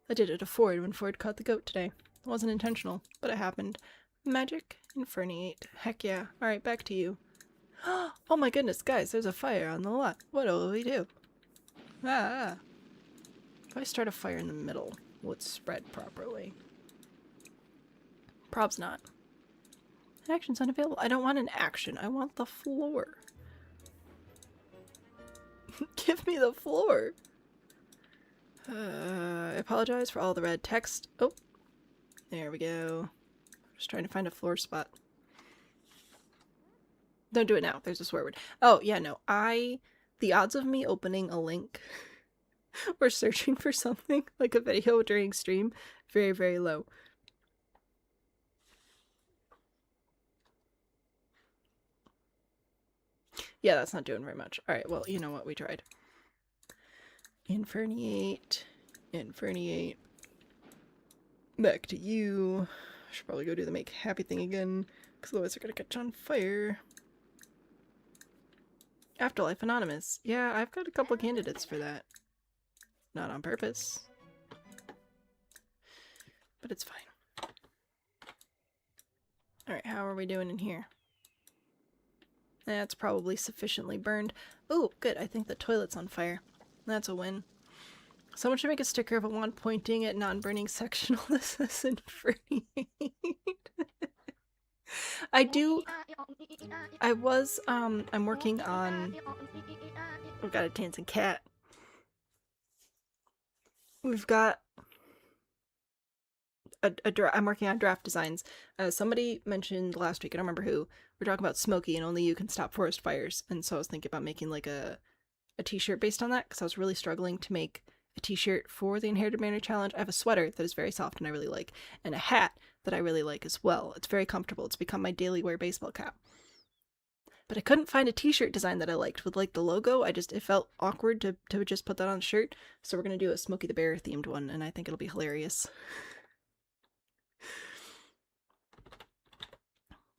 I did it to Ford when Ford caught the goat today. It wasn't intentional, but it happened. Magic Inferniate. Heck yeah. Alright, back to you. Oh my goodness, guys, there's a fire on the lot. What will we do? Ah. If I start a fire in the middle, will it spread properly? Prob's not. Action's unavailable. I don't want an action. I want the floor. Give me the floor. I apologize for all the red text. Oh, there we go. Just trying to find a floor spot. Don't do it now. There's a swear word. Oh, yeah, no. The odds of me opening a link or searching for something, like a video during stream, very, very low. Yeah, that's not doing very much. Alright, well, you know what? We tried. Inferniate. Inferniate. Back to you. I should probably go do the make happy thing again, because otherwise they're gonna catch on fire. Afterlife Anonymous. Yeah, I've got a couple candidates for that. Not on purpose. But it's fine. Alright, how are we doing in here? That's probably sufficiently burned. Oh, good. I think the toilet's on fire. That's a win. Someone should make a sticker of a wand pointing at non-burning sectional. This isn't free. I'm working on... We've got a dancing cat. We've got... I'm working on draft designs. Somebody mentioned last week, I don't remember who, we're talking about Smokey and only you can stop forest fires. And so I was thinking about making like a t-shirt based on that, because I was really struggling to make a t-shirt for the Inherited Manor Challenge. I have a sweater that is very soft and I really like, and a hat that I really like as well. It's very comfortable. It's become my daily wear baseball cap. But I couldn't find a t-shirt design that I liked with like the logo. It felt awkward to just put that on a shirt. So we're gonna do a Smokey the Bear themed one, and I think it'll be hilarious.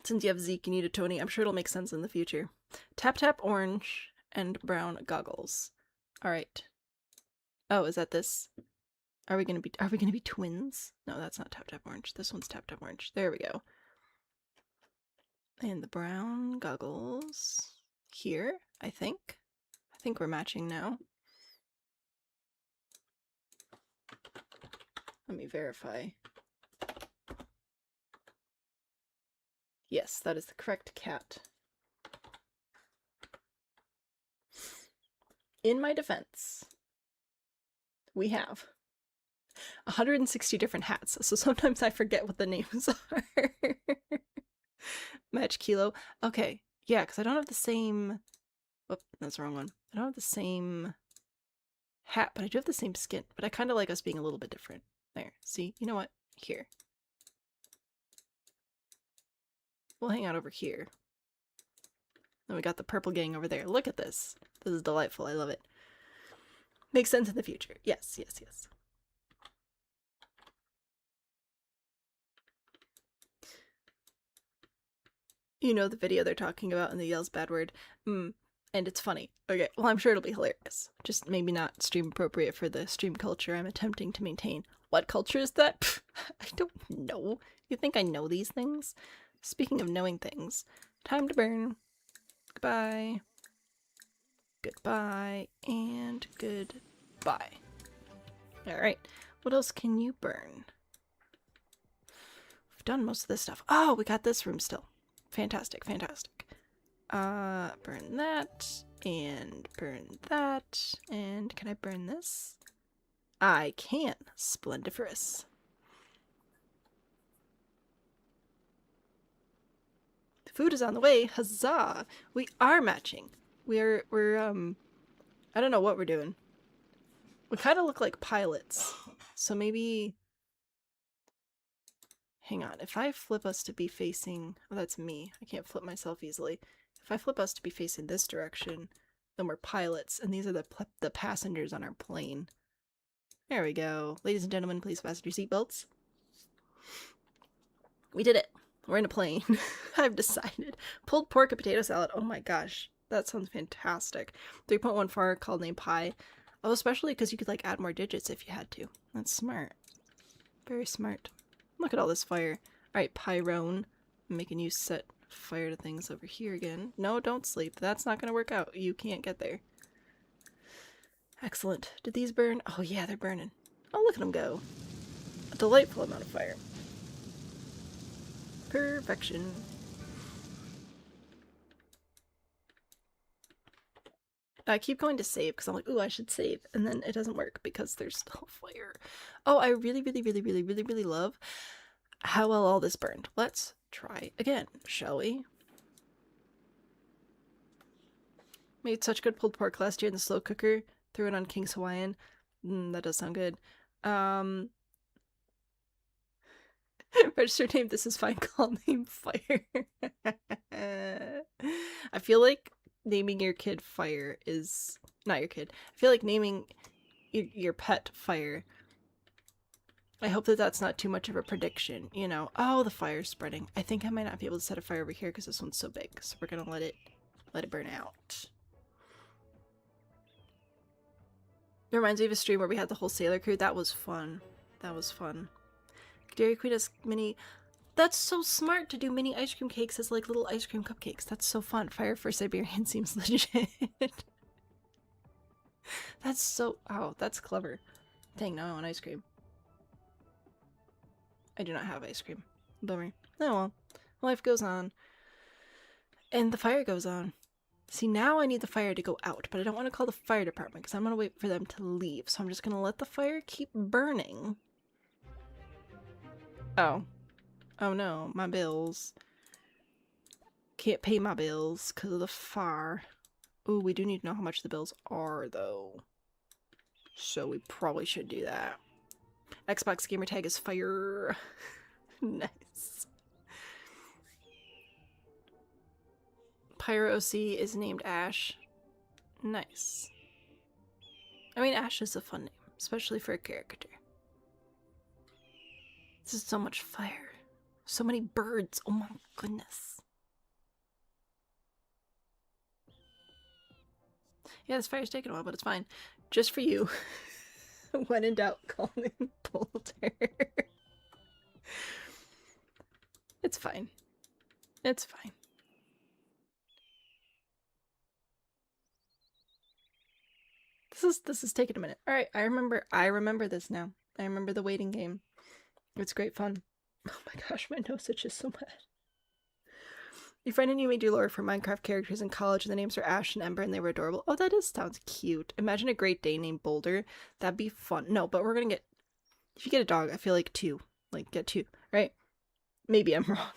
Since you have Zeke, you need a Tony. I'm sure it'll make sense in the future. Tap Tap Orange and brown goggles. Alright. Oh, is that this? Are we gonna be twins? No, that's not Tap Tap Orange. This one's Tap Tap Orange. There we go. And the brown goggles here, I think. I think we're matching now. Let me verify. Yes, that is the correct cat. In my defense, we have 160 different hats, so sometimes I forget what the names are. Match Kilo. Okay, yeah, because I don't have the same... Whoop, that's the wrong one. I don't have the same hat, but I do have the same skin. But I kind of like us being a little bit different. There, see? You know what? Here. We'll hang out over here. Then we got the purple gang over there. Look at this. This is delightful. I love it. Makes sense in the future. Yes, yes, yes. You know the video they're talking about and the yells bad word. And it's funny. Okay, well I'm sure it'll be hilarious. Just maybe not stream appropriate for the stream culture I'm attempting to maintain. What culture is that? Pfft, I don't know. You think I know these things? Speaking of knowing things, time to burn. Goodbye. Goodbye. And goodbye. Alright, what else can you burn? We've done most of this stuff. Oh, we got this room still. Fantastic, fantastic. Burn that, and burn that, and can I burn this? I can. Splendiferous. Food is on the way. Huzzah! We are matching. We're I don't know what we're doing. We kind of look like pilots. So maybe... Hang on. If I flip us to be facing... Oh, that's me. I can't flip myself easily. If I flip us to be facing this direction, then we're pilots, and these are the passengers on our plane. There we go. Ladies and gentlemen, please fasten your seatbelts. We did it. We're in a plane. I've decided. Pulled pork and potato salad. Oh my gosh. That sounds fantastic. 3.1 far called name pie. Oh, especially because you could like add more digits if you had to. That's smart. Very smart. Look at all this fire. Alright, Pyrone. I'm making you set fire to things over here again. No, don't sleep. That's not going to work out. You can't get there. Excellent. Did these burn? Oh yeah, they're burning. Oh, look at them go. A delightful amount of fire. Perfection. I keep going to save because I'm like, ooh, I should save. And then it doesn't work because there's still fire. Oh, I really love how well all this burned. Let's try again, shall we? Made such good pulled pork last year in the slow cooker. Threw it on King's Hawaiian. That does sound good. Registered name, this is fine. Call name Fire. I feel like naming your kid Fire is... Not your kid. I feel like naming your pet Fire... I hope that that's not too much of a prediction, you know. Oh, the fire's spreading. I think I might not be able to set a fire over here because this one's so big. So we're gonna let it burn out. It reminds me of a stream where we had the whole sailor crew. That was fun. That was fun. Dairy Queen has mini... That's so smart to do mini ice cream cakes as like little ice cream cupcakes. That's so fun. Fire for Siberian seems legit. That's so... Oh, that's clever. Dang, now I want ice cream. I do not have ice cream. Bummer. Oh well. Life goes on. And the fire goes on. See, now I need the fire to go out, but I don't want to call the fire department because I'm going to wait for them to leave. So I'm just going to let the fire keep burning. Oh. Oh no, my bills. Can't pay my bills because of the fire. Ooh, we do need to know how much the bills are, though. So we probably should do that. Xbox gamer tag is fire. Nice. Pyro OC is named Ash. Nice. I mean, Ash is a fun name, especially for a character. This is so much fire. So many birds. Oh my goodness. Yeah, this fire's taking a while, but it's fine. Just for you. When in doubt, call him Boulder. It's fine. It's fine. This is taking a minute. Alright, I remember this now. I remember the waiting game. It's great fun. Oh my gosh, my nose itches so bad. Your friend and you made your lore for Minecraft characters in college, and the names are Ash and Ember, and they were adorable. Oh, that sounds cute. Imagine a Great Dane named Boulder. That'd be fun. No, but we're gonna get... If you get a dog, I feel like 2. Like, get 2, right? Maybe I'm wrong.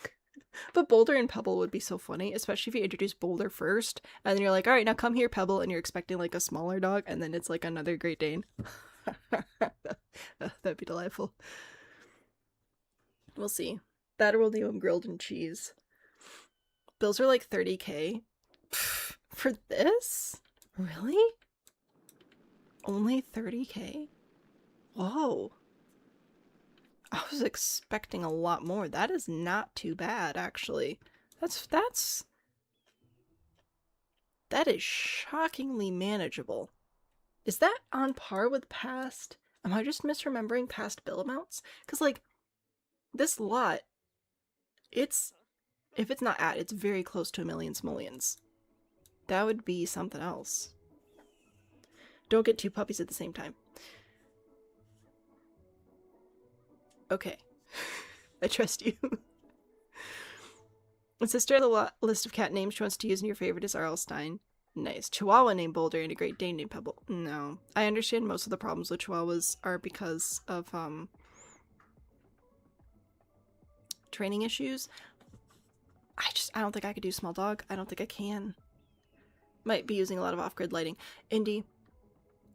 But Boulder and Pebble would be so funny, especially if you introduce Boulder first, and then you're like, alright, now come here, Pebble, and you're expecting, like, a smaller dog, and then it's, like, another Great Dane. That'd be delightful. We'll see. That or we'll do them grilled in cheese. Bills are like 30k. For this? Really? Only 30k? Whoa. I was expecting a lot more. That is not too bad, actually. That is shockingly manageable. Is that on par with past? Am I just misremembering past bill amounts? Because, like, this lot, if it's not at, it's very close to a million simoleons. That would be something else. Don't get 2 puppies at the same time. Okay. I trust you. And sister, the list of cat names she wants to use, and your favorite is R.L. Stein. Nice. Chihuahua named Boulder and a Great Dane named Pebble. No. I understand most of the problems with Chihuahuas are because of, training issues. I don't think I could do small dog. I don't think I can. Might be using a lot of off-grid lighting. Indy,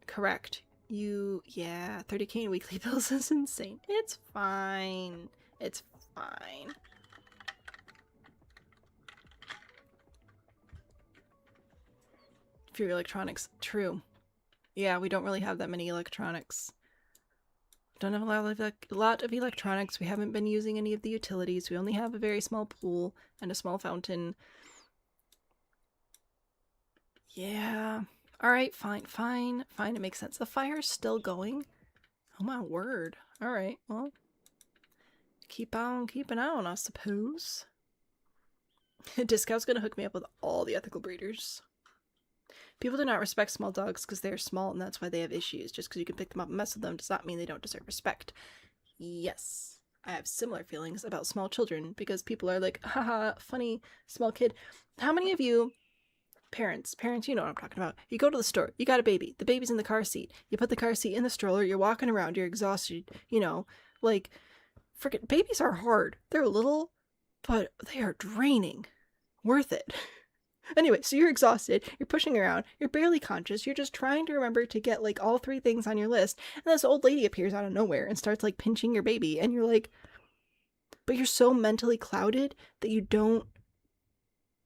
correct. Yeah, 30K in weekly bills is insane. It's fine. It's fine. For your electronics, true. Yeah, we don't really have that many electronics. Don't have a lot of electronics. We haven't been using any of the utilities. We only have a very small pool and a small fountain. Yeah. Alright, fine. It makes sense. The fire's still going. Oh my word. Alright, well. Keep on keeping on, I suppose. Discount's gonna hook me up with all the ethical breeders. People do not respect small dogs because they're small and that's why they have issues. Just because you can pick them up and mess with them does not mean they don't deserve respect. Yes, I have similar feelings about small children because people are like, haha, funny, small kid. How many of you, parents, you know what I'm talking about. You go to the store, you got a baby, the baby's in the car seat. You put the car seat in the stroller, you're walking around, you're exhausted, you know, like, freaking babies are hard. They're little, but they are draining. Worth it. Anyway, so you're exhausted, you're pushing around, you're barely conscious, you're just trying to remember to get like all 3 things on your list, and this old lady appears out of nowhere and starts like pinching your baby, and you're like, but you're so mentally clouded that you don't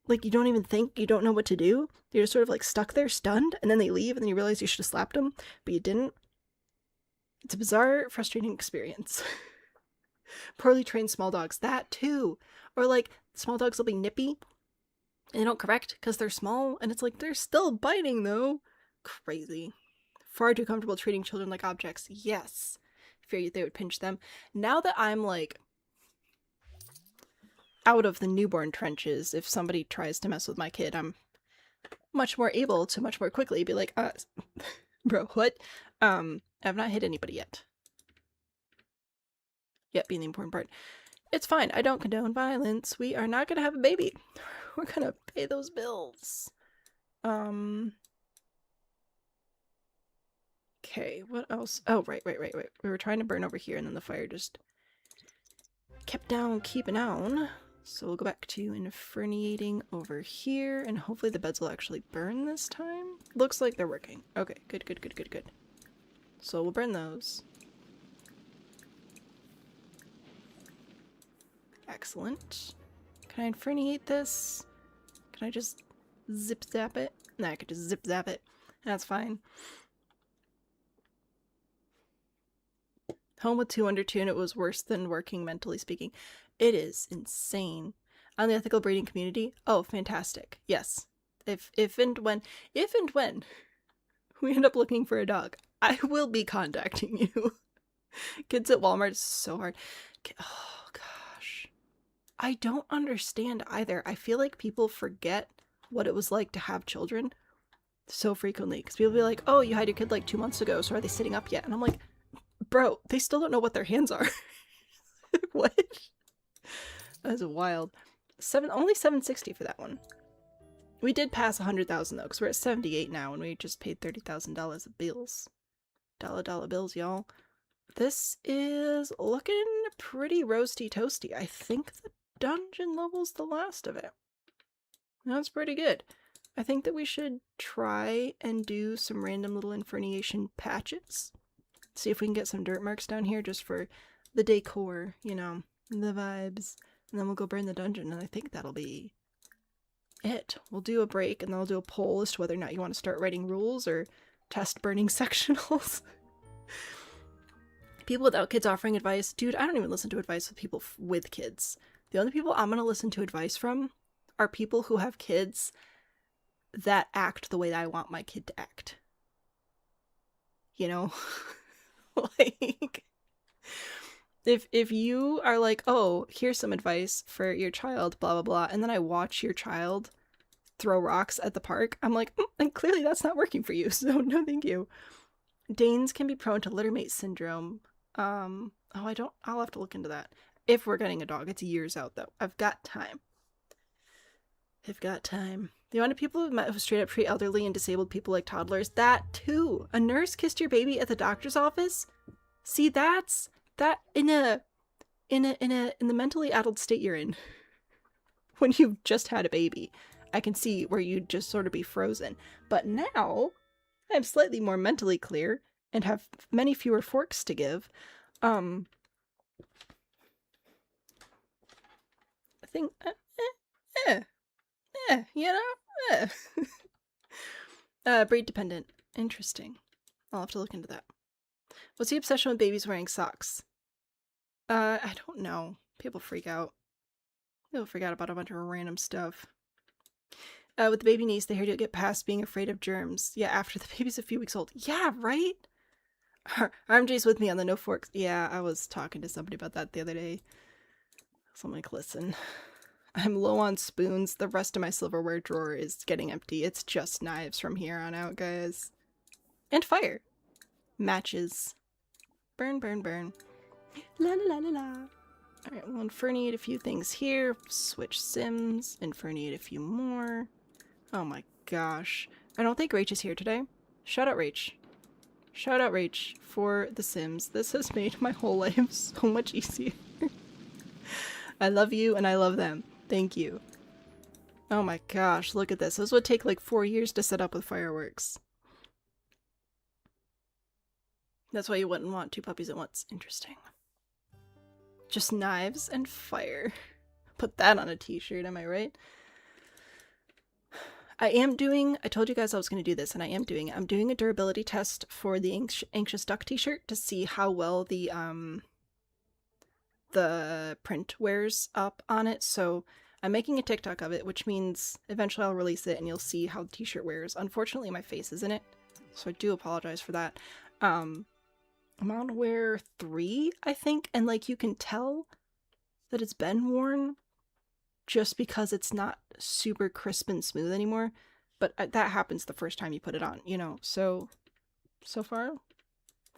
even think, you don't know what to do. You're just sort of like stuck there, stunned, and then they leave, and then you realize you should have slapped them, but you didn't. It's a bizarre, frustrating experience. Poorly trained small dogs, that too. Or like, small dogs will be nippy, and they don't correct because they're small, and it's like, they're still biting though. Crazy. Far too comfortable treating children like objects. Yes. Fear they would pinch them. Now that I'm like out of the newborn trenches, if somebody tries to mess with my kid, I'm much more able to much more quickly be like, bro, what? I've not hit anybody yet. Yet being the important part. It's fine. I don't condone violence. We are not gonna have a baby. We're gonna pay those bills. Okay, what else? Oh, right. We were trying to burn over here and then the fire just kept on keeping on. So we'll go back to inferniating over here and hopefully the beds will actually burn this time. Looks like they're working. Okay, good. So we'll burn those. Excellent. Can I inferniate this? Can I just zip zap it? No, I could just zip zap it. That's fine. Home with 2 under 2 and it was worse than working, mentally speaking. It is insane. On the ethical breeding community, oh, fantastic. Yes. If and when we end up looking for a dog, I will be contacting you. Kids at Walmart is so hard. Oh, gosh. I don't understand either. I feel like people forget what it was like to have children so frequently. Because people be like, oh, you had your kid like 2 months ago, so are they sitting up yet? And I'm like, bro, they still don't know what their hands are. What? That's wild. Only 760 for that one. We did pass 100,000 though, because we're at 78 now, and we just paid $30,000 of bills. Dollar bills, y'all. This is looking pretty roasty toasty. I think the dungeon level's the last of it. That's pretty good. I think that we should try and do some random little inferniation patches. See if we can get some dirt marks down here just for the decor, you know, the vibes. And then we'll go burn the dungeon, and I think that'll be it. We'll do a break, and then I'll do a poll as to whether or not you want to start writing rules or test burning sectionals. People without kids offering advice. Dude, I don't even listen to advice with people with kids. The only people I'm going to listen to advice from are people who have kids that act the way that I want my kid to act. You know? Like, if you are like, oh, here's some advice for your child, blah, blah, blah, and then I watch your child throw rocks at the park, I'm like, and clearly that's not working for you, so no thank you. Danes can be prone to littermate syndrome. I'll have to look into that. If we're getting a dog, it's years out though. I've got time. The amount of people who've met who straight up treat elderly and disabled people like toddlers, that too. A nurse kissed your baby at the doctor's office? See, that's that in the mentally addled state you're in. when you've just had a baby. I can see where you'd just sort of be frozen. But now, I'm slightly more mentally clear and have many fewer forks to give. I think, you know, breed dependent. Interesting. I'll have to look into that. What's the obsession with babies wearing socks? I don't know. People freak out. People freak out about a bunch of random stuff. With the baby niece, they heard you'll get past being afraid of germs. Yeah, after the baby's a few weeks old. Yeah, right? RMJ's with me on the no forks. Yeah, I was talking to somebody about that the other day. So I'm like, listen, I'm low on spoons. The rest of my silverware drawer is getting empty. It's just knives from here on out, guys. And fire. Matches. Burn, burn, burn. La la la la la. Alright, we'll infernate a few things here. Switch sims. Infernate a few more. Oh my gosh. I don't think Rach is here today. Shout out Rach. Shout out Rach for the sims. This has made my whole life so much easier. I love you and I love them. Thank you. Oh my gosh, look at this. This would take like 4 years to set up with fireworks. That's why you wouldn't want 2 puppies at once. Interesting. Just knives and fire. Put that on a t-shirt, am I right? I told you guys I was going to do this, and I am doing it. I'm doing a durability test for the Anxious Duck t-shirt to see how well the print wears up on it. So I'm making a TikTok of it, which means eventually I'll release it and you'll see how the t-shirt wears. Unfortunately, my face is in it, so I do apologize for that. I'm on wear 3, I think, and like you can tell that it's been worn just because it's not super crisp and smooth anymore. But that happens the first time you put it on, you know. So far,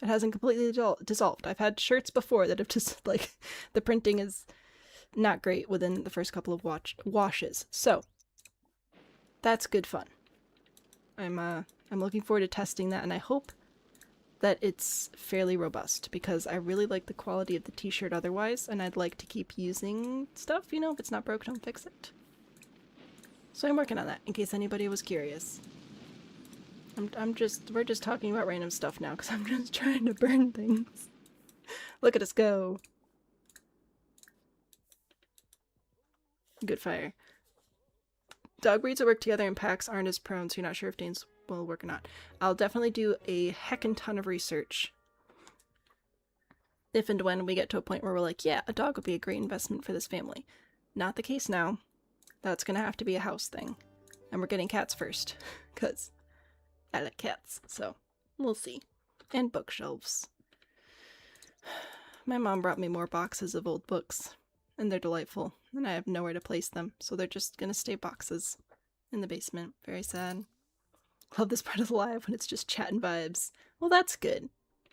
it hasn't completely dissolved. I've had shirts before that have just, like, the printing is not great within the first couple of washes. So, that's good fun. I'm looking forward to testing that, and I hope that it's fairly robust, because I really like the quality of the t-shirt otherwise, and I'd like to keep using stuff, you know, if it's not broke, don't fix it. So I'm working on that, in case anybody was curious. We're just talking about random stuff now, because I'm just trying to burn things. Look at us go. Good fire. Dog breeds that work together in packs aren't as prone, so you're not sure if Danes will work or not. I'll definitely do a heckin' ton of research if and when we get to a point where we're like, yeah, a dog would be a great investment for this family. Not the case now. That's gonna have to be a house thing. And we're getting cats first, because I like cats, so we'll see. And bookshelves. My mom brought me more boxes of old books, and they're delightful, and I have nowhere to place them, so they're just gonna stay boxes in the basement. Very sad. Love this part of the live when it's just chat and vibes. Well, that's good.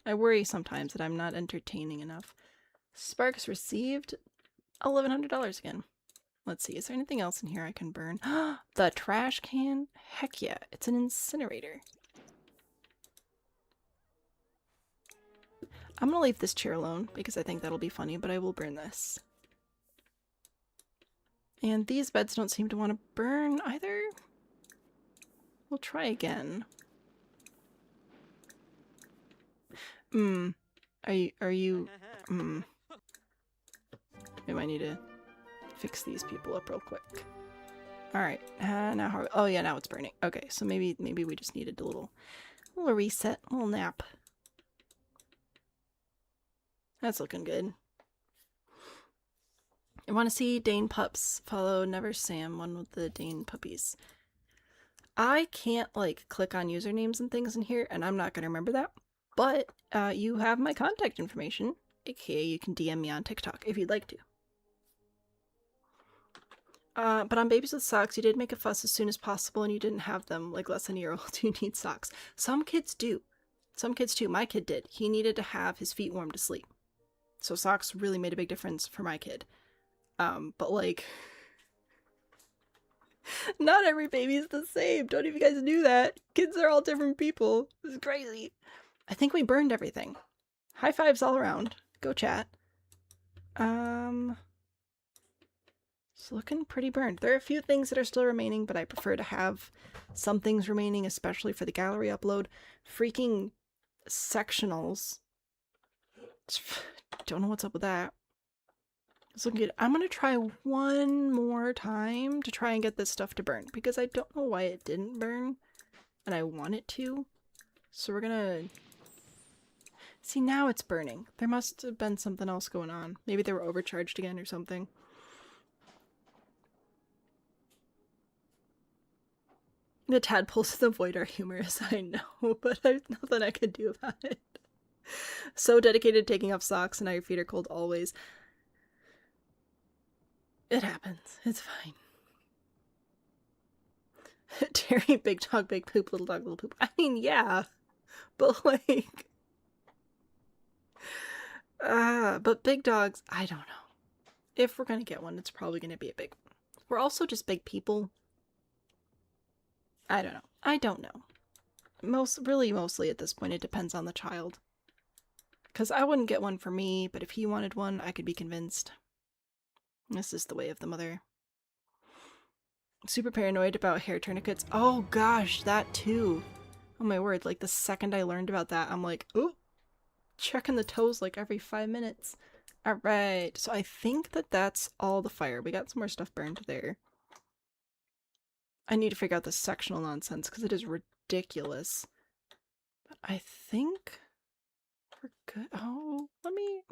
I worry sometimes that I'm not entertaining enough. Sparks received $1,100 again. Let's see, is there anything else in here I can burn? The trash can? Heck yeah, it's an incinerator. I'm gonna leave this chair alone because I think that'll be funny, but I will burn this. And these beds don't seem to want to burn either. We'll try again. Are you, we might need to fix these people up real quick. Alright, now how, oh yeah, now it's burning. Okay, so maybe we just needed a little reset, a little nap. That's looking good. I want to see Dane pups. Follow Never Sam, one with the Dane puppies. I can't, like, click on usernames and things in here, and I'm not going to remember that. But you have my contact information, aka you can DM me on TikTok if you'd like to. But on Babies with Socks, you did make a fuss as soon as possible, and you didn't have them, like, less than a year old. You need socks. Some kids do. Some kids do. My kid did. He needed to have his feet warm to sleep. So socks really made a big difference for my kid. But, like, not every baby is the same. Don't even you guys knew that. Kids are all different people. This is crazy. I think we burned everything. High fives all around. Go chat. It's looking pretty burned. There are a few things that are still remaining, but I prefer to have some things remaining, especially for the gallery upload. Freaking sectionals. Don't know what's up with that. It's looking good. I'm gonna try one more time to try and get this stuff to burn, because I don't know why it didn't burn, and I want it to. So we're gonna... See, now it's burning. There must have been something else going on. Maybe they were overcharged again or something. The tadpoles in the void are humorous, I know, but there's nothing I can do about it. So dedicated to taking off socks, and now your feet are cold always. It happens. It's fine. Terry, big dog, big poop, little dog, little poop. I mean, yeah. But like... but big dogs, I don't know. If we're gonna get one, it's probably gonna be a big one. We're also just big people. I don't know. I don't know. Mostly at this point, it depends on the child. Because I wouldn't get one for me, but if he wanted one, I could be convinced. This is the way of the mother. Super paranoid about hair tourniquets. Oh gosh, that too. Oh my word, like the second I learned about that, I'm like, oh, checking the toes like every 5 minutes. Alright, so I think that that's all the fire. We got some more stuff burned there. I need to figure out the sectional nonsense because it is ridiculous. But I think we're good. Oh, let me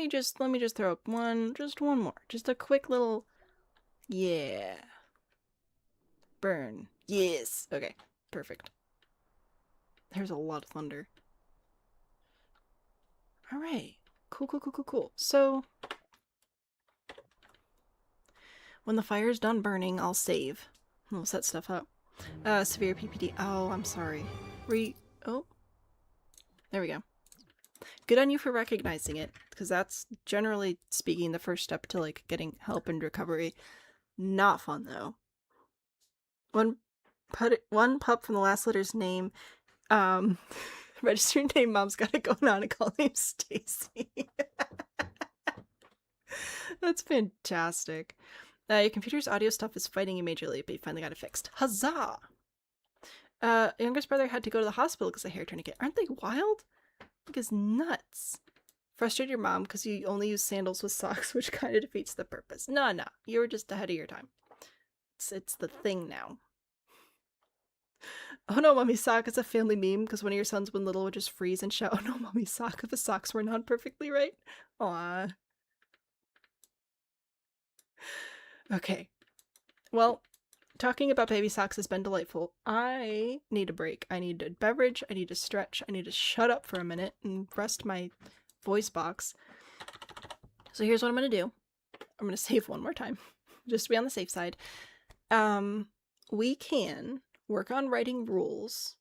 just throw up one more. Just a quick little, yeah. Burn. Yes. Okay, perfect. There's a lot of thunder. All right. Cool. So when the fire's done burning, I'll save. We'll set stuff up. Severe PPD. Oh, I'm sorry. Oh. There we go. Good on you for recognizing it, because that's generally speaking the first step to like getting help and recovery. Not fun though. One pup from the last letter's name. Registered name mom's got it going on and call name Stacy. That's fantastic. Your computer's audio stuff is fighting you majorly, but you finally got it fixed. Huzzah! Youngest brother had to go to the hospital because of hair tourniquet. Aren't they wild? Is nuts. Frustrated your mom because you only use sandals with socks, which kind of defeats the purpose. No, you were just ahead of your time. It's the thing now. Oh no, mommy sock is a family meme because one of your sons when little would just freeze and shout, oh no, mommy sock, if the socks were not perfectly right. Aww. Okay. Well, talking about baby socks has been delightful. I need a break. I need a beverage. I need to stretch. I need to shut up for a minute and rest my voice box. So here's what I'm going to do. I'm going to save one more time, just to be on the safe side. We can work on writing rules,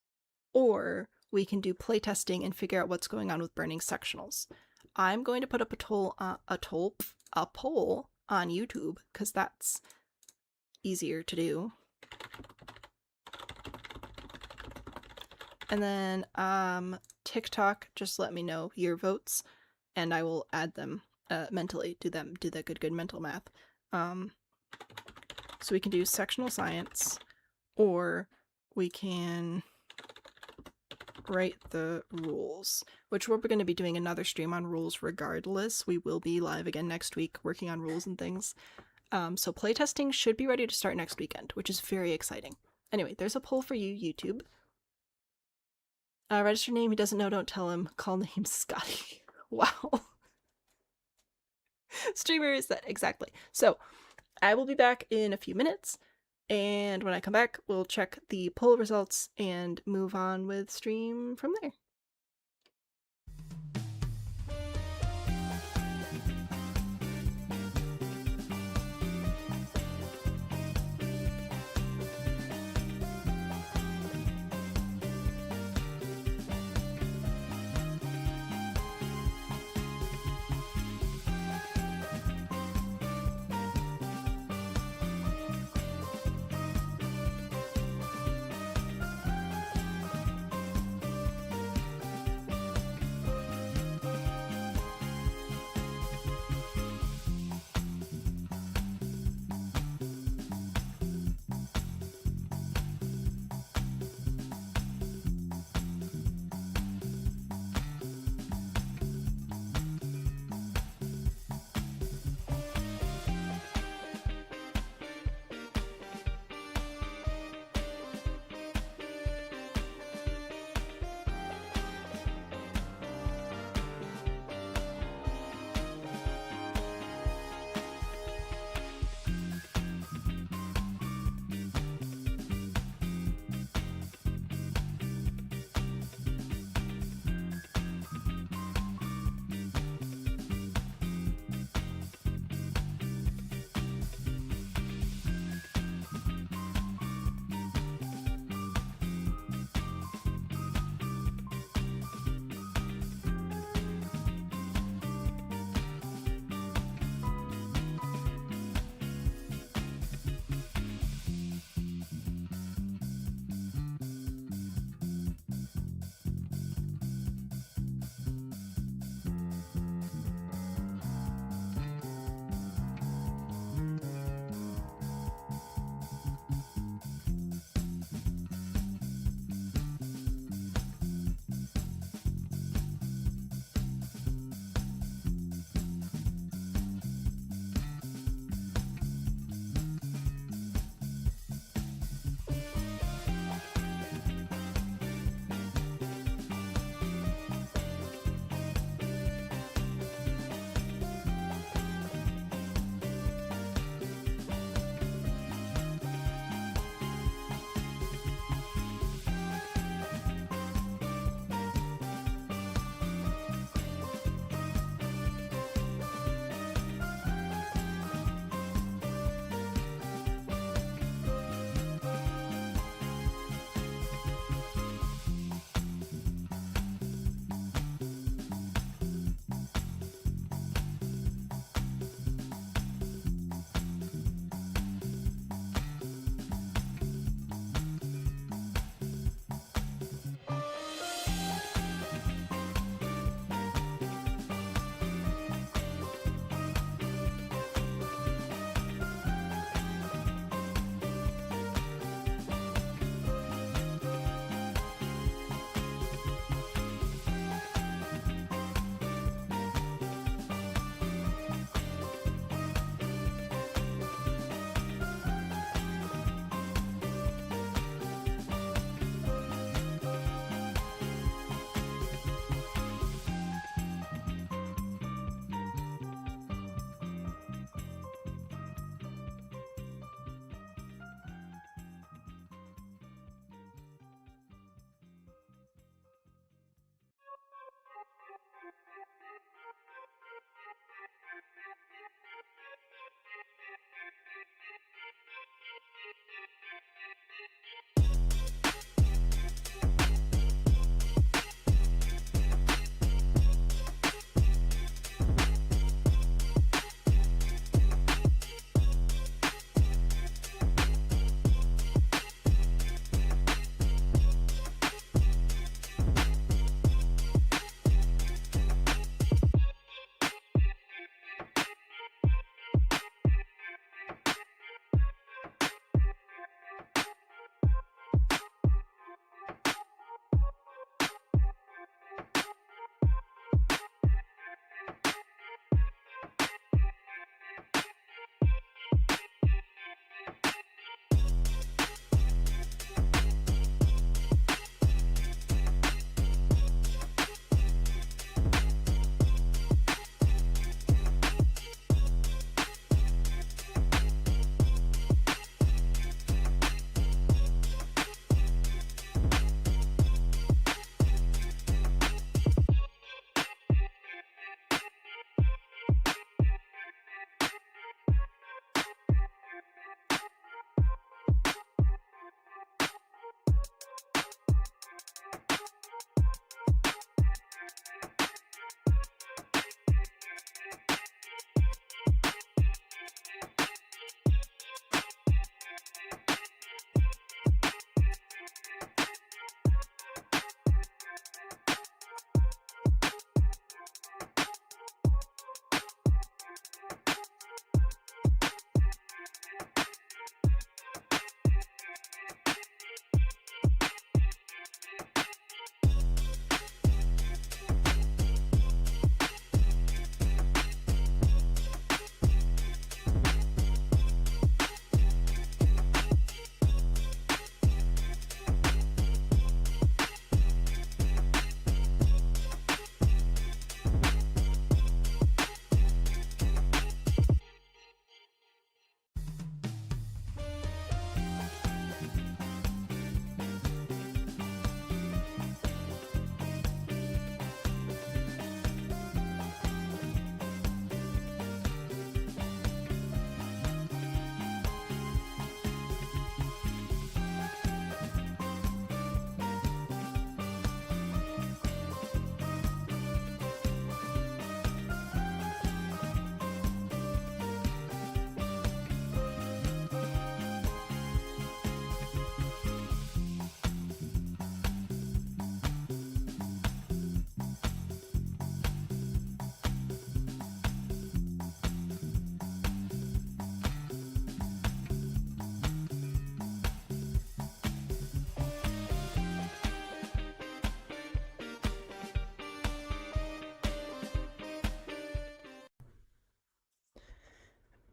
or we can do playtesting and figure out what's going on with burning sectionals. I'm going to put up a poll on YouTube, because that's easier to do. And then TikTok, just let me know your votes and I will add them mentally. Do that good mental math. So we can do sectional science, or we can write the rules, which we're going to be doing another stream on rules regardless. We will be live again next week working on rules and things. So playtesting should be ready to start next weekend, which is very exciting. Anyway, there's a poll for you, YouTube. Register name, he doesn't know, don't tell him. Call name Scotty. Wow. Streamer is that, exactly. So, I will be back in a few minutes, and when I come back, we'll check the poll results and move on with stream from there.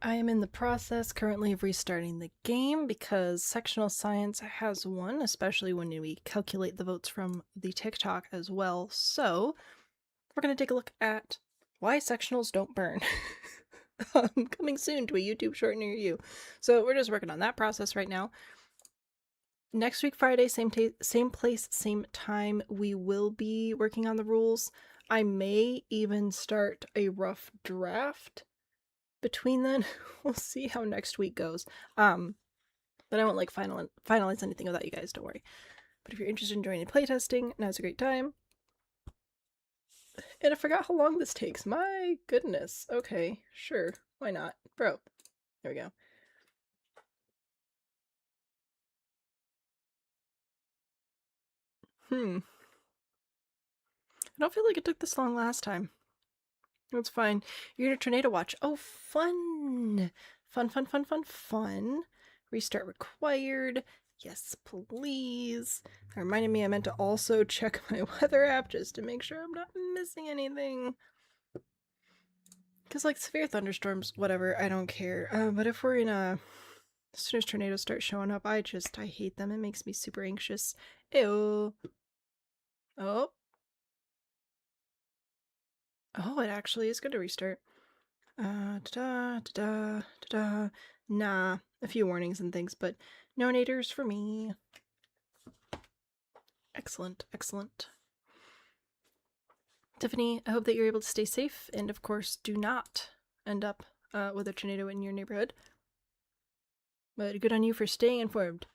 I am in the process currently of restarting the game because sectional science has won, especially when we calculate the votes from the TikTok as well. So we're going to take a look at why sectionals don't burn. Coming soon to a YouTube short near you. So we're just working on that process right now. Next week, Friday, same place, same time, we will be working on the rules. I may even start a rough draft between then. We'll see how next week goes. But I won't like finalize anything without you guys, don't worry. But if you're interested in joining playtesting, now's a great time. And I forgot how long this takes. My goodness. Okay, sure. Why not? Bro. There we go. I don't feel like it took this long last time. That's fine. You're in a tornado watch. Oh, fun! Fun, fun, fun, fun, fun. Restart required. Yes, please. That reminded me I meant to also check my weather app just to make sure I'm not missing anything. Because, like, severe thunderstorms, whatever, I don't care. But if we're in a... As soon as tornadoes start showing up, I hate them. It makes me super anxious. Ew. Oh. Oh, it actually is good to restart. Nah, a few warnings and things, but no naders for me. Excellent, excellent. Tiffany, I hope that you're able to stay safe, and of course, do not end up with a tornado in your neighborhood. But good on you for staying informed.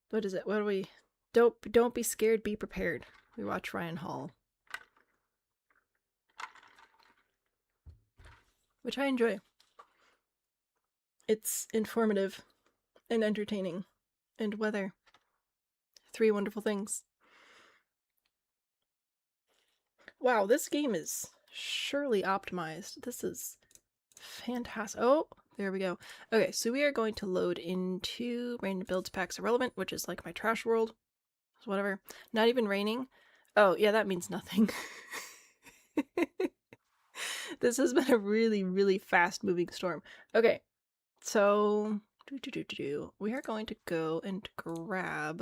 What is it? What do we... Don't be scared, be prepared. We watch Ryan Hall. Which I enjoy. It's informative and entertaining. And weather. 3 wonderful things. Wow, this game is surely optimized. This is fantastic. Oh, there we go. Okay, so we are going to load into random builds packs irrelevant, which is like my trash world. Whatever. Not even raining. Oh, yeah, that means nothing. This has been a really, really fast moving storm. Okay, so we are going to go and grab...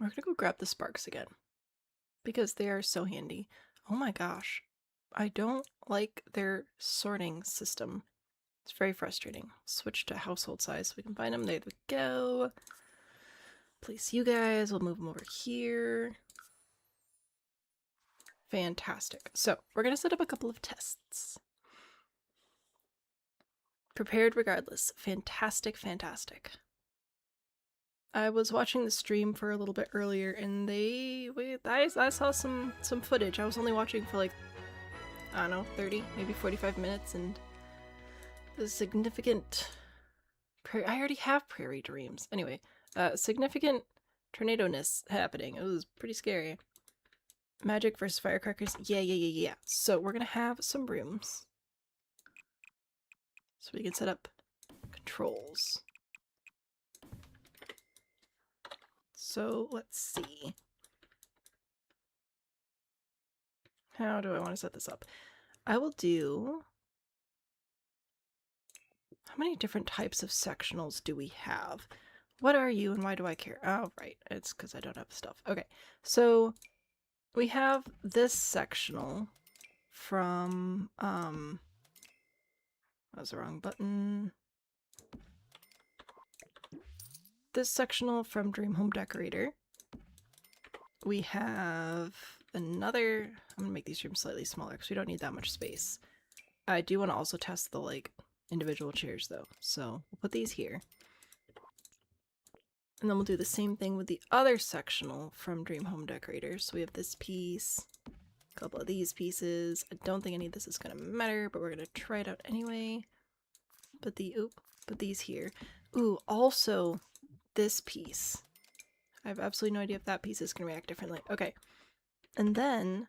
We're gonna go grab the sparks again. Because they are so handy. Oh my gosh. I don't like their sorting system. It's very frustrating. Switch to household size so we can find them. There we go. Place you guys. We'll move them over here. Fantastic. So we're going to set up a couple of tests. Prepared regardless. Fantastic, fantastic. I was watching the stream for a little bit earlier and I saw some footage. I was only watching for like, I don't know, 30, maybe 45 minutes, and the significant... I already have prairie dreams. Anyway, significant tornado-ness happening. It was pretty scary. Magic versus firecrackers. Yeah. So we're gonna have some rooms. So we can set up controls. So let's see. How do I want to set this up? I will do... How many different types of sectionals do we have? What are you and why do I care? Oh, right. It's because I don't have stuff. Okay, so we have this sectional from, that was the wrong button. This sectional from Dream Home Decorator. We have another... I'm gonna make these rooms slightly smaller because we don't need that much space. I do want to also test the, like, individual chairs, though. So we'll put these here. And then we'll do the same thing with the other sectional from Dream Home Decorator. So we have this piece, a couple of these pieces. I don't think any of this is going to matter, but we're going to try it out anyway. Put these here. Ooh, also this piece. I have absolutely no idea if that piece is going to react differently. Okay. And then,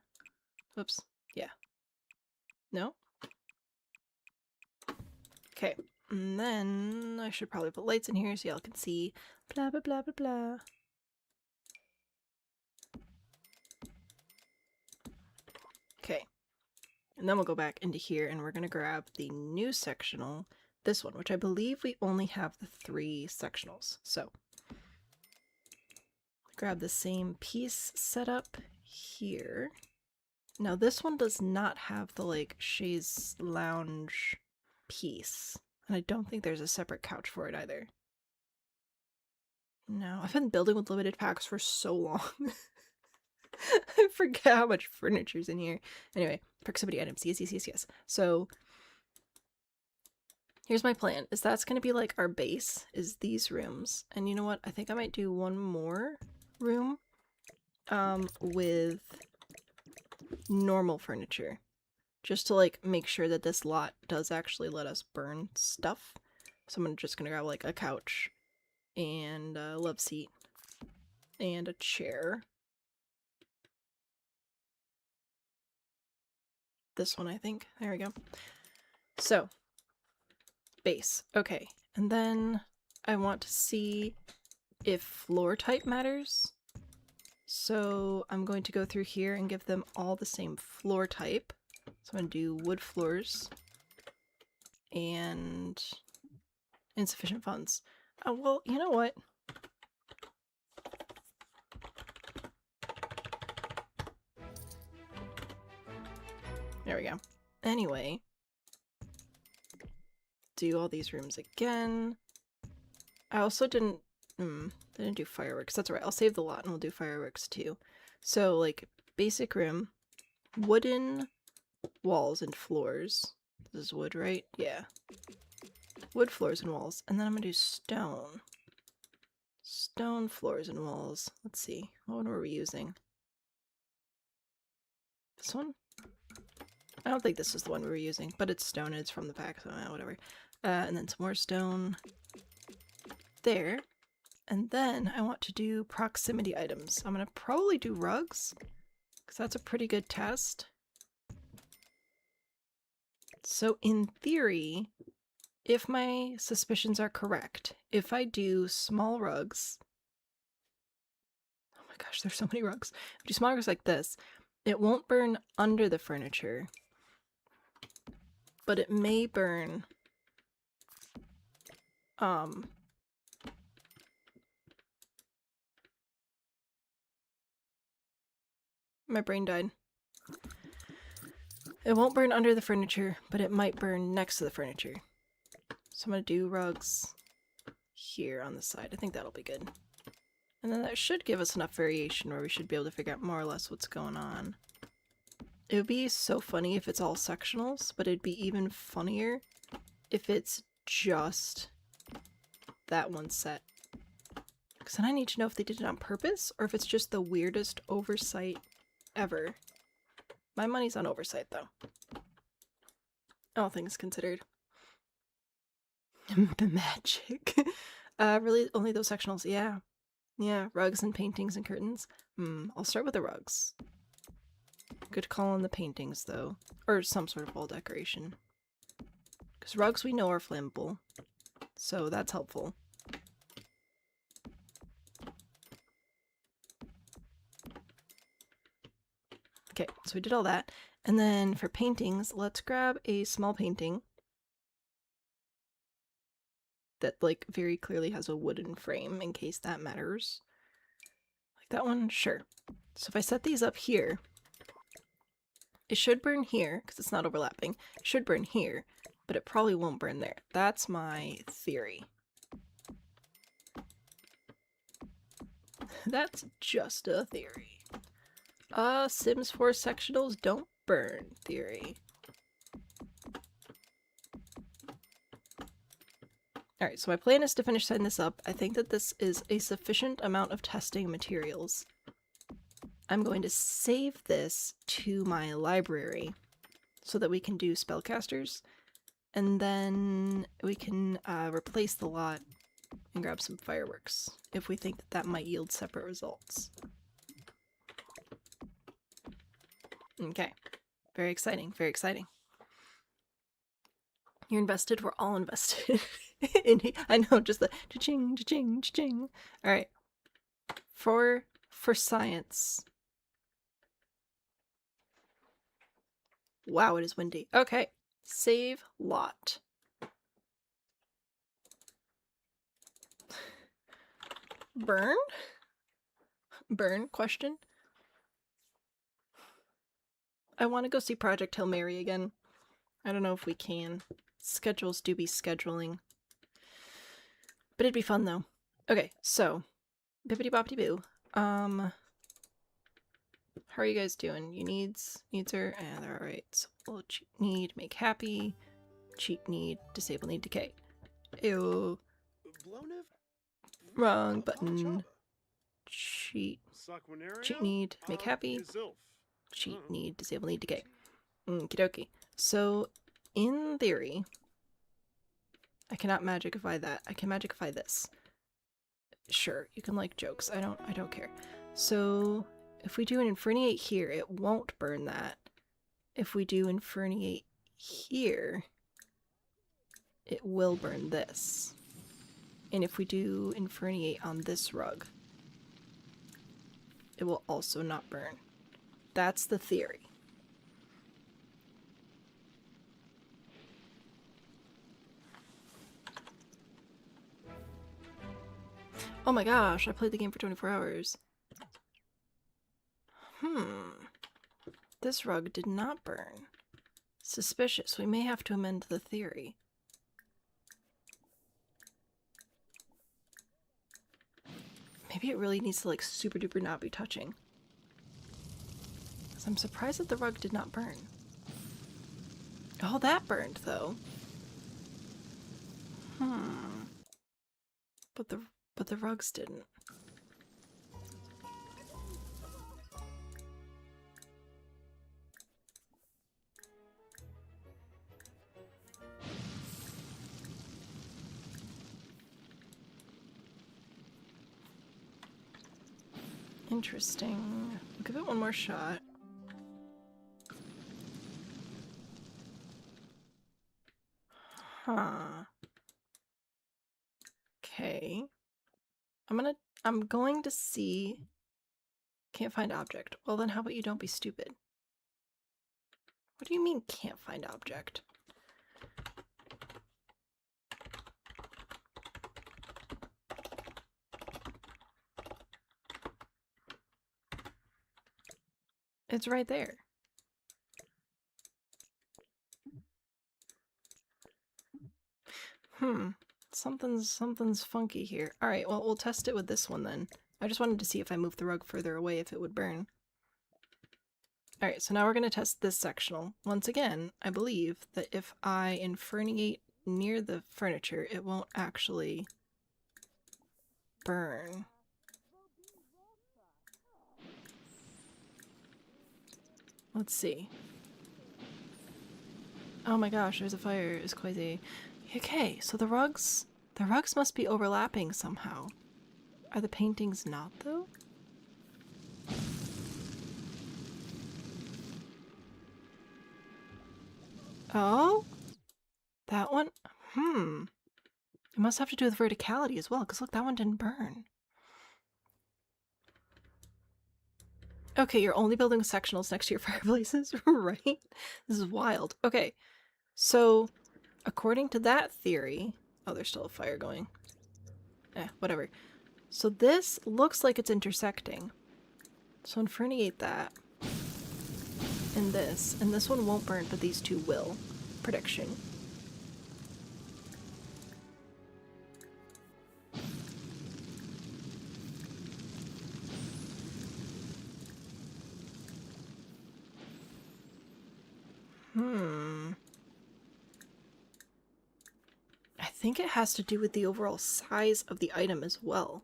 whoops, yeah. No? Okay. And then I should probably put lights in here so y'all can see. Blah, blah, blah, blah, blah. Okay. And then we'll go back into here and we're going to grab the new sectional, this one, which I believe we only have the 3 sectionals. So grab the same piece set up here. Now this one does not have the like chaise lounge piece. And I don't think there's a separate couch for it either. No, I've been building with limited packs for so long. I forget how much furniture's in here. Anyway, proximity items. Yes. So here's my plan. Is that's going to be like our base, is these rooms. And you know what? I think I might do one more room with normal furniture. Just to like make sure that this lot does actually let us burn stuff. So I'm just going to grab like a couch and a love seat and a chair. This one, I think. There we go. So, base. Okay. And then I want to see if floor type matters. So I'm going to go through here and give them all the same floor type. So I'm going to do wood floors and insufficient funds. Oh, well, you know what? There we go. Anyway, do all these rooms again. I also didn't do fireworks. That's right. I'll save the lot and we'll do fireworks too. So like basic room, wooden walls and floors. This is wood, right? Yeah. Wood floors and walls. And then I'm gonna do stone. Stone floors and walls. Let's see. What one were we using? This one? I don't think this is the one we were using, but it's stone and it's from the pack, so whatever. And then some more stone there. And then I want to do proximity items. I'm going to probably do rugs, because that's a pretty good test. So in theory, if my suspicions are correct, if I do small rugs... Oh my gosh, there's so many rugs. If I do small rugs like this, it won't burn under the furniture, but it may burn my brain died. It won't burn under the furniture, but it might burn next to the furniture. So I'm gonna do rugs here on the side. I think that'll be good. And then that should give us enough variation where we should be able to figure out more or less what's going on. It would be so funny if it's all sectionals, but it'd be even funnier if it's just that one set. Because then I need to know if they did it on purpose or if it's just the weirdest oversight ever. My money's on oversight, though. All things considered. Magic. Really, only those sectionals. Yeah. Yeah, rugs and paintings and curtains. I'll start with the rugs. Good call on the paintings, though. Or some sort of wall decoration. Because rugs we know are flammable. So that's helpful. Okay, so we did all that. And then for paintings, let's grab a small painting that like very clearly has a wooden frame in case that matters. Like that one? Sure. So if I set these up here, it should burn here because it's not overlapping. It should burn here, but it probably won't burn there. That's my theory. That's just a theory. Sims 4 sectionals don't burn theory. Alright, so my plan is to finish setting this up. I think that this is a sufficient amount of testing materials. I'm going to save this to my library so that we can do spellcasters. And then we can replace the lot and grab some fireworks if we think that that might yield separate results. Okay. Very exciting, very exciting. You're invested, we're all invested. I know, just the cha-ching, cha-ching, cha-ching. Alright. For science. Wow, it is windy. Okay. Save lot. Burn? Burn? Question? I want to go see Project Hail Mary again. I don't know if we can. Schedules do be scheduling. But it'd be fun though. Okay, so bippity boppity boo. How are you guys doing? You needs are they're alright. So we'll cheat need, make happy, cheat need, disable need, decay. Ew. Wrong button. Cheat need, make happy, cheat need, disable need, decay. Okie dokie. So in theory, I cannot magicify that. I can magicify this. Sure, you can like jokes. I don't care. So if we do an inferniate here, it won't burn that. If we do inferniate here, it will burn this. And if we do inferniate on this rug, it will also not burn. That's the theory. Oh my gosh, I played the game for 24 hours. This rug did not burn. Suspicious. We may have to amend the theory. Maybe it really needs to like super duper not be touching. I'm surprised that the rug did not burn. Oh, that burned though. But the rugs didn't. Interesting. I'll give it one more shot. Huh. Okay. I'm going to see. Can't find object. Well then how about you don't be stupid? What do you mean can't find object? It's right there. Something's funky here. Alright, well, we'll test it with this one then. I just wanted to see if I moved the rug further away if it would burn. Alright, so now we're going to test this sectional. Once again, I believe that if I inferniate near the furniture, it won't actually burn. Let's see. Oh my gosh, there's a fire. It's crazy. Okay, so the rugs must be overlapping somehow. Are the paintings not, though? Oh? That one? It must have to do with verticality as well, because look, that one didn't burn. Okay, you're only building sectionals next to your fireplaces, right? This is wild. Okay, so according to that theory... Oh, there's still a fire going. Whatever. So this looks like it's intersecting. So inferniate that. And this one won't burn, but these two will. Prediction. I think it has to do with the overall size of the item as well.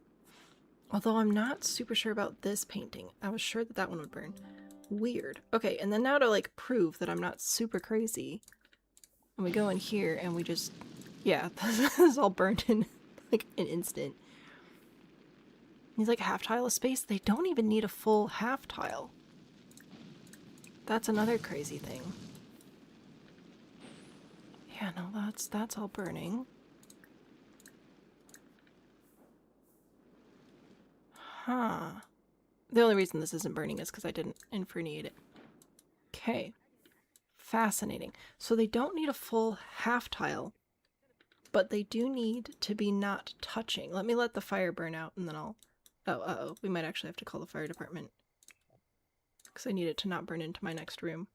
Although I'm not super sure about this painting. I was sure that that one would burn. Weird. Okay, and then now to like prove that I'm not super crazy, and we go in here and we just... Yeah, this is all burnt in like an instant. Needs like a half tile of space. They don't even need a full half tile. That's another crazy thing. Yeah, no, that's all burning. Huh. The only reason this isn't burning is because I didn't inferniate it. Okay. Fascinating. So they don't need a full half tile, but they do need to be not touching. Let me let the fire burn out and then I'll... Oh, uh-oh. We might actually have to call the fire department. Because I need it to not burn into my next room.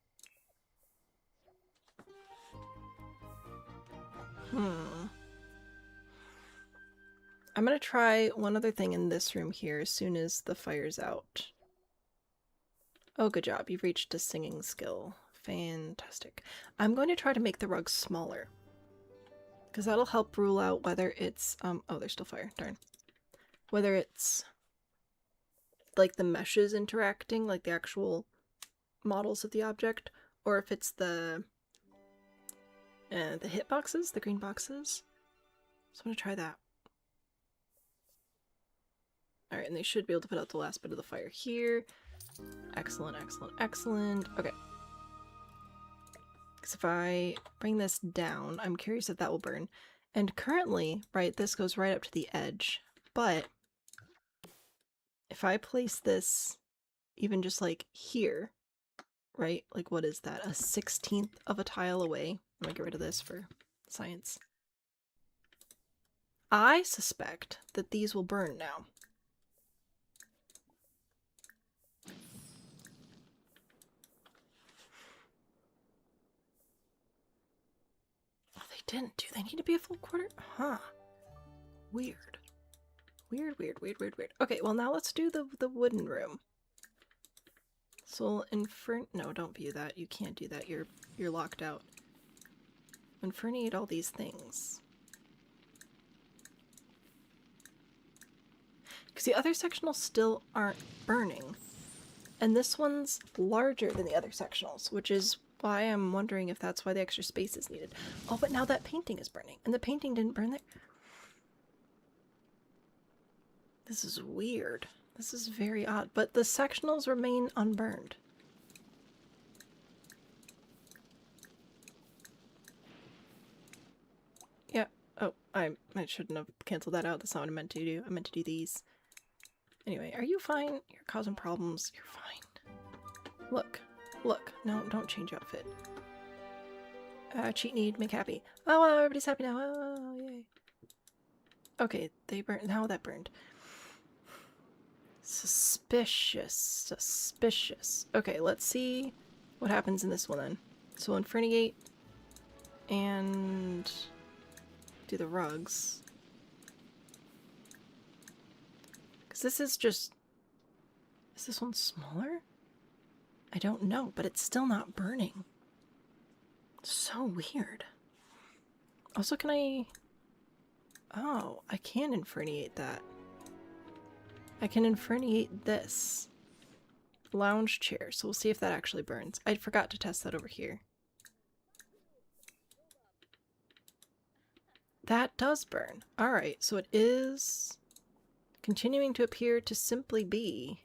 I'm gonna try one other thing in this room here as soon as the fire's out. Oh, good job. You've reached a singing skill. Fantastic. I'm going to try to make the rugs smaller. Because that'll help rule out whether it's, oh, there's still fire. Darn. Whether it's, like, the meshes interacting, like the actual models of the object, or if it's the hit boxes, the green boxes. So I'm gonna try that. Alright, and they should be able to put out the last bit of the fire here. Excellent, excellent, excellent. Okay. Because if I bring this down, I'm curious if that will burn. And currently, right, this goes right up to the edge. But if I place this even just like here, right? Like what is that? A 16th of a tile away. I'm gonna get rid of this for science. I suspect that these will burn now. Oh, they didn't. Do they need to be a full quarter? Huh. Weird. Weird, weird, weird, weird, weird. Okay, well now let's do the wooden room. So no, don't view that. You can't do that. You're locked out. Infernate all these things. Because the other sectionals still aren't burning. And this one's larger than the other sectionals, which is why I'm wondering if that's why the extra space is needed. Oh, but now that painting is burning, and the painting didn't burn there. This is weird. This is very odd, but the sectionals remain unburned. Yeah. Oh, I shouldn't have canceled that out. That's not what I meant to do. I meant to do these. Anyway, are you fine? You're causing problems. You're fine. Look. Look. No, don't change outfit. Cheat need, make happy. Oh, wow, everybody's happy now. Oh, yay. Okay, they burned. Now that burned. Suspicious. Suspicious. Okay, let's see what happens in this one then. So we'll infernigate and do the rugs. Because this is just... Is this one smaller? I don't know, but it's still not burning. So weird. Also, can I... Oh, I can infernigate that. I can infernigate this. Lounge chair, so we'll see if that actually burns. I forgot to test that over here. That does burn. Alright, so it is continuing to appear to simply be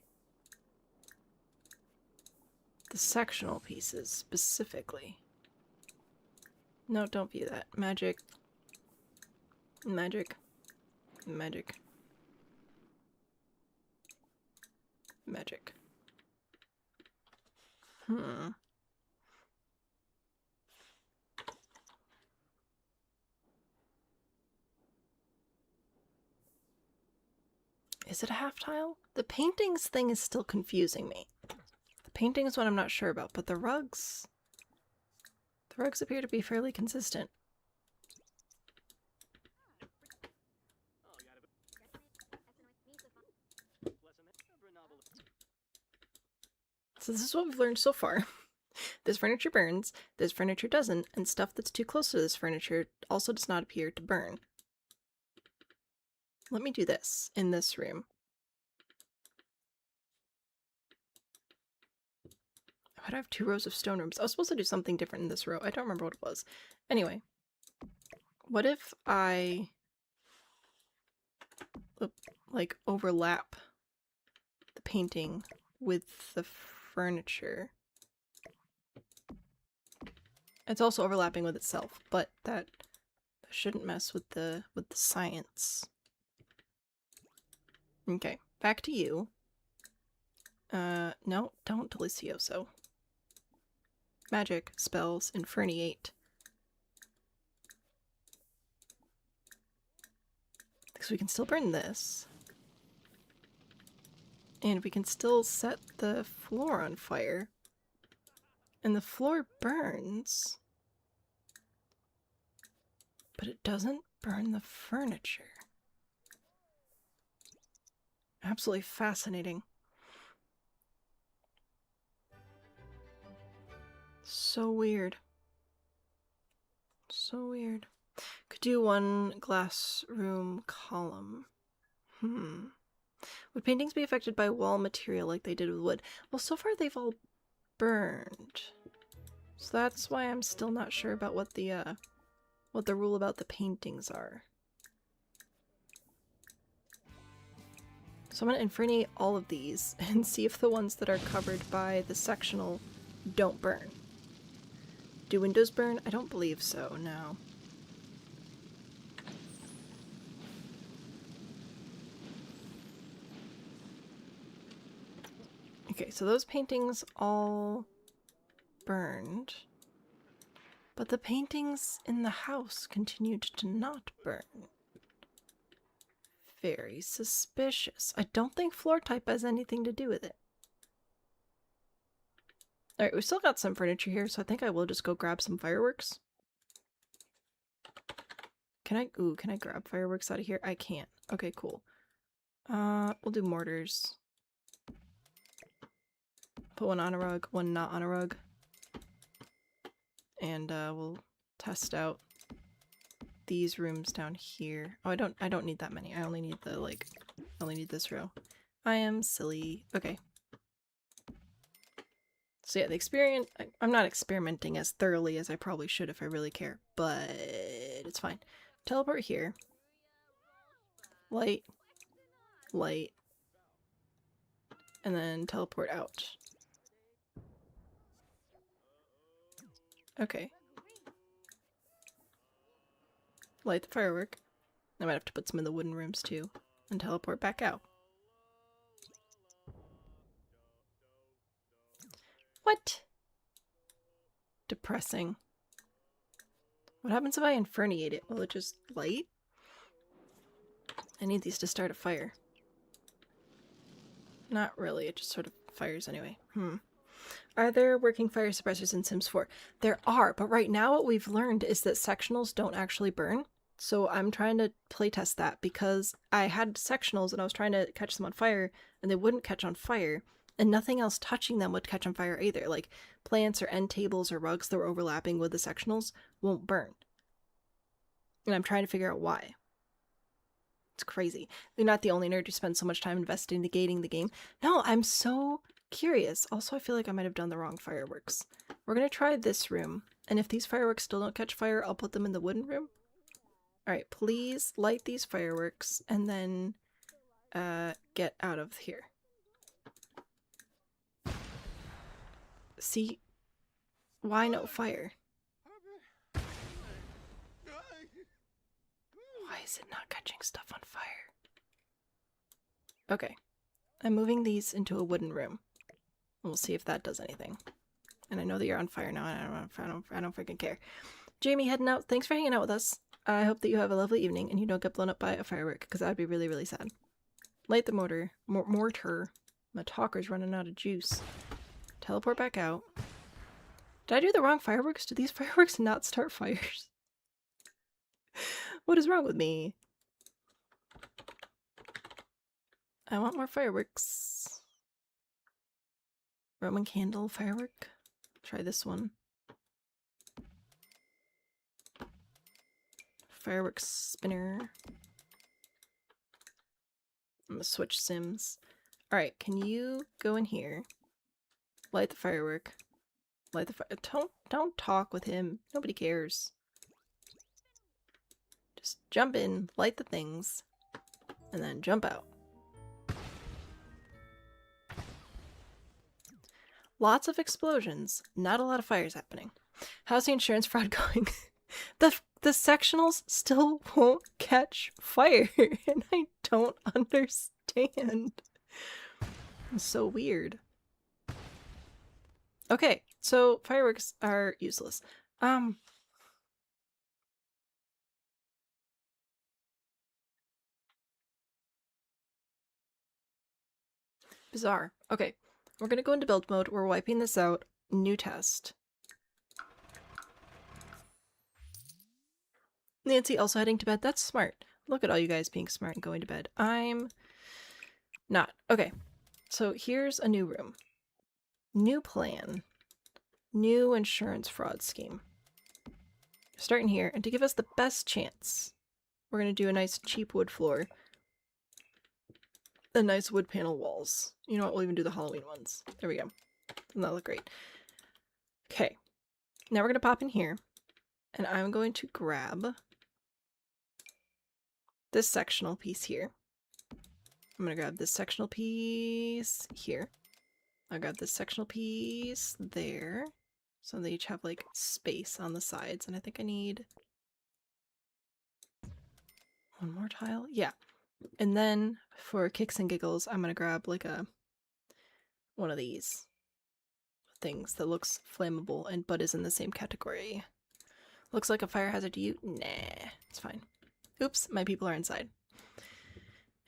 the sectional pieces, specifically. No, don't view that. Magic. Magic. Magic. Magic. Is it a half tile? The paintings thing is still confusing me. The painting is what I'm not sure about, but the rugs... The rugs appear to be fairly consistent. So this is what we've learned so far. This furniture burns, this furniture doesn't, and stuff that's too close to this furniture also does not appear to burn. Let me do this in this room. Why do I have 2 rows of stone rooms? I was supposed to do something different in this row. I don't remember what it was. Anyway, what if I like overlap the painting with the furniture? It's also overlapping with itself, but that shouldn't mess with the science. Okay, back to you. No, don't delicioso. magic spells inferniate. Because we can still burn this. And we can still set the floor on fire. And the floor burns. But it doesn't burn the furniture. Absolutely fascinating. So weird. So weird. Could do one glass room column. Would paintings be affected by wall material like they did with wood? Well, so far they've all burned. So that's why I'm still not sure about what the rule about the paintings are. So I'm gonna infernate all of these and see if the ones that are covered by the sectional don't burn. Do windows burn? I don't believe so, no. Okay, so those paintings all burned. But the paintings in the house continued to not burn. Very suspicious. I don't think floor type has anything to do with it. Alright, we still got some furniture here, so I think I will just go grab some fireworks. Can I grab fireworks out of here? I can't. Okay, cool. We'll do mortars. Put one on a rug, one not on a rug. And we'll test out these rooms down here. Oh, I don't need that many. I only need I only need this row. I am silly. Okay. So yeah, I'm not experimenting as thoroughly as I probably should if I really care, but it's fine. Teleport here. Light. Light. And then teleport out. Okay. Light the firework. I might have to put some in the wooden rooms too. And teleport back out. What? Depressing. What happens if I inferniate it? Will it just light? I need these to start a fire. Not really, it just sort of fires anyway. Are there working fire suppressors in Sims 4? There are, but right now what we've learned is that sectionals don't actually burn. So I'm trying to playtest that because I had sectionals and I was trying to catch them on fire and they wouldn't catch on fire and nothing else touching them would catch on fire either. Like plants or end tables or rugs that were overlapping with the sectionals won't burn. And I'm trying to figure out why. It's crazy. You're not the only nerd who spends so much time investigating the game. No, I'm so curious. Also, I feel like I might have done the wrong fireworks. We're gonna try this room, and if these fireworks still don't catch fire, I'll put them in the wooden room. Alright, please light these fireworks, and then get out of here. See? Why no fire? Why is it not catching stuff on fire? Okay. I'm moving these into a wooden room. We'll see if that does anything. And I know that you're on fire now, and I don't freaking care. Jamie, heading out. Thanks for hanging out with us. I hope that you have a lovely evening and you don't get blown up by a firework, because that would be really, really sad. Light the mortar. Mortar. My talker's running out of juice. Teleport back out. Did I do the wrong fireworks? Do these fireworks not start fires? What is wrong with me? I want more fireworks. Roman candle firework. Try this one. Fireworks spinner. I'm gonna switch Sims. Alright, can you go in here? Light the firework. Light the fire. Don't talk with him. Nobody cares. Just jump in, light the things, and then jump out. Lots of explosions, not a lot of fires happening. How's the insurance fraud going? The sectionals still won't catch fire, and I don't understand. It's so weird. Okay, So fireworks are useless. Bizarre. Okay, we're gonna go into build mode. We're wiping this out. New test. Nancy also heading to bed. That's smart. Look at all you guys being smart and going to bed. I'm not. Okay, so here's a new room. New plan. New insurance fraud scheme. Starting here, and to give us the best chance, we're gonna do a nice cheap wood floor. And nice wood panel walls. You know what, we'll even do the Halloween ones. There we go. Doesn't that look great? Okay, now we're gonna pop in here, and I'm going to grab this sectional piece here. I'm gonna grab this sectional piece here. I'll grab this sectional piece there. So they each have like space on the sides, and I think I need one more tile. Yeah. And then for kicks and giggles, I'm gonna grab like one of these things that looks flammable and but is in the same category. Looks like a fire hazard to you? Nah, it's fine. Oops, my people are inside.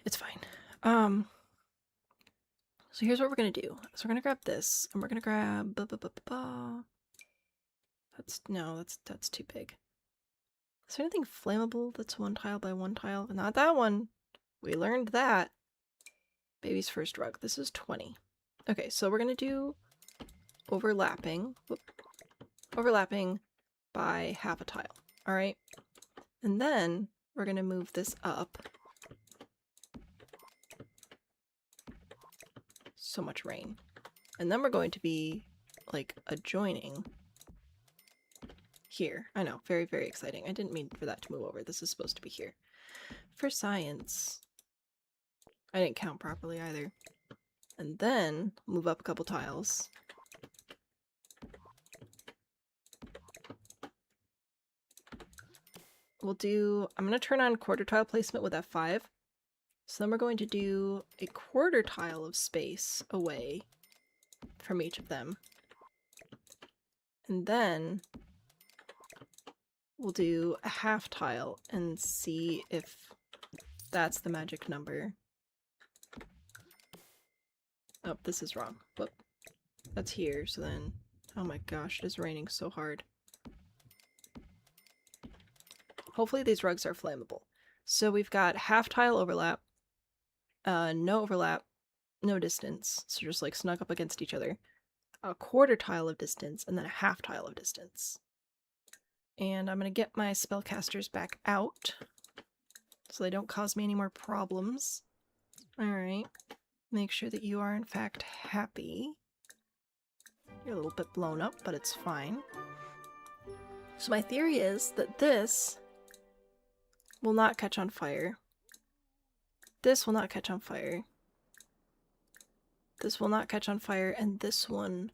It's fine. So here's what we're gonna do. So we're gonna grab this, and we're gonna grab that's too big. Is there anything flammable that's one tile by one tile? Not that one. We learned that. Baby's first rug. This is 20. Okay, so we're gonna do overlapping. Whoop. Overlapping by half a tile. Alright? And then we're gonna move this up. So much rain. And then we're going to be like adjoining here. I know, very, very exciting. I didn't mean for that to move over. This is supposed to be here. For science, I didn't count properly either. And then move up a couple tiles. We'll do, I'm going to turn on quarter tile placement with F5. So then we're going to do a quarter tile of space away from each of them. And then we'll do a half tile and see if that's the magic number. Oh, this is wrong. Whoop. That's here, so then... Oh my gosh, it is raining so hard. Hopefully these rugs are flammable. So we've got half tile overlap, no overlap, no distance, so just like snug up against each other, a quarter tile of distance, and then a half tile of distance. And I'm gonna get my spellcasters back out so they don't cause me any more problems. Alright. Make sure that you are in fact happy. You're a little bit blown up, but it's fine. So my theory is that this will not catch on fire. This will not catch on fire. This will not catch on fire, and this one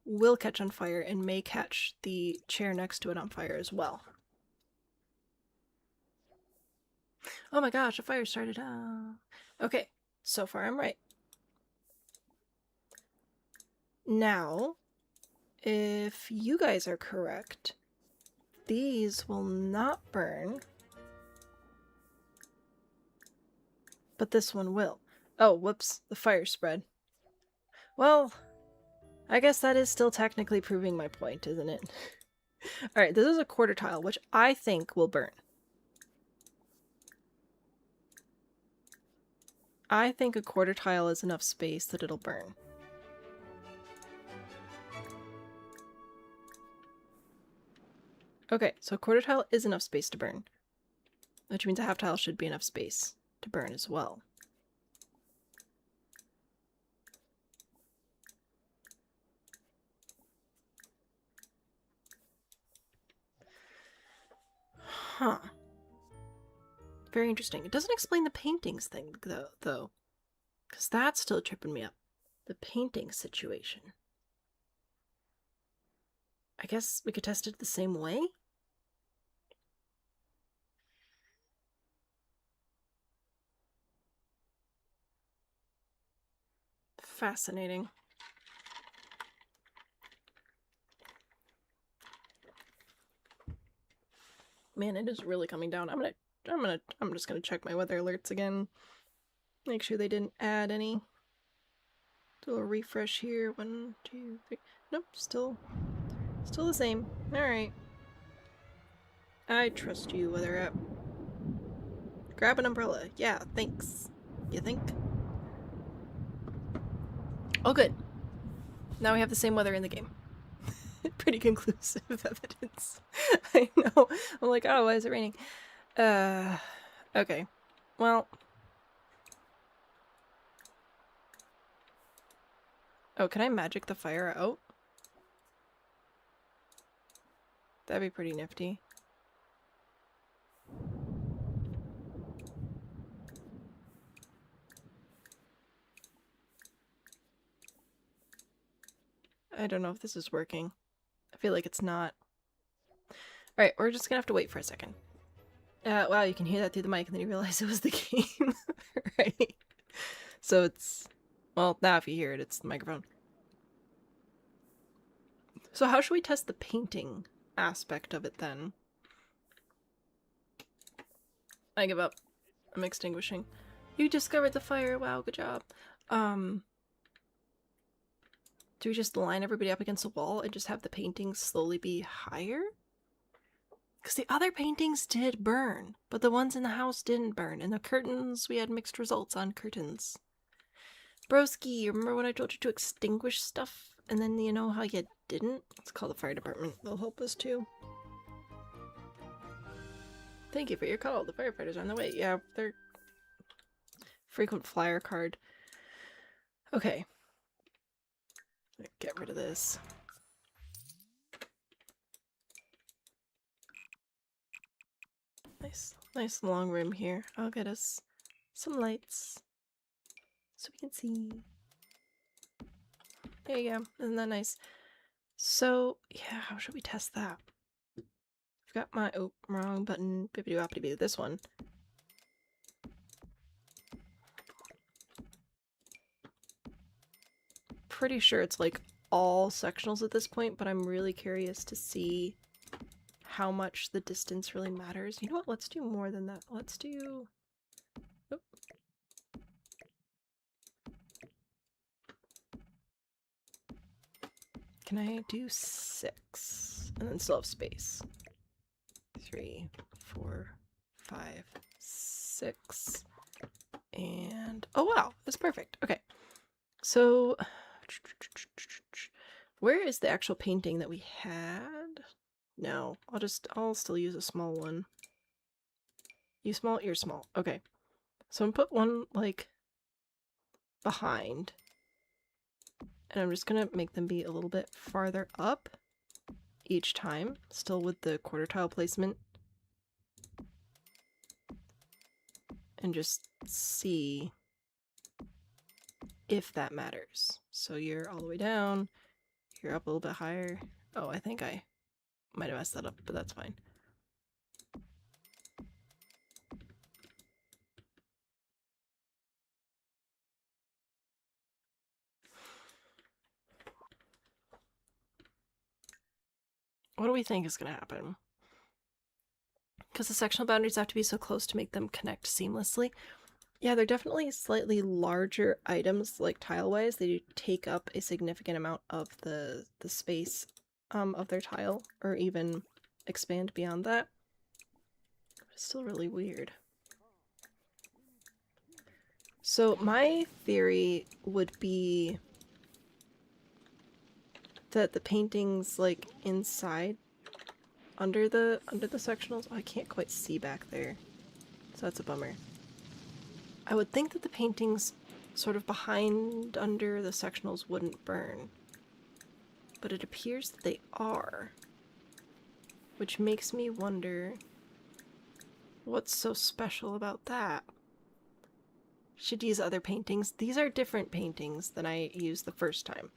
will catch on fire and may catch the chair next to it on fire as well. Oh my gosh, a fire started. Okay, so far I'm right. Now, if you guys are correct, these will not burn, but this one will. Oh, whoops, the fire spread. Well, I guess that is still technically proving my point, isn't it? Alright, this is a quarter tile, which I think will burn. I think a quarter tile is enough space that it'll burn. Okay, so a quarter tile is enough space to burn, which means a half tile should be enough space to burn as well. Huh. Very interesting. It doesn't explain the paintings thing, though. Because that's still tripping me up. The painting situation. I guess we could test it the same way? Fascinating. Man, it is really coming down. I'm just gonna check my weather alerts again. Make sure they didn't add any. Do a refresh here. 1, 2, 3. Nope, still the same. Alright. I trust you, weather app. Grab an umbrella. Yeah, thanks. You think? Oh, good. Now we have the same weather in the game. Pretty conclusive evidence. I know. I'm like, oh, why is it raining? Okay. Well. Oh, can I magic the fire out? That'd be pretty nifty. I don't know if this is working. I feel like it's not. Alright, we're just gonna have to wait for a second. Wow, you can hear that through the mic and then you realize it was the game. Right? So it's... Well, now if you hear it, it's the microphone. So how should we test the painting aspect of it then? I give up. I'm extinguishing. You discovered the fire. Wow, good job. Do we just line everybody up against the wall and just have the paintings slowly be higher? Because the other paintings did burn, but the ones in the house didn't burn. And the curtains, we had mixed results on curtains. Broski, remember when I told you to extinguish stuff? And then you know how you didn't? Let's call the fire department. They'll help us too. Thank you for your call. The firefighters are on the way. Yeah, they're... Frequent flyer card. Okay. Get rid of this. Nice long room here. I'll get us some lights so we can see. There you go. Isn't that nice? So, yeah, how should we test that? I've got my... Oh, wrong button. Bippity-boppity-boo. This one. Pretty sure it's like all sectionals at this point, but I'm really curious to see how much the distance really matters. You know what? Let's do more than that. Let's do... Oop. Can I do 6? And then still have space. 3, 4, 5, 6. And... Oh wow! That's perfect. Okay. So... Where is the actual painting that we had? No. I'll still use a small one. You small, you're small. Okay. So I'm put one, like, behind. And I'm just gonna make them be a little bit farther up each time, still with the quarter tile placement. And just see if that matters. So you're all the way down, you're up a little bit higher. Oh, I think I might have messed that up, but that's fine. What do we think is going to happen? Because the sectional boundaries have to be so close to make them connect seamlessly. Yeah, they're definitely slightly larger items, like tile-wise. They do take up a significant amount of the space of their tile, or even expand beyond that. It's still really weird. So my theory would be that the paintings, like, inside, under the sectionals... Oh, I can't quite see back there, so that's a bummer. I would think that the paintings sort of behind under the sectionals wouldn't burn, but it appears that they are, which makes me wonder what's so special about that. Should use other paintings. These are different paintings than I used the first time,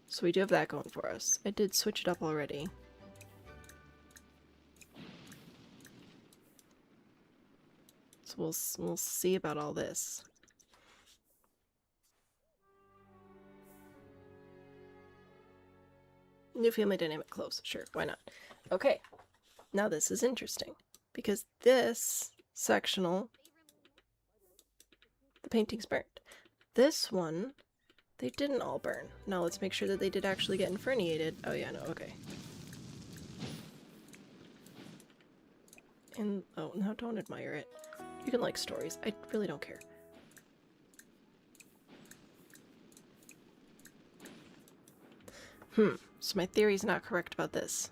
so we do have that going for us. I did switch it up already. So we'll see about all this. New family dynamic close. Sure, why not? Okay. Now this is interesting, because this sectional, the painting's burned. This one, they didn't all burn. Now let's make sure that they did actually get inferniated. Oh yeah, no, okay. And, oh, no, don't admire it. You can like stories. I really don't care. So my theory's not correct about this.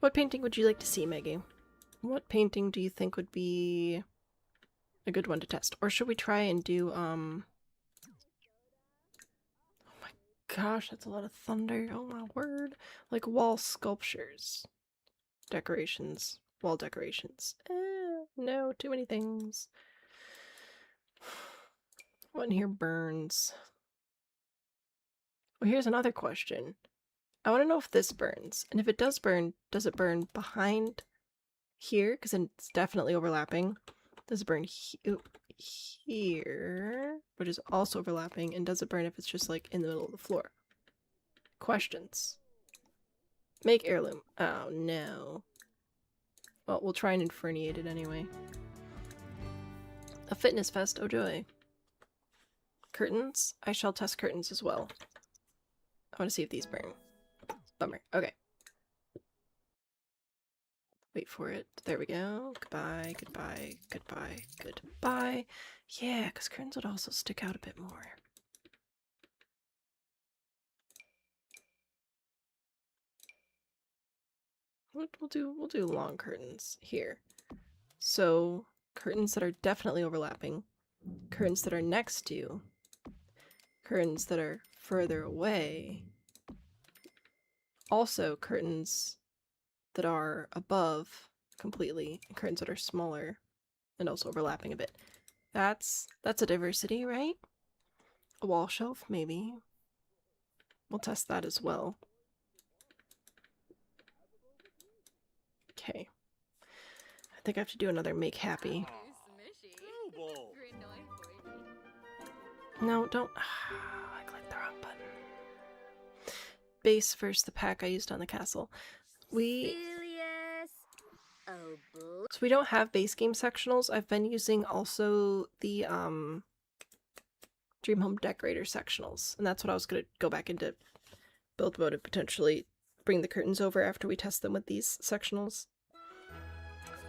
What painting would you like to see, Maggie? What painting do you think would be a good one to test? Or should we try and do, oh my gosh, that's a lot of thunder. Oh my word. Like wall sculptures. Decorations. Wall decorations. No, too many things. What in here burns? Well, here's another question. I want to know if this burns. And if it does it burn behind here? Because it's definitely overlapping. Does it burn here? Which is also overlapping. And does it burn if it's just like in the middle of the floor? Questions. Make heirloom. Oh no. Well, we'll try and inferniate it anyway. A fitness fest, oh joy. Curtains? I shall test curtains as well. I want to see if these burn. Bummer. Okay. Wait for it. There we go. Goodbye, goodbye, goodbye, goodbye. Yeah, because curtains would also stick out a bit more. We'll do long curtains here. So curtains that are definitely overlapping, curtains that are next to, curtains that are further away, also curtains that are above completely, and curtains that are smaller and also overlapping a bit. That's a diversity, right? A wall shelf, maybe. We'll test that as well. Okay. I think I have to do another make happy. No, don't. I clicked the wrong button. Base first, the pack I used on the castle. So we don't have base game sectionals. I've been using also the Dream Home Decorator sectionals, and that's what I was gonna go back into build mode and potentially bring the curtains over after we test them with these sectionals.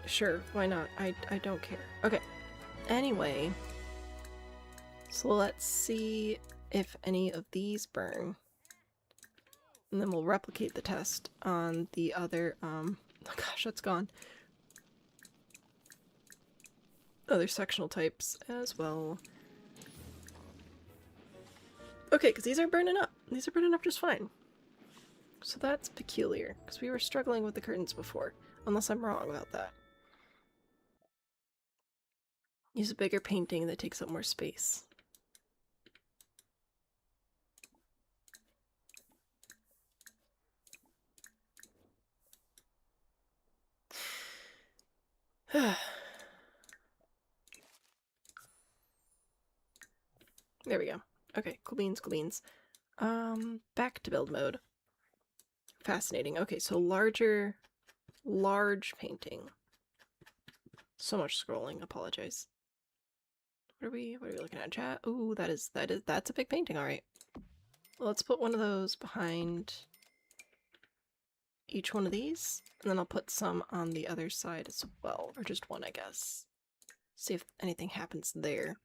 Sure, why not? I don't care. Okay. Anyway, so let's see if any of these burn. And then we'll replicate the test on the other, oh gosh, that's gone. Other sectional types as well. Okay, because these are burning up. These are burning up just fine. So that's peculiar, because we were struggling with the curtains before. Unless I'm wrong about that. Use a bigger painting that takes up more space. There we go. Okay, cool beans, cool beans. Back to build mode. Fascinating. Okay, so large painting. So much scrolling, apologize. What are we looking at, chat? Ooh, that's a big painting, alright. Well, let's put one of those behind each one of these, and then I'll put some on the other side as well, or just one, I guess. See if anything happens there.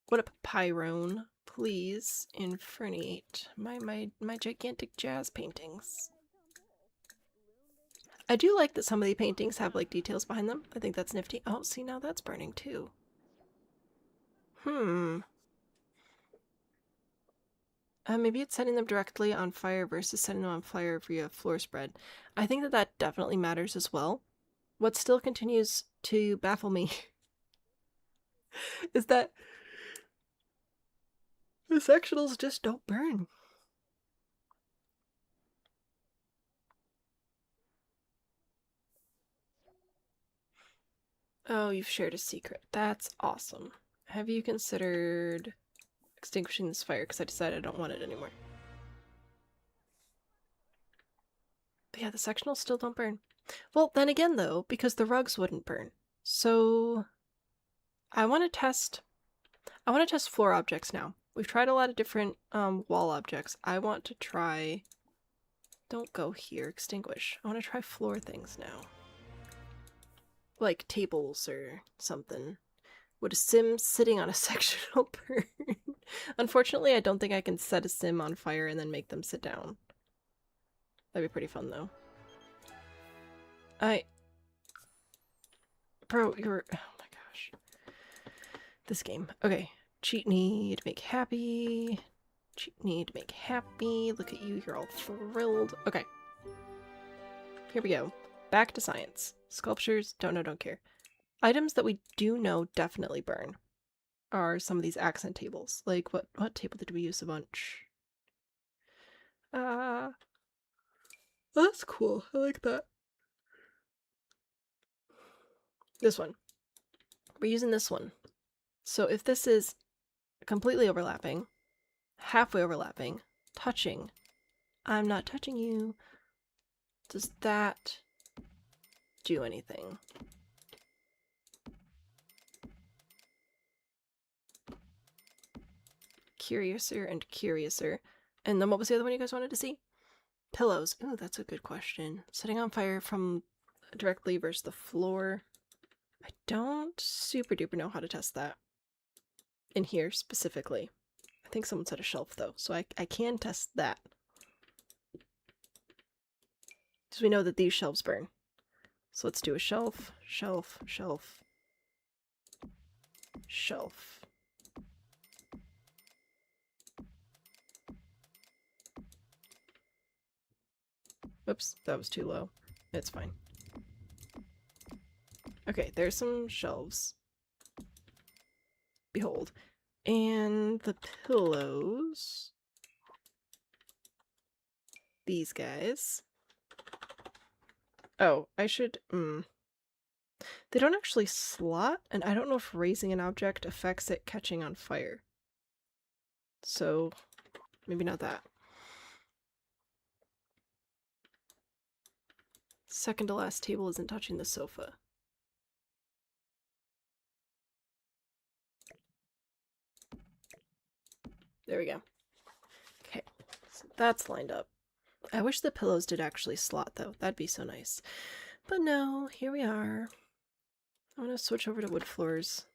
What up, Pyrone? Please inferniate my gigantic jazz paintings. I do like that some of the paintings have like details behind them. I think that's nifty. Oh, see, now that's burning too. Maybe it's setting them directly on fire versus setting them on fire via floor spread. I think that definitely matters as well. What still continues to baffle me is that the sectionals just don't burn. Oh, you've shared a secret. That's awesome. Have you considered extinguishing this fire? Because I decided I don't want it anymore. But yeah, the sectionals still don't burn. Well, then again though, because the rugs wouldn't burn. So I want to test floor objects now. We've tried a lot of different wall objects. I want to try, don't go here, extinguish. I want to try floor things now. Like tables or something. Would a sim sitting on a sectional burn? Unfortunately, I don't think I can set a sim on fire and then make them sit down. That'd be pretty fun though. Bro, you're... Oh my gosh. This game. Okay. Cheat need, make happy. Cheat need, make happy. Look at you, you're all thrilled. Okay. Here we go. Back to science. Sculptures, don't know, don't care. Items that we do know definitely burn are some of these accent tables. Like, what table did we use a bunch? That's cool. I like that. This one. We're using this one. So if this is completely overlapping, halfway overlapping, touching, I'm not touching you, does that do anything? Curiouser and curiouser. And then what was the other one you guys wanted to see? Pillows. Ooh, that's a good question. Setting on fire from directly versus the floor. I don't super duper know how to test that. In here specifically. I think someone said a shelf though, so I can test that. Because we know that these shelves burn. So let's do a shelf, shelf, shelf, shelf. Oops, that was too low. It's fine. Okay, there's some shelves. Behold. And the pillows. These guys. Oh, I should... They don't actually slot, and I don't know if raising an object affects it catching on fire. So, maybe not that. Second to last table isn't touching the sofa. There we go. Okay, so that's lined up. I wish the pillows did actually slot though. That'd be so nice. But no, here we are. I'm gonna switch over to wood floors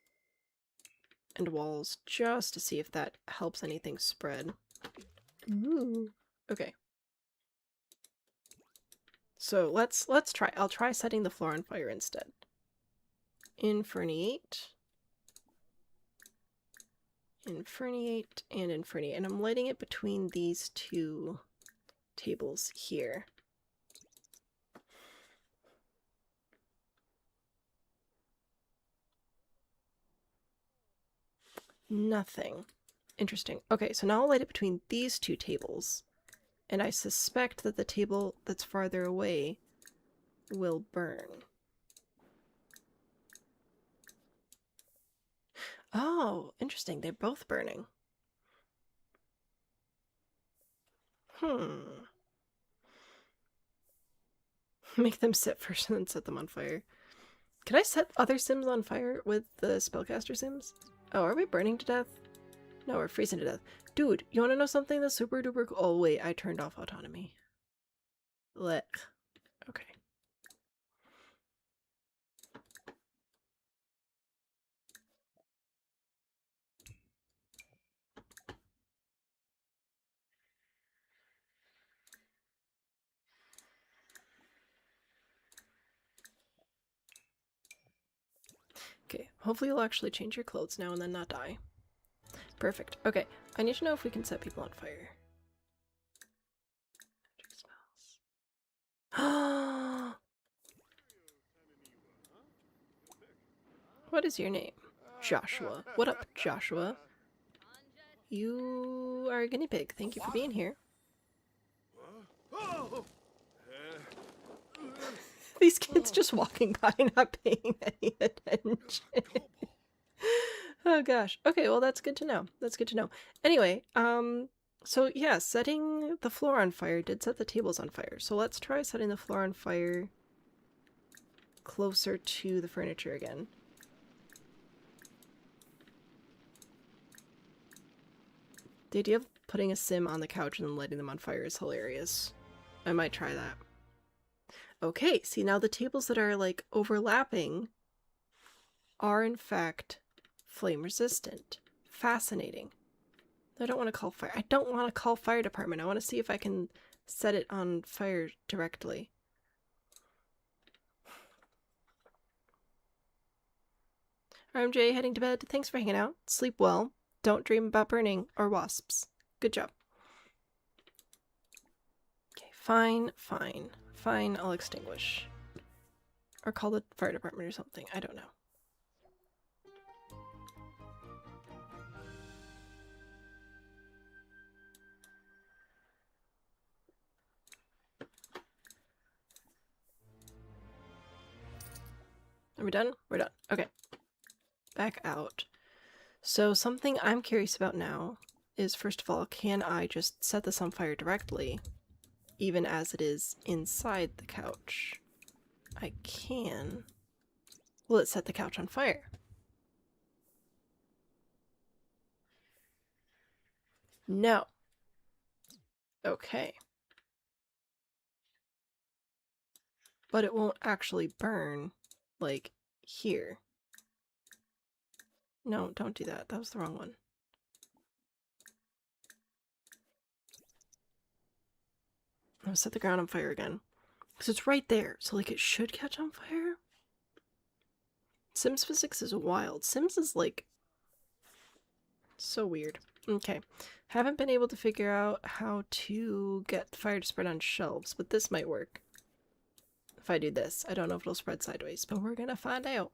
and walls just to see if that helps anything spread. Ooh. Okay. So let's try. I'll try setting the floor on fire instead. Inferniate. Inferniate and inferniate. And I'm lighting it between these two tables here. Nothing. Interesting. Okay, so now I'll light it between these two tables. And I suspect that the table that's farther away will burn. Oh, interesting. They're both burning. Make them sit first and then set them on fire. Can I set other sims on fire with the spellcaster sims? Oh, are we burning to death? No, we're freezing to death. Dude, you want to know something that's super duper cool? Oh wait, I turned off autonomy. Blech. Okay. Okay, hopefully you'll actually change your clothes now and then not die. Perfect. Okay, I need to know if we can set people on fire. What is your name? Joshua. What up, Joshua? You are a guinea pig. Thank you for being here. These kids just walking by, not paying any attention. Oh gosh. Okay, well that's good to know. That's good to know. Anyway, So yeah, setting the floor on fire did set the tables on fire. So let's try setting the floor on fire closer to the furniture again. The idea of putting a sim on the couch and then lighting them on fire is hilarious. I might try that. Okay, see now the tables that are like overlapping are in fact flame resistant. Fascinating. I don't want to call fire. I don't want to call fire department. I want to see if I can set it on fire directly. RMJ, heading to bed. Thanks for hanging out. Sleep well. Don't dream about burning or wasps. Good job. Okay, fine, fine. Fine, I'll extinguish. Or call the fire department or something. I don't know. Are we done? We're done. Okay. Back out. So something I'm curious about now is, first of all, can I just set this on fire directly, even as it is inside the couch? I can. Will it set the couch on fire? No. Okay. But it won't actually burn, like, here. No, don't do that. That was the wrong one. I'm gonna set the ground on fire again. Because it's right there, so like it should catch on fire. Sims physics is wild. Sims is like so weird. Okay. Haven't been able to figure out how to get the fire to spread on shelves, but this might work. If I do this, I don't know if it'll spread sideways, but we're gonna find out.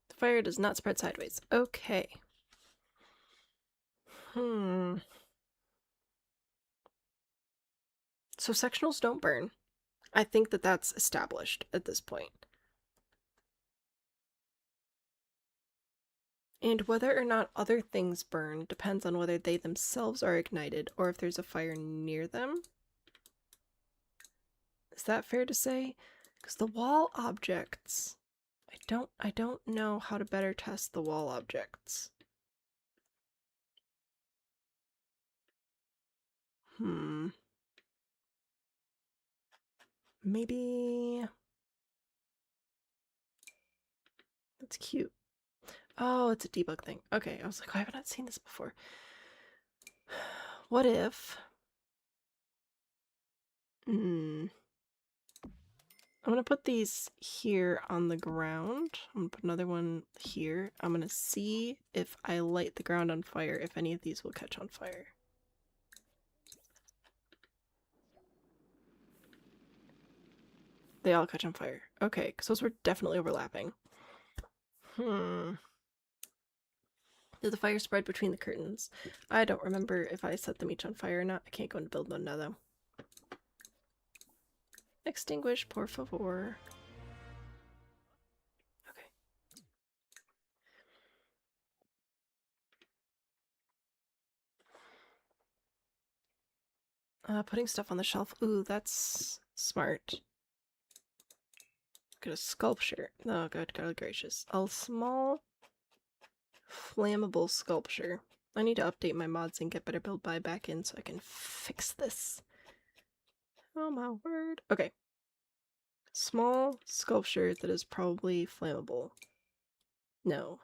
The fire does not spread sideways. Okay. So sectionals don't burn. I think that that's established at this point. And whether or not other things burn depends on whether they themselves are ignited or if there's a fire near them. Is that fair to say? Because the wall objects, I don't know how to better test the wall objects. Maybe... That's cute. Oh, it's a debug thing. Okay, I was like, why have I not seen this before? What if... I'm gonna put these here on the ground. I'm gonna put another one here. I'm gonna see if I light the ground on fire, if any of these will catch on fire. They all catch on fire. Okay, because those were definitely overlapping. Did the fire spread between the curtains? I don't remember if I set them each on fire or not. I can't go into build mode now, though. Extinguish, por favor. Okay. Putting stuff on the shelf. Ooh, that's smart. Get a sculpture. Oh, God gracious. A small flammable sculpture. I need to update my mods and get better build buy back in so I can fix this. Oh my word. Okay. Small sculpture that is probably flammable. No.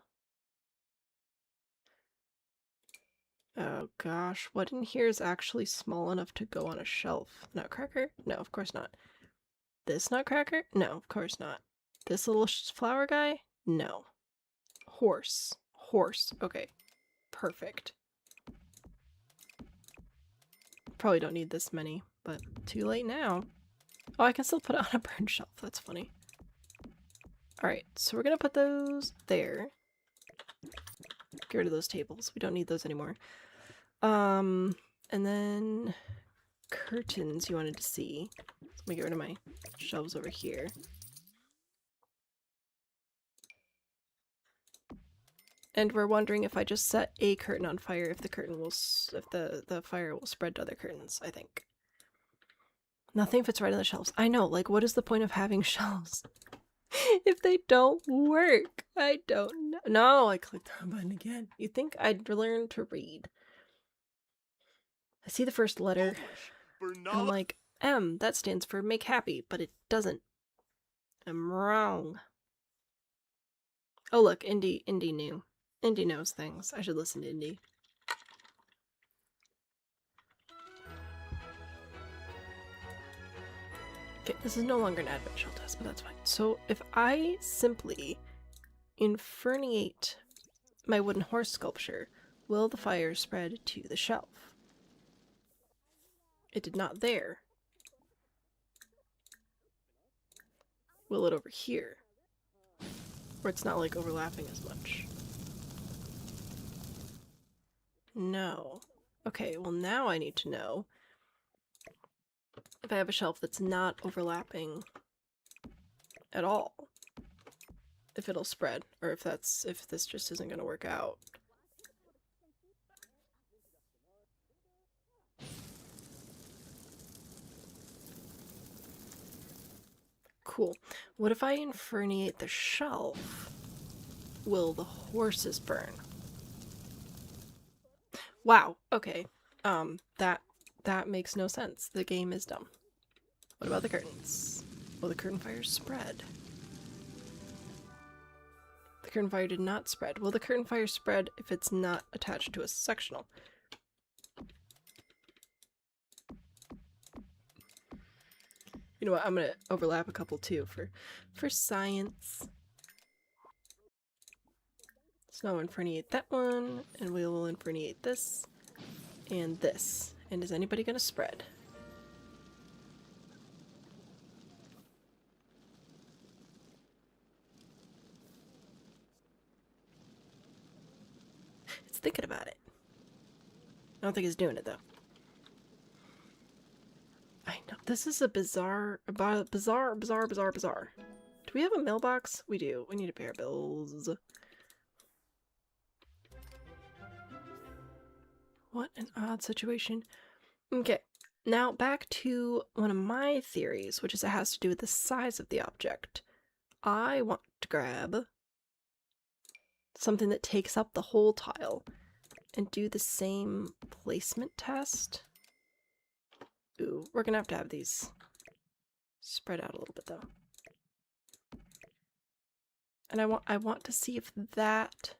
Oh gosh, what in here is actually small enough to go on a shelf? Nutcracker? No, of course not. This nutcracker? No, of course not. This little flower guy? No. Horse. Horse. Okay. Perfect. Probably don't need this many, but too late now. Oh, I can still put it on a burn shelf. That's funny. Alright, so we're gonna put those there. Get rid of those tables. We don't need those anymore. And then curtains you wanted to see. Let me get rid of my shelves over here. And we're wondering if I just set a curtain on fire, if the curtain will, if the fire will spread to other curtains, I think. Nothing fits right on the shelves. I know, like, what is the point of having shelves if they don't work? I don't know. No, I clicked on the button again. You'd think I'd learn to read. I see the first letter, and I'm like, M, that stands for make happy, but it doesn't. I'm wrong. Oh look, Indy knew. Indy knows things. I should listen to Indy. Okay, this is no longer an advent shell test, but that's fine. So if I simply inferniate my wooden horse sculpture, will the fire spread to the shelf? It did not there. Will it over here? Where it's not like overlapping as much? No. Okay, well now I need to know if I have a shelf that's not overlapping at all, if it'll spread, or if this just isn't going to work out. Cool. What if I inferniate the shelf? Will the horses burn? Wow, okay. That makes no sense. The game is dumb. What about the curtains? Will the curtain fire spread? The curtain fire did not spread. Will the curtain fire spread if it's not attached to a sectional? You know what, I'm gonna overlap a couple too for science. So now inferniate that one, and we will inferniate this, and this. And is anybody gonna spread? It's thinking about it. I don't think it's doing it though. I know, this is a bizarre. Do we have a mailbox? We do. We need to pay our bills. What an odd situation. Okay, now back to one of my theories, which is it has to do with the size of the object. I want to grab something that takes up the whole tile and do the same placement test. Ooh, we're gonna have to have these spread out a little bit though. And I want to see if that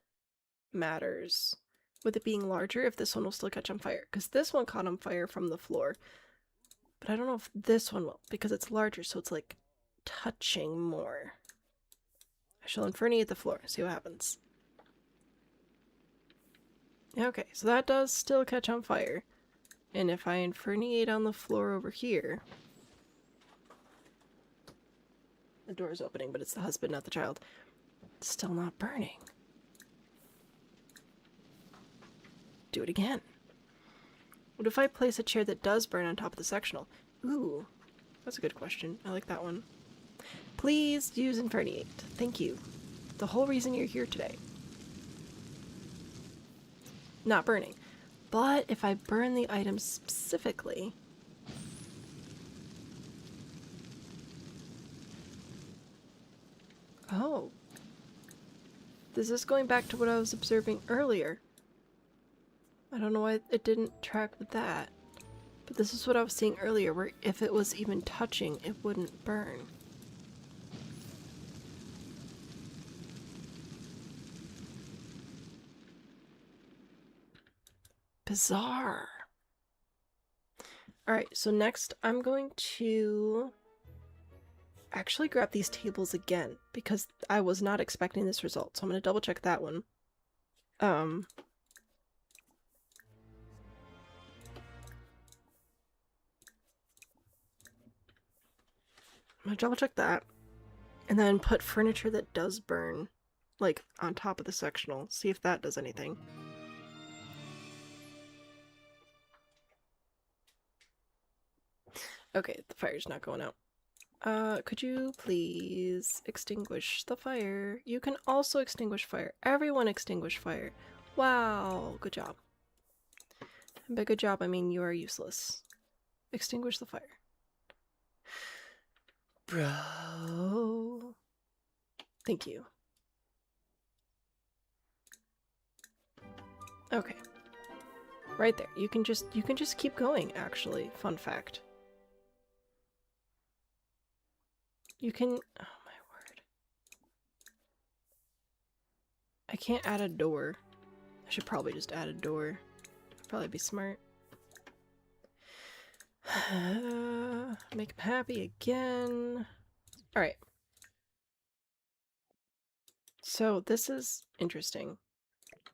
matters. With it being larger, if this one will still catch on fire. Because this one caught on fire from the floor. But I don't know if this one will, because it's larger, so it's like touching more. I shall inferniate the floor, see what happens. Okay, so that does still catch on fire. And if I inferniate on the floor over here... The door's opening, but it's the husband, not the child. It's still not burning. Do it again. What if I place a chair that does burn on top of the sectional? Ooh, that's a good question. I like that one. Please use inferniate. Thank you. The whole reason you're here today. Not burning. But if I burn the item specifically... Oh. This is going back to what I was observing earlier. I don't know why it didn't track with that. But this is what I was seeing earlier, where if it was even touching, it wouldn't burn. Bizarre. Alright, so next I'm going to actually grab these tables again, because I was not expecting this result, so I'm going to double check that one. I'm gonna double check that, and then put furniture that does burn, like, on top of the sectional. See if that does anything. Okay, the fire's not going out. Could you please extinguish the fire? You can also extinguish fire. Everyone extinguish fire. Wow, good job. And by good job, I mean you are useless. Extinguish the fire. Bro. Thank you. Okay. Right there. You can just keep going, actually. Fun fact. You can... Oh my word. I can't add a door. I should probably just add a door. Probably be smart. Make him happy again. Alright. So this is interesting.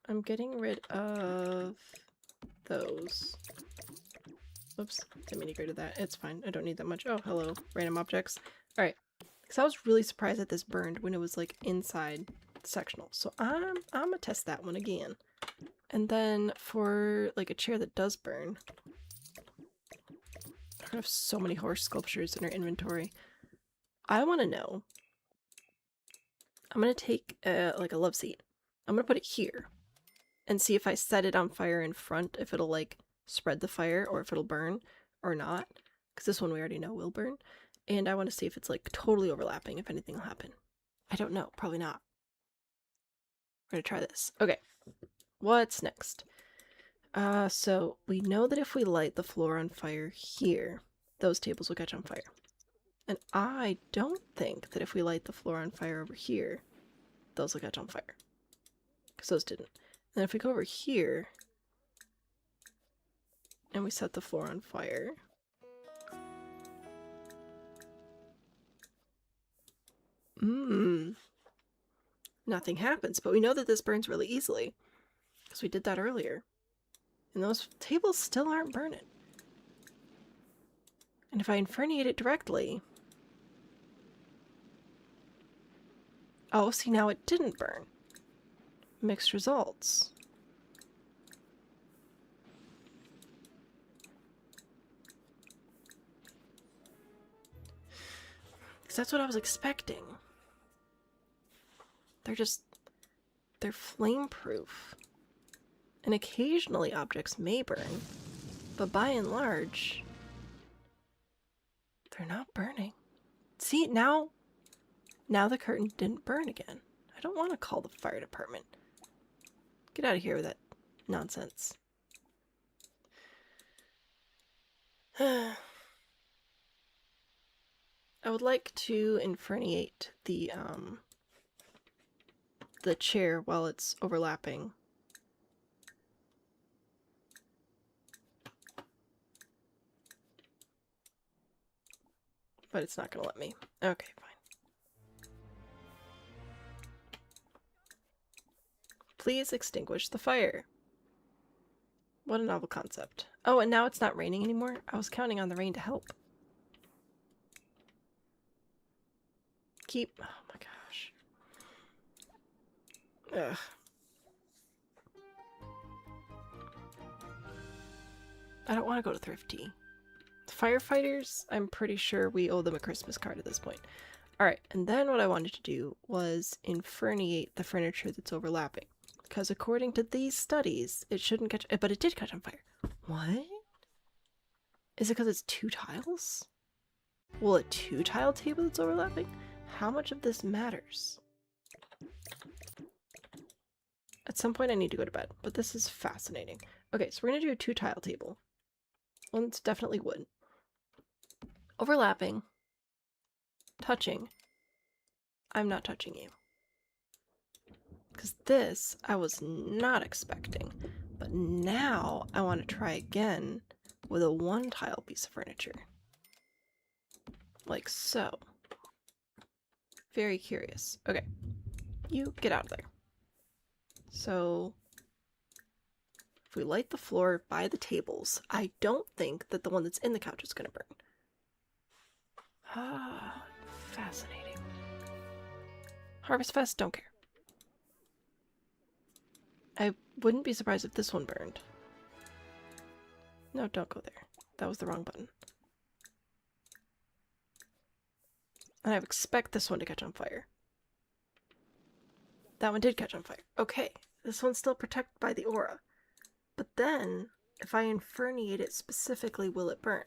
I'm getting rid of those. Oops, didn't mean to get rid of that. It's fine. I don't need that much. Oh, hello. Random objects. Alright. Because I was really surprised that this burned when it was like inside the sectional. So I'm gonna test that one again. And then for like a chair that does burn. I have so many horse sculptures in our inventory. I want to know. I'm gonna take like a love seat. I'm gonna put it here and see if I set it on fire in front, if it'll like spread the fire or if it'll burn or not. Because this one we already know will burn. And I want to see if it's like totally overlapping, if anything will happen. I don't know. Probably not. We're gonna try this. Okay. What's next? So we know that if we light the floor on fire here, those tables will catch on fire. And I don't think that if we light the floor on fire over here, those will catch on fire. Because those didn't. And if we go over here, and we set the floor on fire, nothing happens. But we know that this burns really easily, because we did that earlier. And those tables still aren't burning. And if I inferniate it directly... Oh, see, now it didn't burn. Mixed results. Because that's what I was expecting. They're flame proof. And occasionally objects may burn, but by and large, they're not burning. See, now the curtain didn't burn again. I don't want to call the fire department. Get out of here with that nonsense. I would like to inferniate the chair while it's overlapping. But it's not gonna let me. Okay, fine. Please extinguish the fire. What a novel concept. Oh, and now it's not raining anymore? I was counting on the rain to help. Oh my gosh. Ugh. I don't want to go to Thrifty. Firefighters, I'm pretty sure we owe them a Christmas card at this point. Alright, and then what I wanted to do was inferniate the furniture that's overlapping. Because according to these studies, it shouldn't catch... But it did catch on fire. What? Is it because it's 2 tiles? Well, a 2-tile table that's overlapping? How much of this matters? At some point I need to go to bed, but this is fascinating. Okay, so we're going to do a 2-tile table. One's definitely wood. Overlapping. Touching. I'm not touching you. Because this I was not expecting. But now I want to try again with a 1-tile piece of furniture. Like so. Very curious. Okay. You get out of there. So, if we light the floor by the tables, I don't think that the one that's in the couch is going to burn. Ah, fascinating. Harvest Fest, don't care. I wouldn't be surprised if this one burned. No, don't go there. That was the wrong button. And I expect this one to catch on fire. That one did catch on fire. Okay, this one's still protected by the aura. But then, if I inferniate it specifically, will it burn?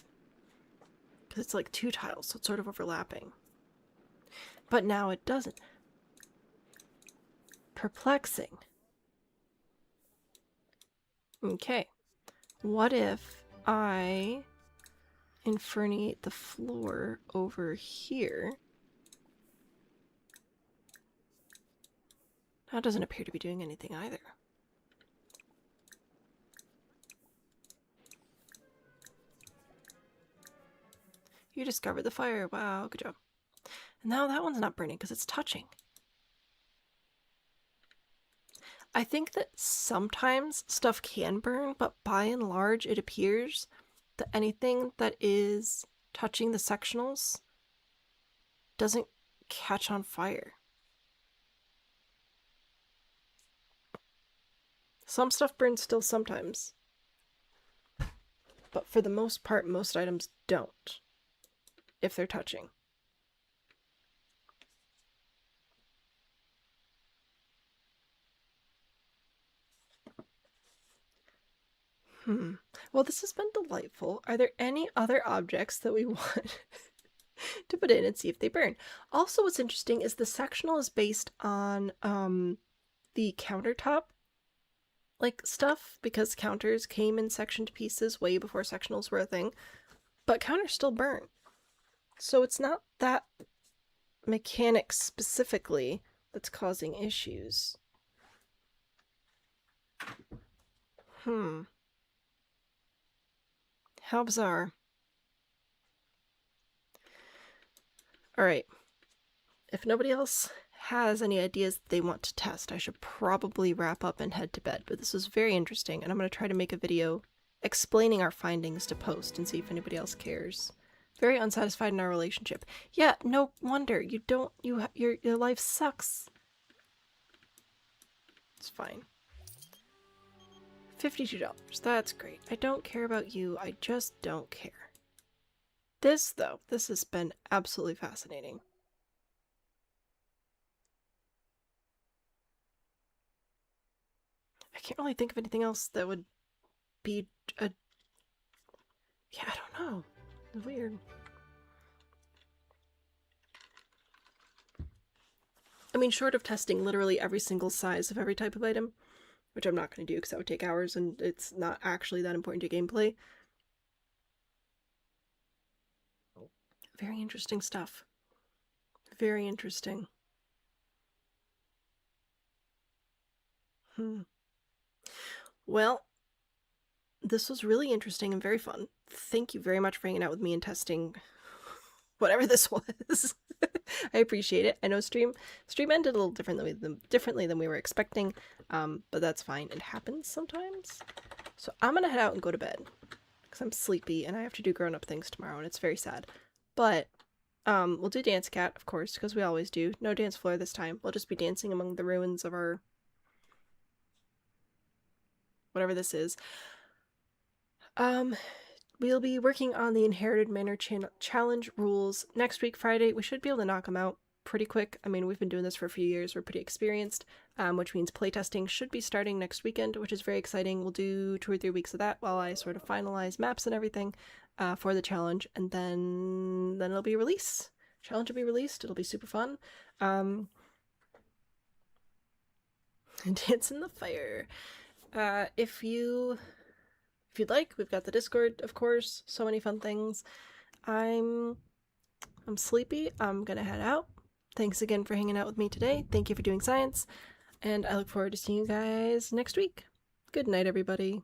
Because it's like 2 tiles, so it's sort of overlapping. But now it doesn't. Perplexing. Okay. What if I inferniate the floor over here? That doesn't appear to be doing anything either. You discovered the fire. Wow, good job. And now that one's not burning because it's touching. I think that sometimes stuff can burn, but by and large it appears that anything that is touching the sectionals doesn't catch on fire. Some stuff burns still sometimes, but for the most part, most items don't, if they're touching. Well, this has been delightful. Are there any other objects that we want to put in and see if they burn? Also, what's interesting is the sectional is based on the countertop like stuff, because counters came in sectioned pieces way before sectionals were a thing, but counters still burn. So it's not that mechanic specifically that's causing issues. How bizarre. Alright. If nobody else has any ideas that they want to test, I should probably wrap up and head to bed, but this was very interesting, and I'm going to try to make a video explaining our findings to post and see if anybody else cares. Very unsatisfied in our relationship. Yeah, no wonder. Your life sucks. It's fine. $52. That's great. I don't care about you. I just don't care. This, though, this has been absolutely fascinating. I can't really think of anything else that would be a... Yeah, I don't know. It's weird. I mean, short of testing literally every single size of every type of item, which I'm not going to do because that would take hours and it's not actually that important to gameplay. Very interesting stuff. Very interesting. Well, this was really interesting and very fun. Thank you very much for hanging out with me and testing whatever this was. I appreciate it. I know stream ended a little differently than we were expecting, but that's fine. It happens sometimes. So I'm gonna head out and go to bed because I'm sleepy and I have to do grown-up things tomorrow, and it's very sad. But we'll do Dance Cat, of course, because we always do. No dance floor this time. We'll just be dancing among the ruins of our whatever this is. We'll be working on the Inherited Manor challenge rules next week, Friday. We should be able to knock them out pretty quick. I mean, we've been doing this for a few years. We're pretty experienced, which means playtesting should be starting next weekend, which is very exciting. We'll do 2 or 3 weeks of that while I sort of finalize maps and everything for the challenge, and then it'll be release. Challenge will be released. It'll be super fun. Dance in the fire. If you'd like, we've got the Discord, of course. So many fun things. I'm sleepy. I'm gonna head out. Thanks again for hanging out with me today. Thank you for doing science, and I look forward to seeing you guys next week. Good night, everybody.